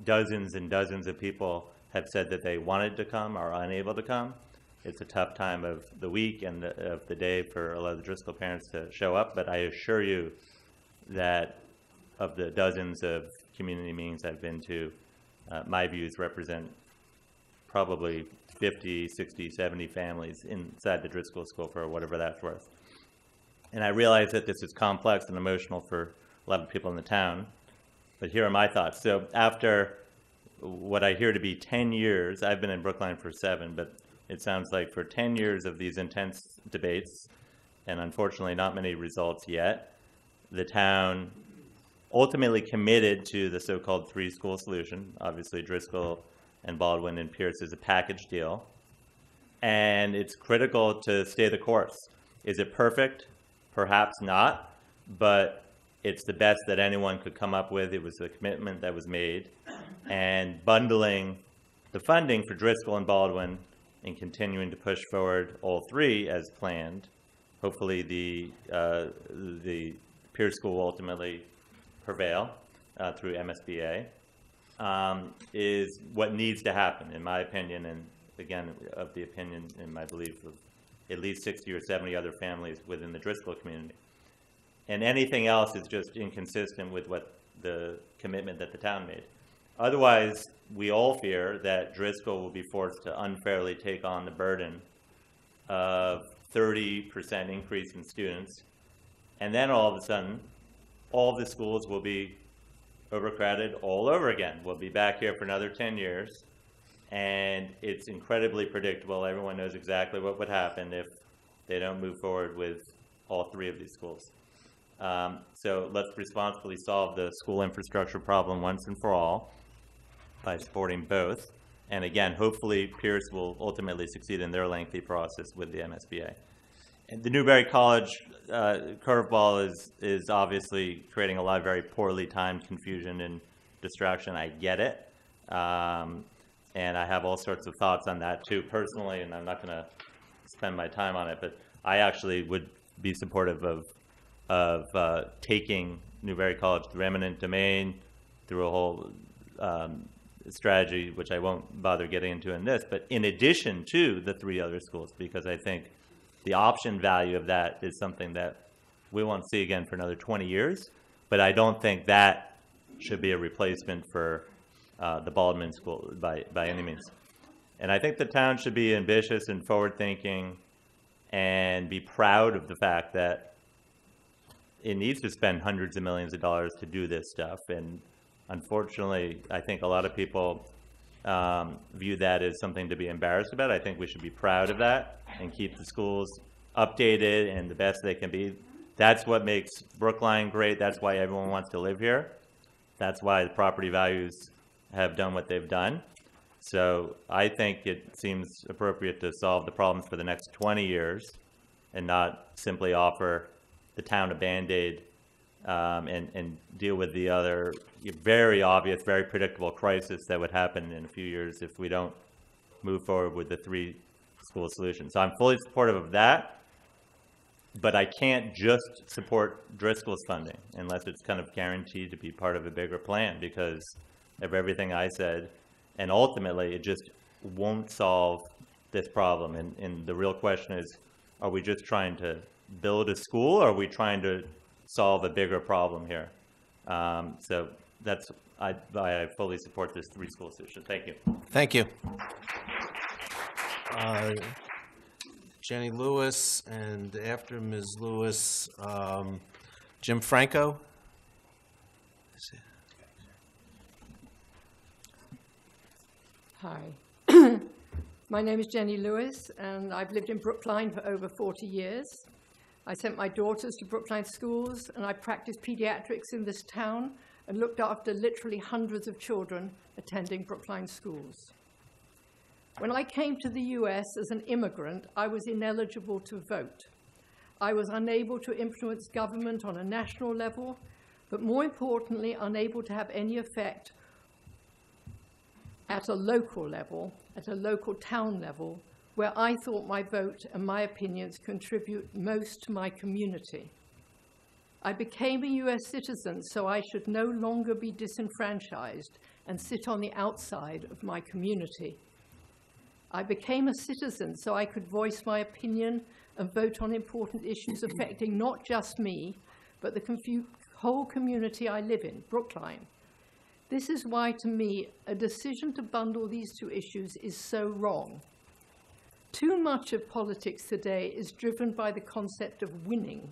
Dozens and dozens of people have said that they wanted to come or are unable to come. It's a tough time of the week and of the day for a lot of the Driscoll parents to show up, but I assure you that of the dozens of community meetings I've been to, my views represent probably 50, 60, 70 families inside the Driscoll School for whatever that's worth. And I realize that this is complex and emotional for a lot of people in the town, but here are my thoughts. So after what I hear to be 10 years, I've been in Brookline for 7, but it sounds like for 10 years of these intense debates, and unfortunately not many results yet, the town ultimately committed to the so-called 3-school solution. Obviously Driscoll and Baldwin and Pierce is a package deal, and it's critical to stay the course. Is it perfect? Perhaps not, but it's the best that anyone could come up with. It was a commitment that was made, and bundling the funding for Driscoll and Baldwin and continuing to push forward all 3 as planned. Hopefully the Pierce School will ultimately prevail through MSBA, is what needs to happen, in my opinion, and again, of the opinion, in my belief, of at least 60 or 70 other families within the Driscoll community. And anything else is just inconsistent with what the commitment that the town made. Otherwise, we all fear that Driscoll will be forced to unfairly take on the burden of 30% increase in students, and then all of a sudden, all the schools will be overcrowded all over again. We'll be back here for another 10 years, and it's incredibly predictable. Everyone knows exactly what would happen if they don't move forward with all three of these schools. So let's responsibly solve the school infrastructure problem once and for all by supporting both. And again, hopefully Pierce will ultimately succeed in their lengthy process with the MSBA. And the Newberry College curveball is obviously creating a lot of very poorly timed confusion and distraction. I get it. And I have all sorts of thoughts on that too personally, and I'm not going to spend my time on it, but I actually would be supportive of taking Newberry College through eminent domain, through a whole strategy, which I won't bother getting into in this, but in addition to the three other schools, because I think the option value of that is something that we won't see again for another 20 years, but I don't think that should be a replacement for the Baldwin School by any means. And I think the town should be ambitious and forward-thinking and be proud of the fact that it needs to spend hundreds of millions of dollars to do this stuff. And unfortunately, I think a lot of people view that as something to be embarrassed about. I think we should be proud of that and keep the schools updated and the best they can be. That's what makes Brookline great. That's why everyone wants to live here. That's why the property values have done what they've done. So I think it seems appropriate to solve the problems for the next 20 years and not simply offer the town a Band-Aid and deal with the other very obvious, very predictable crisis that would happen in a few years if we don't move forward with the three-school solution. So I'm fully supportive of that, but I can't just support Driscoll's funding unless it's kind of guaranteed to be part of a bigger plan because of everything I said. And ultimately, it just won't solve this problem. And the real question is, are we just trying to build a school, or are we trying to solve a bigger problem here? So that's I fully support this three-school solution. Thank you. Thank you. Jenny Lewis, and after Ms. Lewis, Jim Franco. Hi. My name is Jenny Lewis, and I've lived in Brookline for over 40 years. I sent my daughters to Brookline schools, and I practiced pediatrics in this town and looked after literally hundreds of children attending Brookline schools. When I came to the US as an immigrant, I was ineligible to vote. I was unable to influence government on a national level, but more importantly, unable to have any effect at a local level, at a local town level, where I thought my vote and my opinions contribute most to my community. I became a US citizen, so I should no longer be disenfranchised and sit on the outside of my community. I became a citizen so I could voice my opinion and vote on important issues affecting not just me, but the whole community I live in, Brookline. This is why, to me, a decision to bundle these two issues is so wrong. Too much of politics today is driven by the concept of winning,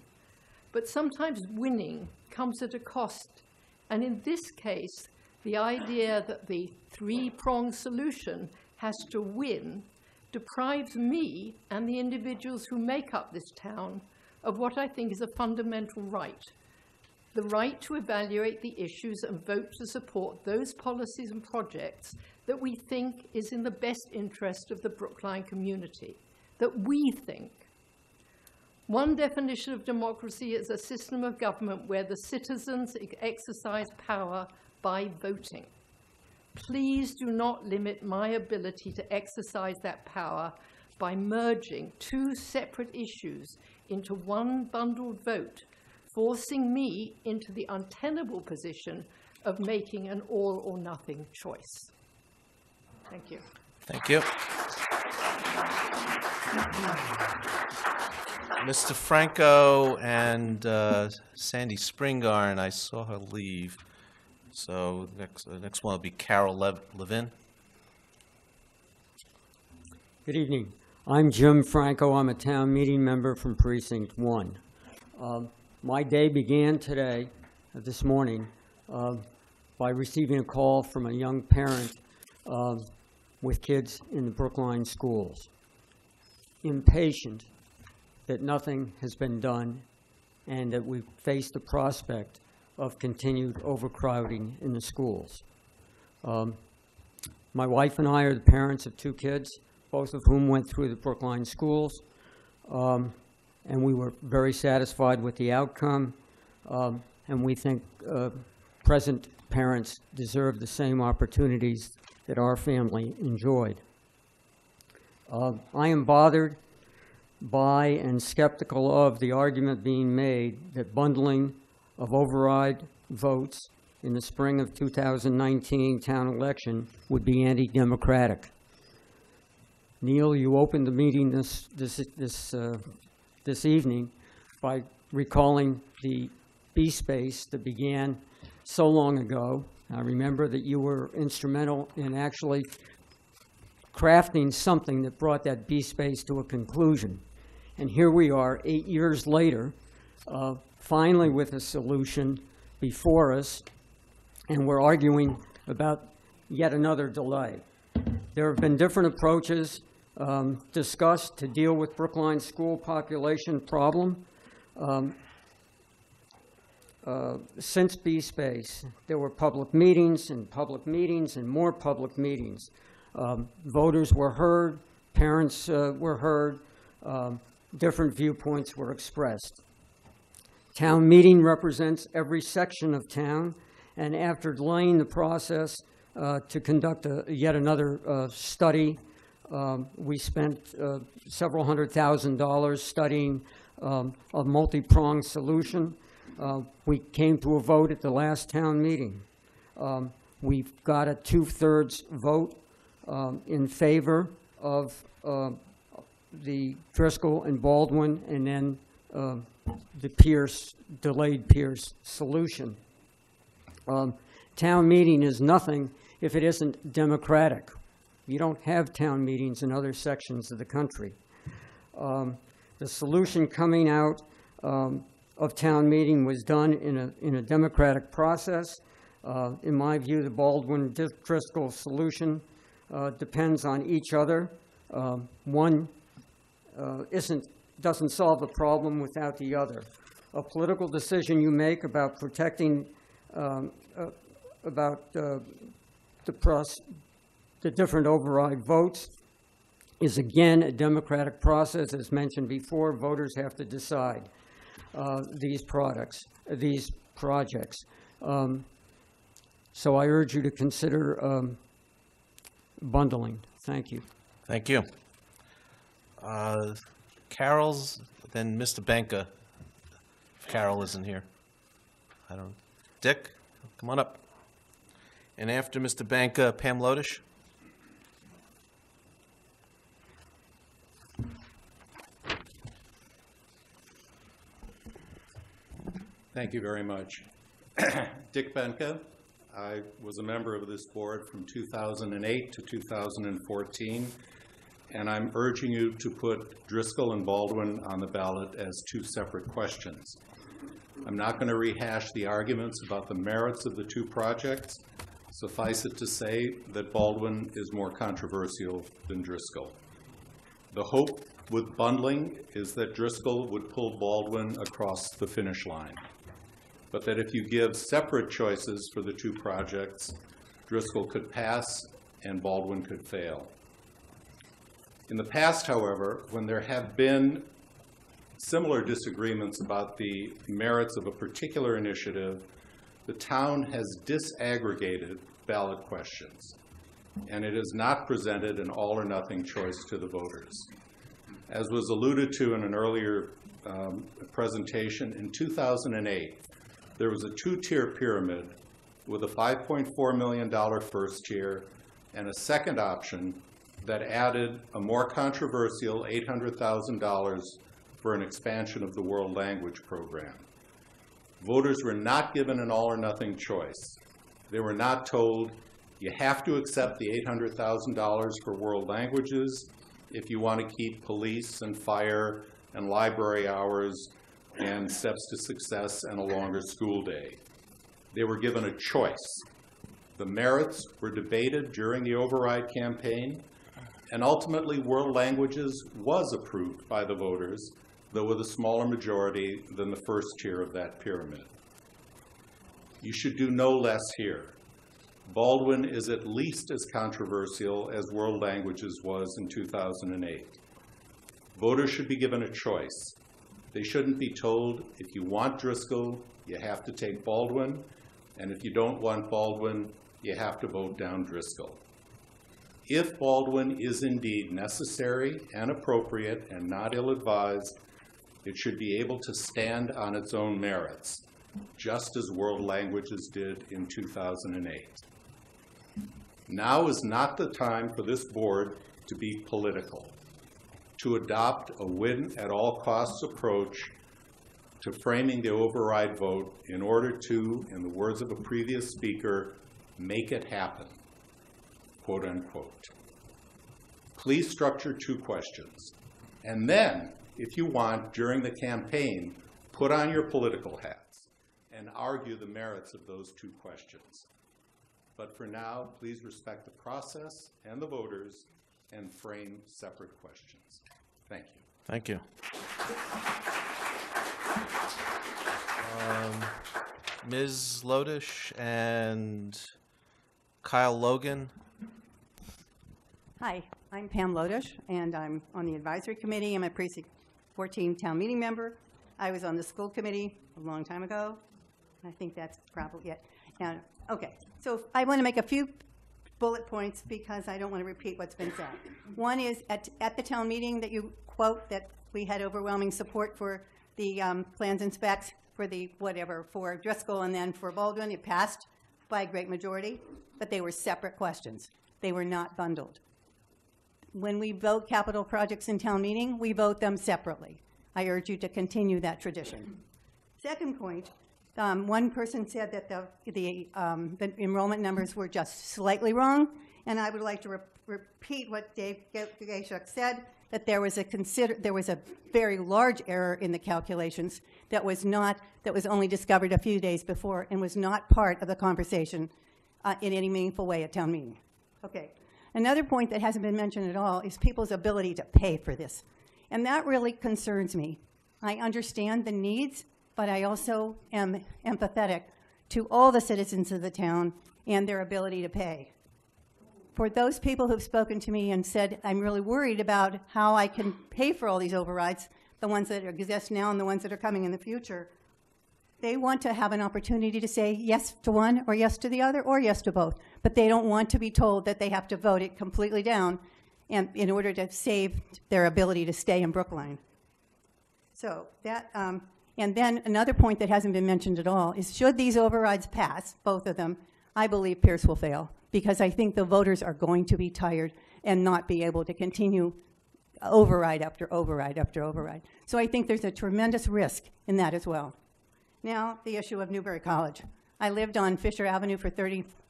but sometimes winning comes at a cost. And in this case, the idea that the three-pronged solution has to win deprives me and the individuals who make up this town of what I think is a fundamental right. The right to evaluate the issues and vote to support those policies and projects that we think is in the best interest of the Brookline community, that we think. One definition of democracy is a system of government where the citizens exercise power by voting. Please do not limit my ability to exercise that power by merging two separate issues into one bundled vote, forcing me into the untenable position of making an all or nothing choice. Thank you. Thank you. Mr. Franco and Sandy Springarn, I saw her leave. So the next one will be Carol Levin. Good evening. I'm Jim Franco. I'm a town meeting member from Precinct 1. My day began today, this morning, by receiving a call from a young parent with kids in the Brookline schools. Impatient that nothing has been done and that we face the prospect of continued overcrowding in the schools. My wife and I are the parents of 2 kids, both of whom went through the Brookline schools, and we were very satisfied with the outcome, and we think present parents deserve the same opportunities that our family enjoyed. I am bothered by and skeptical of the argument being made that bundling of override votes in the spring of 2019 town election would be anti-democratic. Neil, you opened the meeting this evening by recalling the B space that began so long ago. I remember that you were instrumental in actually crafting something that brought that B space to a conclusion. And here we are 8 years later, finally with a solution before us, and we're arguing about yet another delay. There have been different approaches discussed to deal with Brookline school population problem. Since B-Space, there were public meetings and more public meetings. Voters were heard, parents were heard, different viewpoints were expressed. Town meeting represents every section of town, and after delaying the process to conduct yet another study, we spent several $100,000 studying a multi-pronged solution. We came to a vote at the last town meeting. We've got a 2/3 vote in favor of the Driscoll and Baldwin, and then the delayed Pierce solution. Town meeting is nothing if it isn't democratic. You don't have town meetings in other sections of the country. The solution coming out of town meeting was done in a democratic process. In my view, the Baldwin-Driscoll solution depends on each other. One doesn't solve the problem without the other. A political decision you make about protecting the different override votes is again a democratic process. As mentioned before, voters have to decide these projects. So I urge you to consider bundling. Thank you. Thank you. Carol's, then Mr. Benka. If Carol isn't here. Dick, come on up. And after Mr. Benka, Pam Lodish. Thank you very much. Dick Benka. I was a member of this board from 2008 to 2014, and I'm urging you to put Driscoll and Baldwin on the ballot as 2 separate questions. I'm not going to rehash the arguments about the merits of the 2 projects. Suffice it to say that Baldwin is more controversial than Driscoll. The hope with bundling is that Driscoll would pull Baldwin across the finish line, but that if you give separate choices for the 2 projects, Driscoll could pass and Baldwin could fail. In the past, however, when there have been similar disagreements about the merits of a particular initiative, the town has disaggregated ballot questions, and it has not presented an all-or-nothing choice to the voters. As was alluded to in an earlier presentation, in 2008, there was a 2-tier pyramid with a $5.4 million first tier and a second option that added a more controversial $800,000 for an expansion of the World Language Program. Voters were not given an all-or-nothing choice. They were not told, you have to accept the $800,000 for world languages if you want to keep police and fire and library hours and steps to success and a longer school day. They were given a choice. The merits were debated during the override campaign, and ultimately world languages was approved by the voters, though with a smaller majority than the first tier of that pyramid. You should do no less here. Baldwin is at least as controversial as world languages was in 2008. Voters should be given a choice. They shouldn't be told, if you want Driscoll, you have to take Baldwin, and if you don't want Baldwin, you have to vote down Driscoll. If Baldwin is indeed necessary and appropriate and not ill-advised, it should be able to stand on its own merits, just as world languages did in 2008. Now is not the time for this board to be political, to adopt a win-at-all-costs approach to framing the override vote in order to, in the words of a previous speaker, make it happen, quote unquote. Please structure 2 questions. And then, if you want, during the campaign, put on your political hats and argue the merits of those 2 questions. But for now, please respect the process and the voters and frame separate questions. Thank you. Thank you. Ms. Lodish and Kyle Logan. Hi, I'm Pam Lodish, and I'm on the advisory committee. I'm a Precinct 14 town meeting member. I was on the school committee a long time ago. I think that's probably it. Now, okay, so I want to make a few bullet points because I don't want to repeat what's been said. One is at the town meeting that you quote that we had overwhelming support for the plans and specs for the whatever, for Driscoll and then for Baldwin. It passed by a great majority, but they were separate questions. They were not bundled. When we vote capital projects in town meeting, we vote them separately. I urge you to continue that tradition. Second point, one person said that the enrollment numbers were just slightly wrong, and I would like to repeat what Dave Gashuk said, that there was a very large error in the calculations that was only discovered a few days before and was not part of the conversation in any meaningful way at town meeting. Okay. Another point that hasn't been mentioned at all is people's ability to pay for this. And that really concerns me. I understand the needs, but I also am empathetic to all the citizens of the town and their ability to pay. For those people who've spoken to me and said, I'm really worried about how I can pay for all these overrides, the ones that exist now and the ones that are coming in the future, they want to have an opportunity to say yes to one or yes to the other or yes to both. But they don't want to be told that they have to vote it completely down and in order to save their ability to stay in Brookline. So that, and then another point that hasn't been mentioned at all is should these overrides pass, both of them, I believe Pierce will fail because I think the voters are going to be tired and not be able to continue override after override after override. So I think there's a tremendous risk in that as well. Now, the issue of Newbury College. I lived on Fisher Avenue for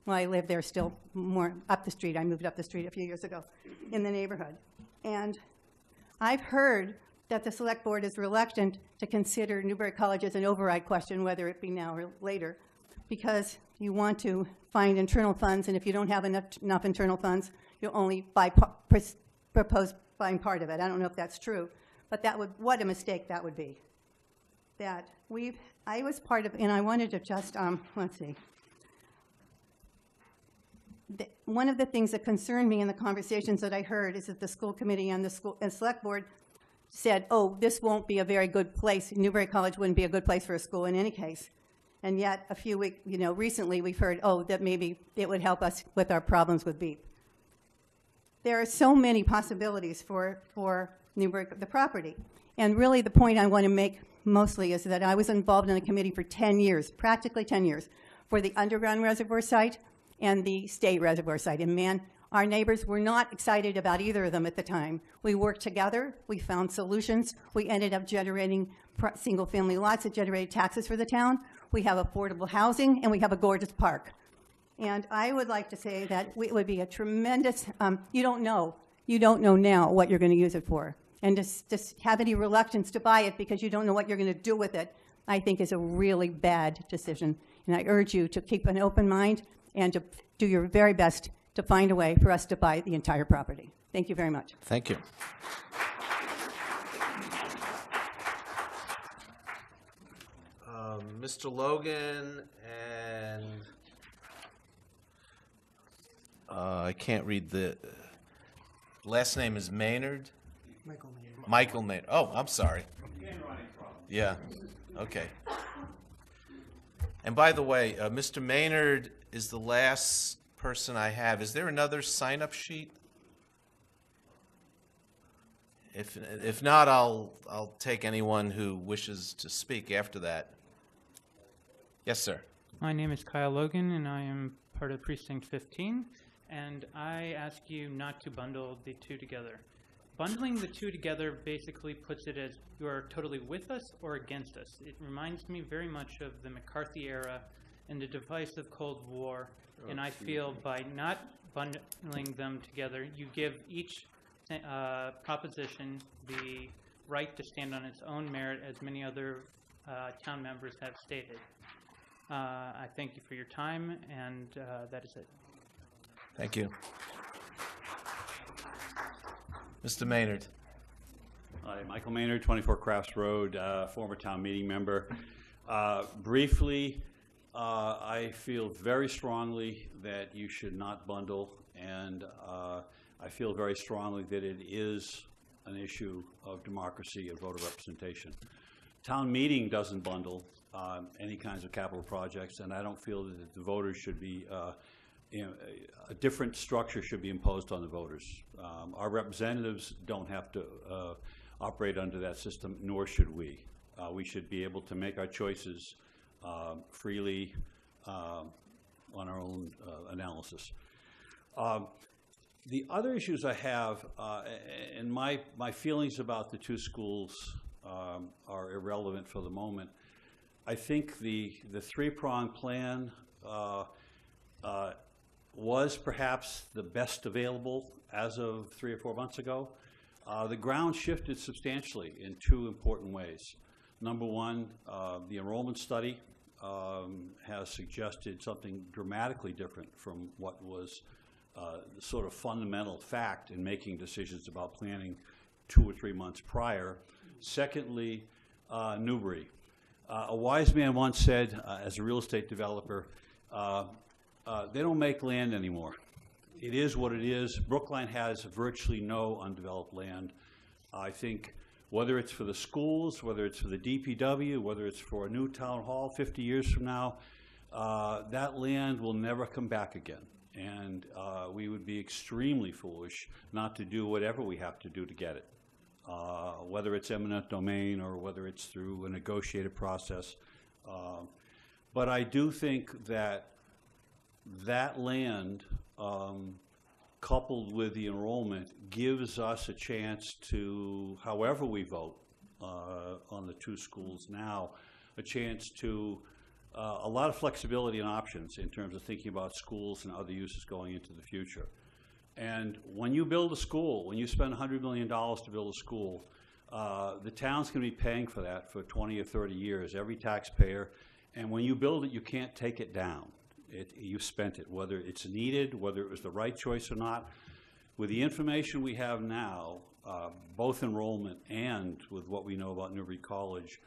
I live there still more up the street. I moved up the street a few years ago in the neighborhood. And I've heard that the select board is reluctant to consider Newbury College as an override question, whether it be now or later, because you want to find internal funds, and if you don't have enough internal funds, you'll only propose buying part of it. I don't know if that's true, but what a mistake that would be. I was part of, and I wanted to just, let's see. One of the things that concerned me in the conversations that I heard is that the school committee and the select board said, oh, this won't be a very good place. Newbury College wouldn't be a good place for a school in any case. And yet, a few weeks, recently we've heard, oh, that maybe it would help us with our problems with BEEP. There are so many possibilities for Newbury, the property. And really the point I want to make mostly is that I was involved in the committee for 10 years, practically 10 years, for the underground reservoir site and the state reservoir site. And man, Our neighbors were not excited about either of them at the time. We worked together, we found solutions, we ended up generating single-family lots that generated taxes for the town. We have affordable housing, and we have a gorgeous park. And I would like to say that it would be a tremendous, you don't know now what you're going to use it for. And just have any reluctance to buy it because you don't know what you're going to do with it, I think is a really bad decision. And I urge you to keep an open mind and to do your very best to find a way for us to buy the entire property. Thank you very much. Thank you. Mr. Logan and I can't read the last name is Maynard? Michael Maynard. Michael Maynard. Oh, I'm sorry. Yeah, okay. And by the way, Mr. Maynard is the last person I have. Is there another sign-up sheet? If not, I'll take anyone who wishes to speak after that. Yes, sir. My name is Kyle Logan, and I am part of Precinct 15, and I ask you not to bundle the two together. Bundling the two together basically puts it as you are totally with us or against us. It reminds me very much of the McCarthy era and the divisive Cold War, and I feel by not bundling them together, you give each proposition the right to stand on its own merit, as many other town members have stated. I thank you for your time, and that is it. Thank you. Mr. Maynard. Hi, Michael Maynard, 24 Crafts Road, former town meeting member. Briefly, I feel very strongly that you should not bundle, and I feel very strongly that it is an issue of democracy and voter representation. Town meeting doesn't bundle any kinds of capital projects, and I don't feel that the voters should be a different structure should be imposed on the voters. Our representatives don't have to operate under that system, nor should we. We should be able to make our choices freely on our own analysis. The other issues I have, and my feelings about the two schools are irrelevant for the moment. I think the three-pronged plan was perhaps the best available as of 3 or 4 months ago. The ground shifted substantially in two important ways. Number one, the enrollment study has suggested something dramatically different from what was the sort of fundamental fact in making decisions about planning 2 or 3 months prior. Secondly, Newbury. A wise man once said, as a real estate developer, they don't make land anymore. It is what it is. Brookline has virtually no undeveloped land. I think whether it's for the schools, whether it's for the DPW, whether it's for a new town hall 50 years from now, that land will never come back again. And we would be extremely foolish not to do whatever we have to do to get it, whether it's eminent domain or whether it's through a negotiated process. But I do think that that land, coupled with the enrollment, gives us a chance to, however we vote on the two schools now, a chance to a lot of flexibility and options in terms of thinking about schools and other uses going into the future. And when you build a school, when you spend $100 million to build a school, the town's going to be paying for that for 20 or 30 years, every taxpayer. And when you build it, you can't take it down. You spent it, whether it's needed, whether it was the right choice or not. With the information we have now, both enrollment and with what we know about Newbury College,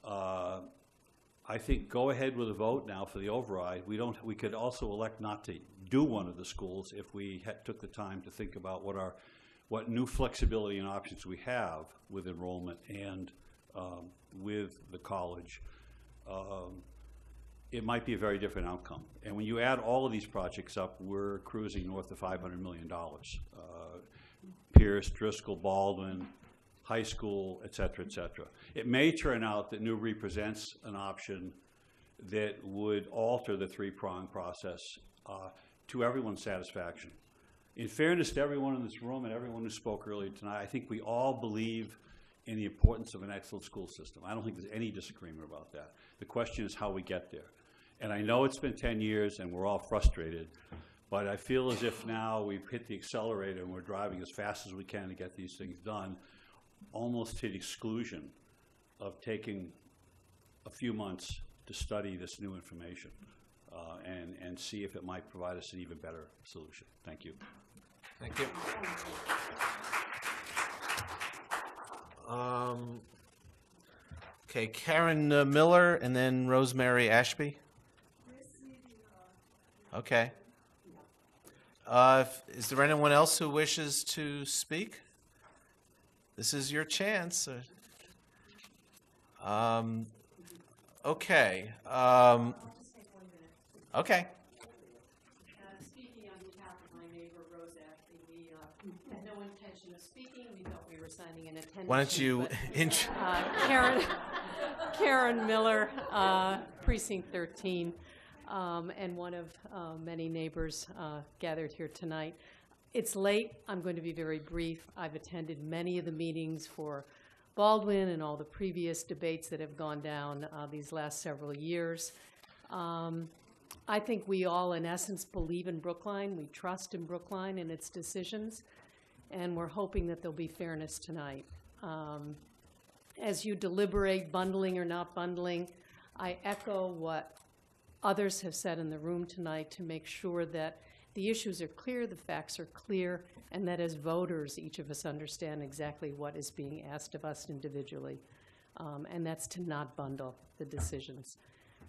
I think go ahead with a vote now for the override. We could also elect not to do one of the schools if we took the time to think about what new flexibility and options we have with enrollment and with the college. It might be a very different outcome. And when you add all of these projects up, we're cruising north of $500 million. Pierce, Driscoll, Baldwin, high school, et cetera, et cetera. It may turn out that Newbury presents an option that would alter the three-pronged process to everyone's satisfaction. In fairness to everyone in this room and everyone who spoke earlier tonight, I think we all believe in the importance of an excellent school system. I don't think there's any disagreement about that. The question is how we get there. And I know it's been 10 years and we're all frustrated, but I feel as if now we've hit the accelerator and we're driving as fast as we can to get these things done, almost to the exclusion of taking a few months to study this new information and see if it might provide us an even better solution. Thank you. Thank you. Okay, Karen Miller and then Rosemary Ashby. Okay. Is there anyone else who wishes to speak? This is your chance. Okay. Okay. Speaking on behalf of my neighbor, Rose Ashley, we had no intention of speaking. We thought we were signing an attendance. Why don't you... Karen Miller, Precinct 13, and one of many neighbors gathered here tonight. It's late. I'm going to be very brief. I've attended many of the meetings for Baldwin and all the previous debates that have gone down these last several years. I think we all, in essence, believe in Brookline. We trust in Brookline and its decisions, and we're hoping that there'll be fairness tonight. As you deliberate bundling or not bundling, I echo what others have said in the room tonight to make sure that the issues are clear, the facts are clear, and that as voters, each of us understand exactly what is being asked of us individually. And that's to not bundle the decisions.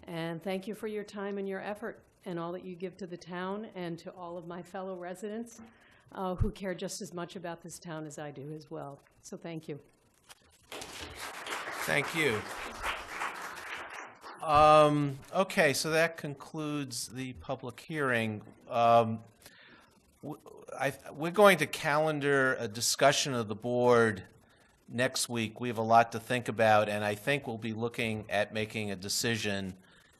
And thank you for your time and your effort and all that you give to the town and to all of my fellow residents who care just as much about this town as I do as well. So thank you. Thank you. Okay, so that concludes the public hearing. We're going to calendar a discussion of the board next week. We have a lot to think about, and I think we'll be looking at making a decision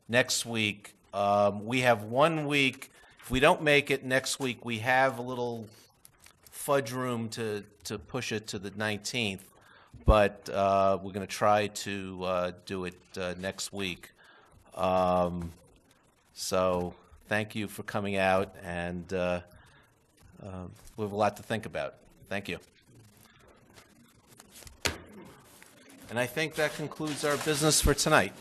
next week. We have 1 week. If we don't make it next week, we have a little fudge room to push it to the 19th, but we're going to try to do it next week. So thank you for coming out, and we have a lot to think about. Thank you. And I think that concludes our business for tonight.